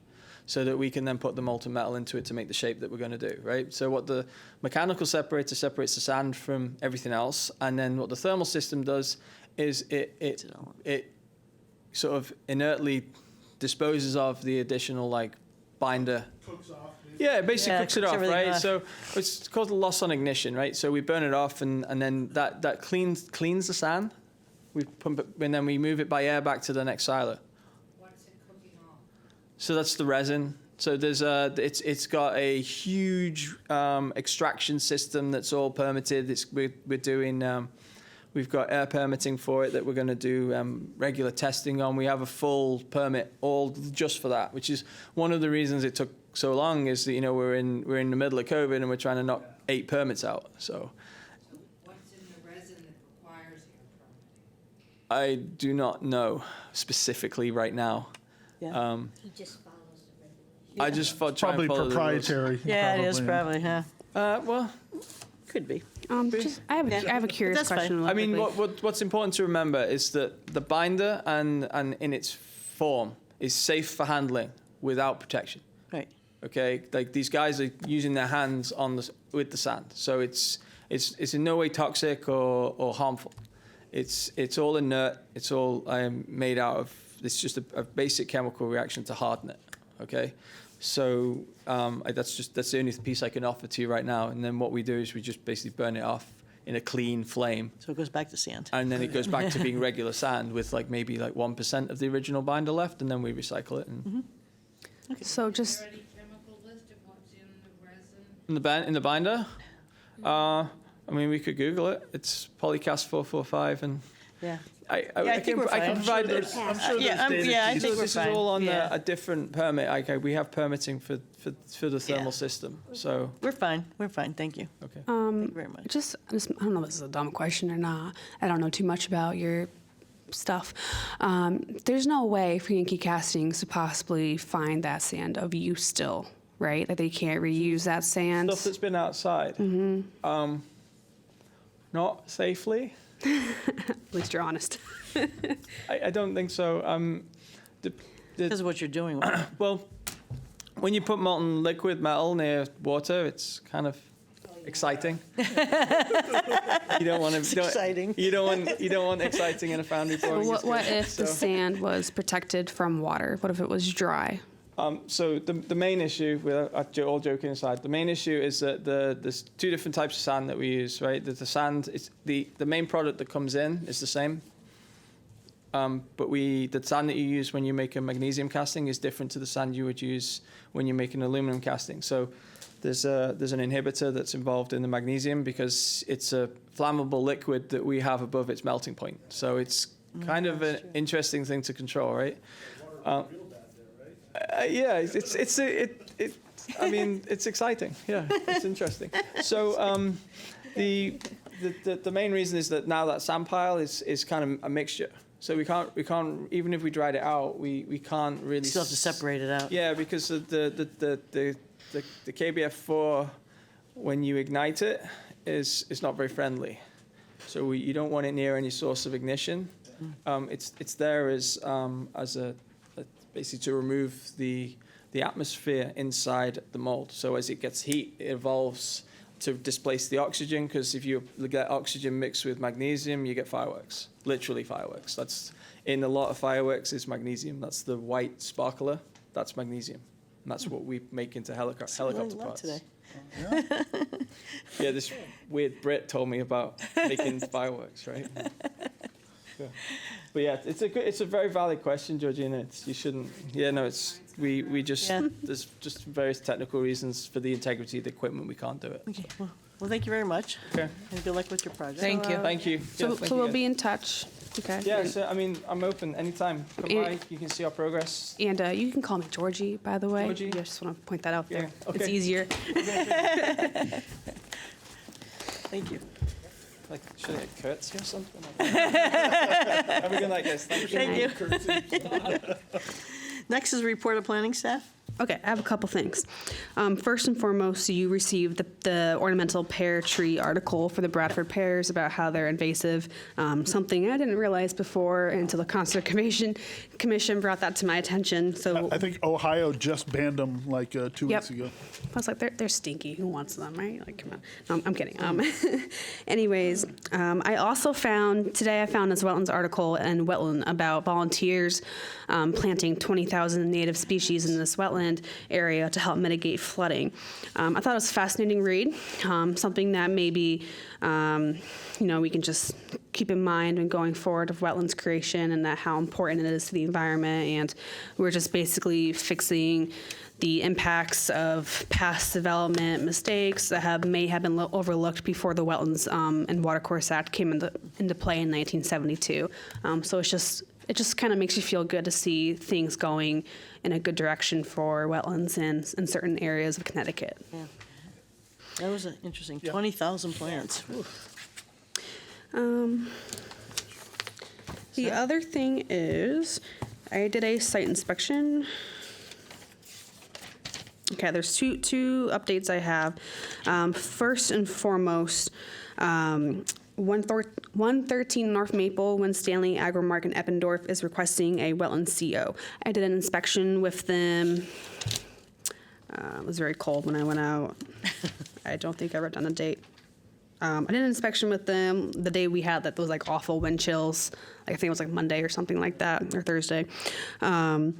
so that we can then put the molten metal into it to make the shape that we're going to do, right? So what the mechanical separator separates the sand from everything else, and then what the thermal system does is it sort of inertly disposes of the additional like binder. Cooks off. Yeah, it basically Yeah, cooks it cooks off, everything right? off. So it's called loss on ignition, right? So we burn it off, and then that cleans the sand. We pump it, and then we move it by air back to the next silo. What's it cooking off? So that's the resin. So there's it's got a huge extraction system that's all permitted. We're doing. We've got air permitting for it that we're going to do regular testing on. We have a full permit all just for that, which is one of the reasons it took so long. Is that we're in the middle of COVID and we're trying to knock 8 permits out. So What's in the resin that requires your permitting? I do not know specifically right now. Yeah. He just follows the regulations. I just try Probably and follow the rules. proprietary. Yeah, it is probably, huh? Well, Could be. I have a curious That's fine. question. I mean, quickly. what's important to remember is that the binder and in its form is safe for handling without protection. Right. Okay, like these guys are using their hands with the sand, so it's in no way toxic or harmful. It's all inert. It's all made out of. It's just a basic chemical reaction to harden it. Okay, so that's the only piece I can offer to you right now. And then what we do is we just basically burn it off in a clean flame, So it goes back to sand. and then it goes back to being regular sand with maybe 1% of the original binder left, and then we recycle it. And So just Is there any chemical list of what's in the resin In the binder? I mean, we could Google it. It's Polycast 445, and Yeah. I I think we're I can fine. provide it. I'm sure Yeah, there's data. I keys. think we're This is fine. all on Yeah. a different permit. We have permitting for the thermal Yeah. system. So, We're fine, thank you. okay. Thank you very much. Just, I don't know if this is a dumb question or not. I don't know too much about your stuff. There's no way for Yankee Castings to possibly find that sand of use still, right? That they can't reuse that sand. Stuff that's been outside. Not safely. At least you're honest. I don't think so. This is what you're doing with it. Well, when you put molten liquid metal near water, it's kind of exciting. You don't want to. It's exciting. You don't want exciting in a foundry pouring. What if the So- sand was protected from water? What if it was dry? So the main issue, with all joking aside, the main issue is that there's two different types of sand that we use, right? The sand is the main product that comes in is the same, but the sand that you use when you make a magnesium casting is different to the sand you would use when you make an aluminum casting. So there's an inhibitor that's involved in the magnesium because it's a flammable liquid that we have above its melting point. So it's kind of an interesting thing to control, right? Yeah, I mean, it's exciting. Yeah, it's interesting. So the main reason is that now that sand pile is kind of a mixture. So we can't even if we dried it out, we can't really Still have to separate it out. Yeah, because of the KBF4, when you ignite it, is not very friendly. So you don't want it near any source of ignition. It's there as a basically to remove the atmosphere inside the mold. So as it gets heat, it evolves to displace the oxygen, because if you get oxygen mixed with magnesium, you get fireworks, literally fireworks. That's in a lot of fireworks is magnesium. That's the white sparkler. That's magnesium. And that's what we make into helicopter learned a lot parts. today. Yeah, this weird Brit told me about making fireworks, right? Yeah. But yeah, it's a very valid question, Georgina. You shouldn't. Yeah, no, we just Yeah. there's just various technical reasons for the integrity of the equipment. We can't do it. Okay, well, thank you very much. Okay. And good luck with your project. Thank you. Thank you. So, Yeah, thank so you we'll guys. be in touch. Okay. Yeah, so I mean, I'm open anytime. Come And- by, you can see our progress. And you can call me Georgie, by the way. Georgie? I just want to point that out there. Yeah, It's okay. easier. Thank you. Like, should I curtsy or something? Have a good night, guys. Thank you. Thank you. Next is report of planning staff. Okay, I have a couple things. First and foremost, you received the ornamental pear tree article for the Bradford pears about how they're invasive. Something I didn't realize before until the Conservation Commission brought that to my attention. So I think Ohio just banned them like 2 Yep. weeks ago. I was like, they're stinky. Who wants them, right? Like, come on. No, I'm kidding. Anyways, I also found this wetlands article in Wetland about volunteers planting 20,000 native species in this wetland area to help mitigate flooding. I thought it was a fascinating read, something that maybe we can just keep in mind when going forward of wetlands creation and that how important it is to the environment. And we're just basically fixing the impacts of past development mistakes that may have been overlooked before the Wetlands and Watercourse Act came into play in 1972. So it just kind of makes you feel good to see things going in a good direction for wetlands in certain areas of Connecticut. Yeah. That was interesting. 20,000 plants. The other thing is, I did a site inspection. Okay, there's two updates I have. First and foremost, 113 North Maple, when Stanley Agromark in Eppendorf is requesting a wetland CO. I did an inspection with them. It was very cold when I went out. I don't think I wrote down the date. I did an inspection with them the day we had those like awful wind chills. I think it was like Monday or something like that, or Thursday. I'm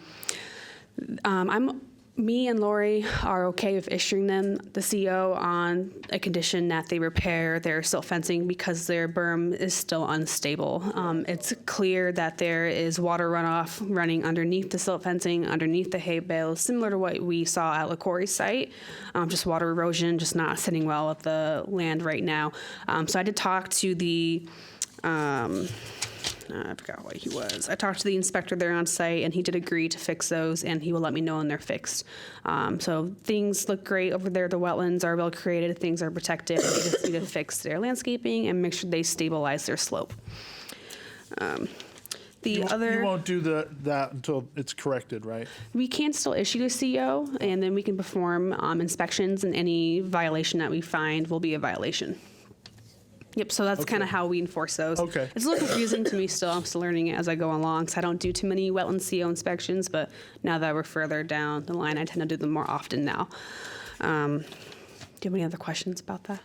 Me and Lori are okay with issuing them the CO on a condition that they repair their silt fencing because their berm is still unstable. It's clear that there is water runoff running underneath the silt fencing, underneath the hay bales, similar to what we saw at LaCorey's site. Just water erosion, just not sitting well with the land right now. So I did talk to the I forgot what he was. I talked to the inspector there on site, and he did agree to fix those, and he will let me know when they're fixed. So things look great over there. The wetlands are well created. Things are protected. They just need to fix their landscaping and make sure they stabilize their slope. You won't do that until it's corrected, right? We can still issue a CO, and then we can perform inspections, and any violation that we find will be a violation. Yep, so that's kind of how we enforce those. Okay. It's a little confusing to me still. I'm still learning it as I go along, so I don't do too many wetland CO inspections, but now that we're further down the line, I tend to do them more often now. Do you have any other questions about that?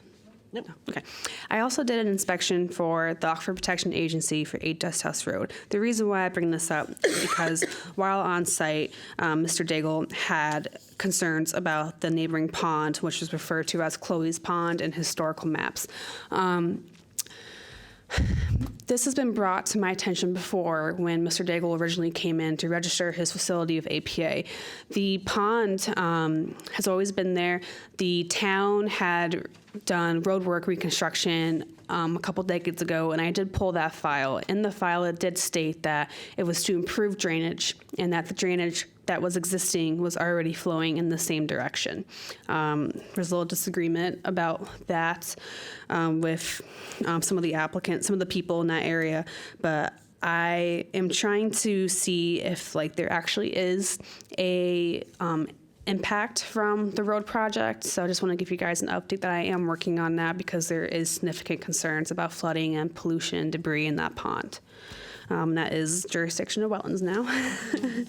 Nope. No. Okay. I also did an inspection for the Aquifer Protection Agency for 8 Dust House Road. The reason why I bring this up is because while on site, Mr. Daigle had concerns about the neighboring pond, which was referred to as Chloe's Pond in historical maps. This has been brought to my attention before when Mr. Daigle originally came in to register his facility of APA. The pond has always been there. The town had done roadwork reconstruction a couple decades ago, and I did pull that file. In the file, it did state that it was to improve drainage and that the drainage that was existing was already flowing in the same direction. There's a little disagreement about that with some of the applicants, some of the people in that area, but I am trying to see if there actually is a impact from the road project. So I just want to give you guys an update that I am working on that because there is significant concerns about flooding and pollution, debris in that pond. That is jurisdiction of wetlands now.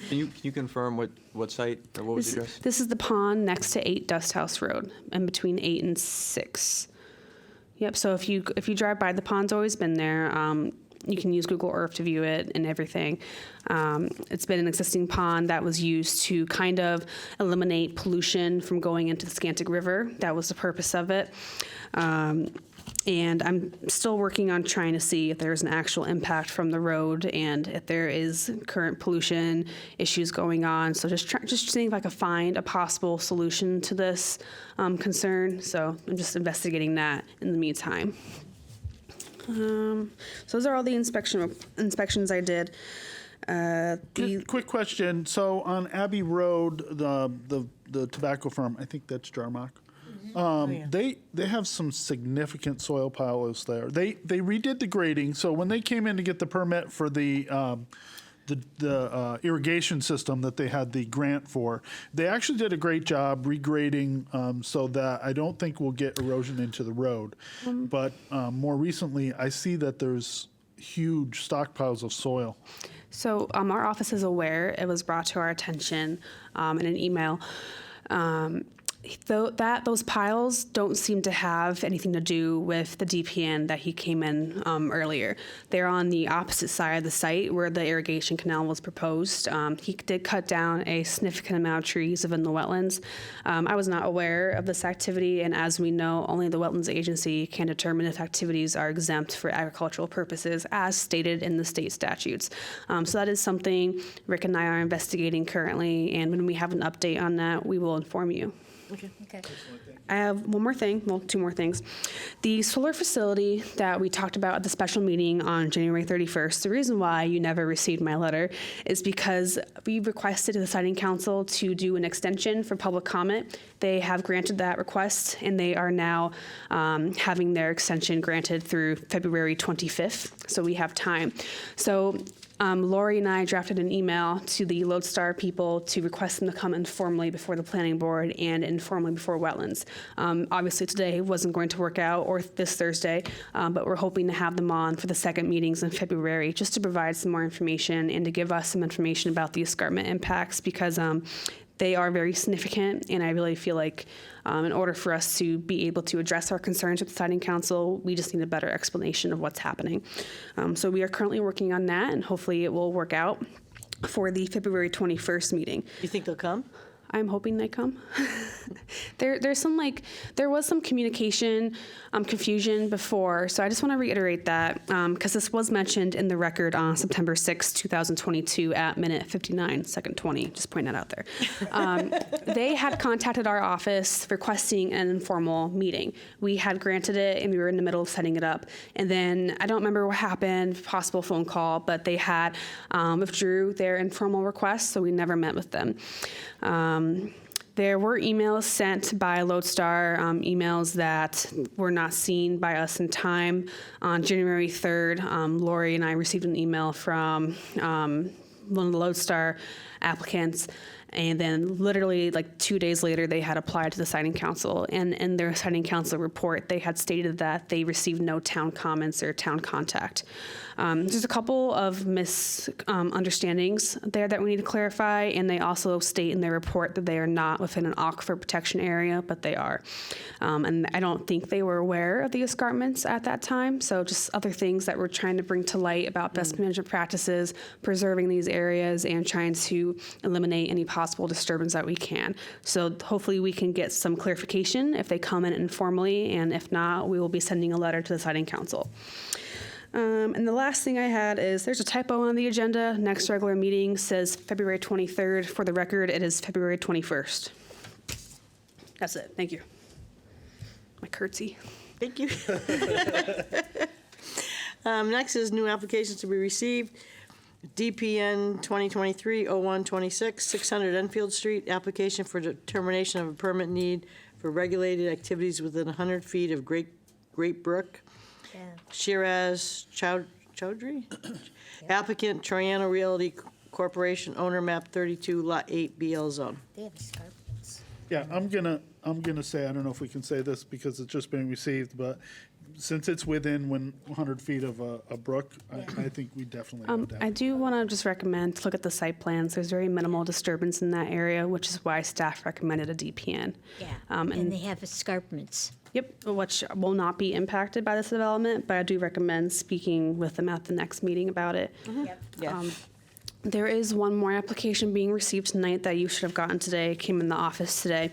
Can you confirm what site or what was the address? This is the pond next to 8 Dust House Road, in between 8 and 6. Yep. So if you drive by, the pond's always been there. You can use Google Earth to view it and everything. It's been an existing pond that was used to kind of eliminate pollution from going into the Scantic River. That was the purpose of it. And I'm still working on trying to see if there's an actual impact from the road and if there is current pollution issues going on. So just seeing if I can find a possible solution to this concern. So I'm just investigating that in the meantime. So those are all the inspections I did. Quick question. So on Abbey Road, the tobacco farm, I think that's Jarmark. They have some significant soil piles there. They redid the grading. So when they came in to get the permit for the irrigation system that they had the grant for, they actually did a great job regrading so that I don't think we'll get erosion into the road. But more recently, I see that there's huge stockpiles of soil. So our office is aware. It was brought to our attention in an email. Those piles don't seem to have anything to do with the DPN that he came in earlier. They're on the opposite side of the site where the irrigation canal was proposed. He did cut down a significant amount of trees within the wetlands. I was not aware of this activity, and as we know, only the Wetlands Agency can determine if activities are exempt for agricultural purposes, as stated in the state statutes. So that is something Rick and I are investigating currently, and when we have an update on that, we will inform you. Okay. I have one more thing, well, 2 more things. The solar facility that we talked about at the special meeting on January 31st, the reason why you never received my letter is because we requested the Siting Council to do an extension for public comment. They have granted that request, and they are now having their extension granted through February 25th, so we have time. So Lori and I drafted an email to the Lodestar people to request them to come informally before the planning board and informally before wetlands. Obviously today wasn't going to work out, or this Thursday, but we're hoping to have them on for the second meetings in February just to provide some more information and to give us some information about the escarpment impacts, because they are very significant, and I really feel like in order for us to be able to address our concerns with the Siting Council, we just need a better explanation of what's happening. So we are currently working on that, and hopefully it will work out for the February 21st meeting. You think they'll come? I'm hoping they come. There was some communication confusion before, so I just want to reiterate that because this was mentioned in the record on September 6, 2022 at minute 59, second 20. Just point that out there. They had contacted our office requesting an informal meeting. We had granted it, and we were in the middle of setting it up. And then I don't remember what happened, possible phone call, but they had withdrew their informal request, so we never met with them. There were emails sent by Lodestar, emails that were not seen by us in time. On January 3rd, Lori and I received an email from one of the Lodestar applicants, and then literally like 2 days later, they had applied to the Siting Council. And in their Siting Council report, they had stated that they received no town comments or town contact. There's a couple of misunderstandings there that we need to clarify, and they also state in their report that they are not within an aquifer protection area, but they are. And I don't think they were aware of the escarpments at that time, so just other things that we're trying to bring to light about best management practices, preserving these areas, and trying to eliminate any possible disturbance that we can. So hopefully we can get some clarification if they come in informally, and if not, we will be sending a letter to the Siting Council. And the last thing I had is there's a typo on the agenda. Next regular meeting says February 23rd. For the record, it is February 21st. That's it. Thank you. My curtsy. Thank you. Next is new applications to be received. DPN 2023-0126, 600 Enfield Street, application for determination of a permit need for regulated activities within 100 feet of Great Brook. Shiraz Chowdhury? Applicant, Troyano Realty Corporation, owner map 32, lot 8, BL zone. They have escarpments. Yeah, I'm gonna say, I don't know if we can say this because it's just being received, but since it's within 100 feet of a brook, I think we definitely have to have I do want to just recommend to look at the site plans. There's very minimal disturbance in that area, which is why staff recommended a DPN. Yeah, and and they have escarpments. Yep, which will not be impacted by this development, but I do recommend speaking with them at the next meeting about it. Yep. Yeah. There is one more application being received tonight that you should have gotten today. It came in the office today.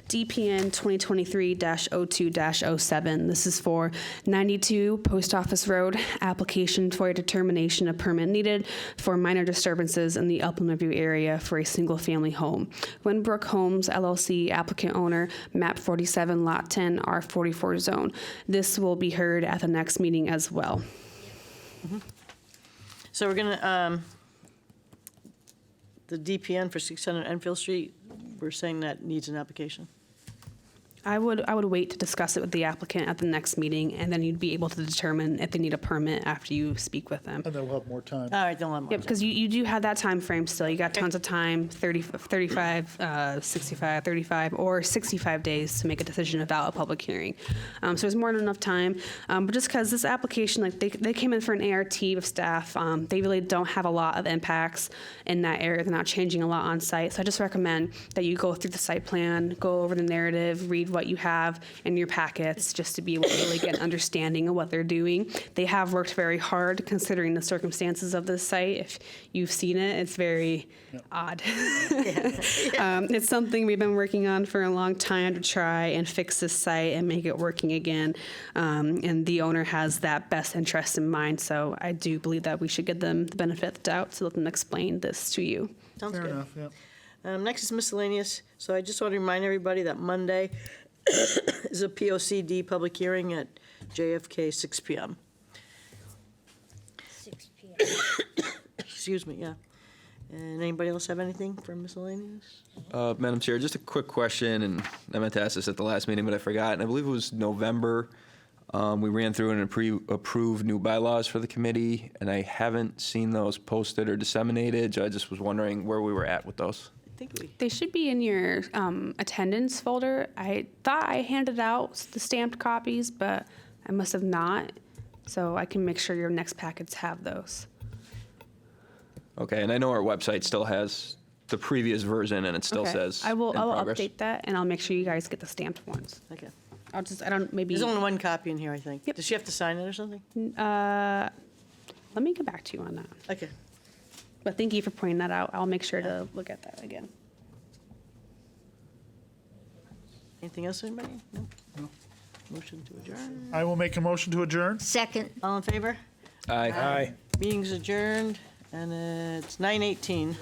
DPN 2023-02-07. This is for 92 Post Office Road, application for a determination of permit needed for minor disturbances in the Upland Review area for a single-family home. Winbrook Homes LLC, applicant owner, map 47, lot 10, R44 zone. This will be heard at the next meeting as well. So we're gonna, the DPN for 600 Enfield Street, we're saying that needs an application. I would wait to discuss it with the applicant at the next meeting, and then you'd be able to determine if they need a permit after you speak with them. And then we'll have more time. All right, don't let Yep, because you do have that time frame still. You got tons of time, 35, 65, 35, or 65 days to make a decision about a public hearing. So there's more than enough time. But just because this application, like they came in for an ART with staff, they really don't have a lot of impacts in that area. They're not changing a lot on site. So I just recommend that you go through the site plan, go over the narrative, read what you have in your packets, just to be able to really get an understanding of what they're doing. They have worked very hard considering the circumstances of this site. If you've seen it, it's very odd. It's something we've been working on for a long time to try and fix this site and make it working again. And the owner has that best interest in mind. So I do believe that we should give them the benefit of the doubt to let them explain this to you. Sounds Fair good. enough, yeah. Next is miscellaneous. So I just want to remind everybody that Monday is a POCD public hearing at JFK, 6 p.m. 6 p.m. Excuse me, yeah. And anybody else have anything for miscellaneous? Madam Chair, just a quick question, and I meant to ask this at the last meeting, but I forgot. And I believe it was November. We ran through and approved new bylaws for the committee, and I haven't seen those posted or disseminated. I just was wondering where we were at with those. I think we, They should be in your attendance folder. I thought I handed out the stamped copies, but I must have not. So I can make sure your next packets have those. Okay, and I know our website still has the previous version, and it still Okay. says I will in progress. update that, and I'll make sure you guys get the stamped ones. okay. Maybe. There's only one copy in here, I think. Yep. Does she have to sign it or something? Let me get back to you on that. Okay. But thank you for pointing that out. I'll make sure to look at that again. Anything else, anybody? No? Motion to adjourn. I will make a motion to adjourn. Second. All in favor? Aye. Aye. Meeting's adjourned, and it's 9:18.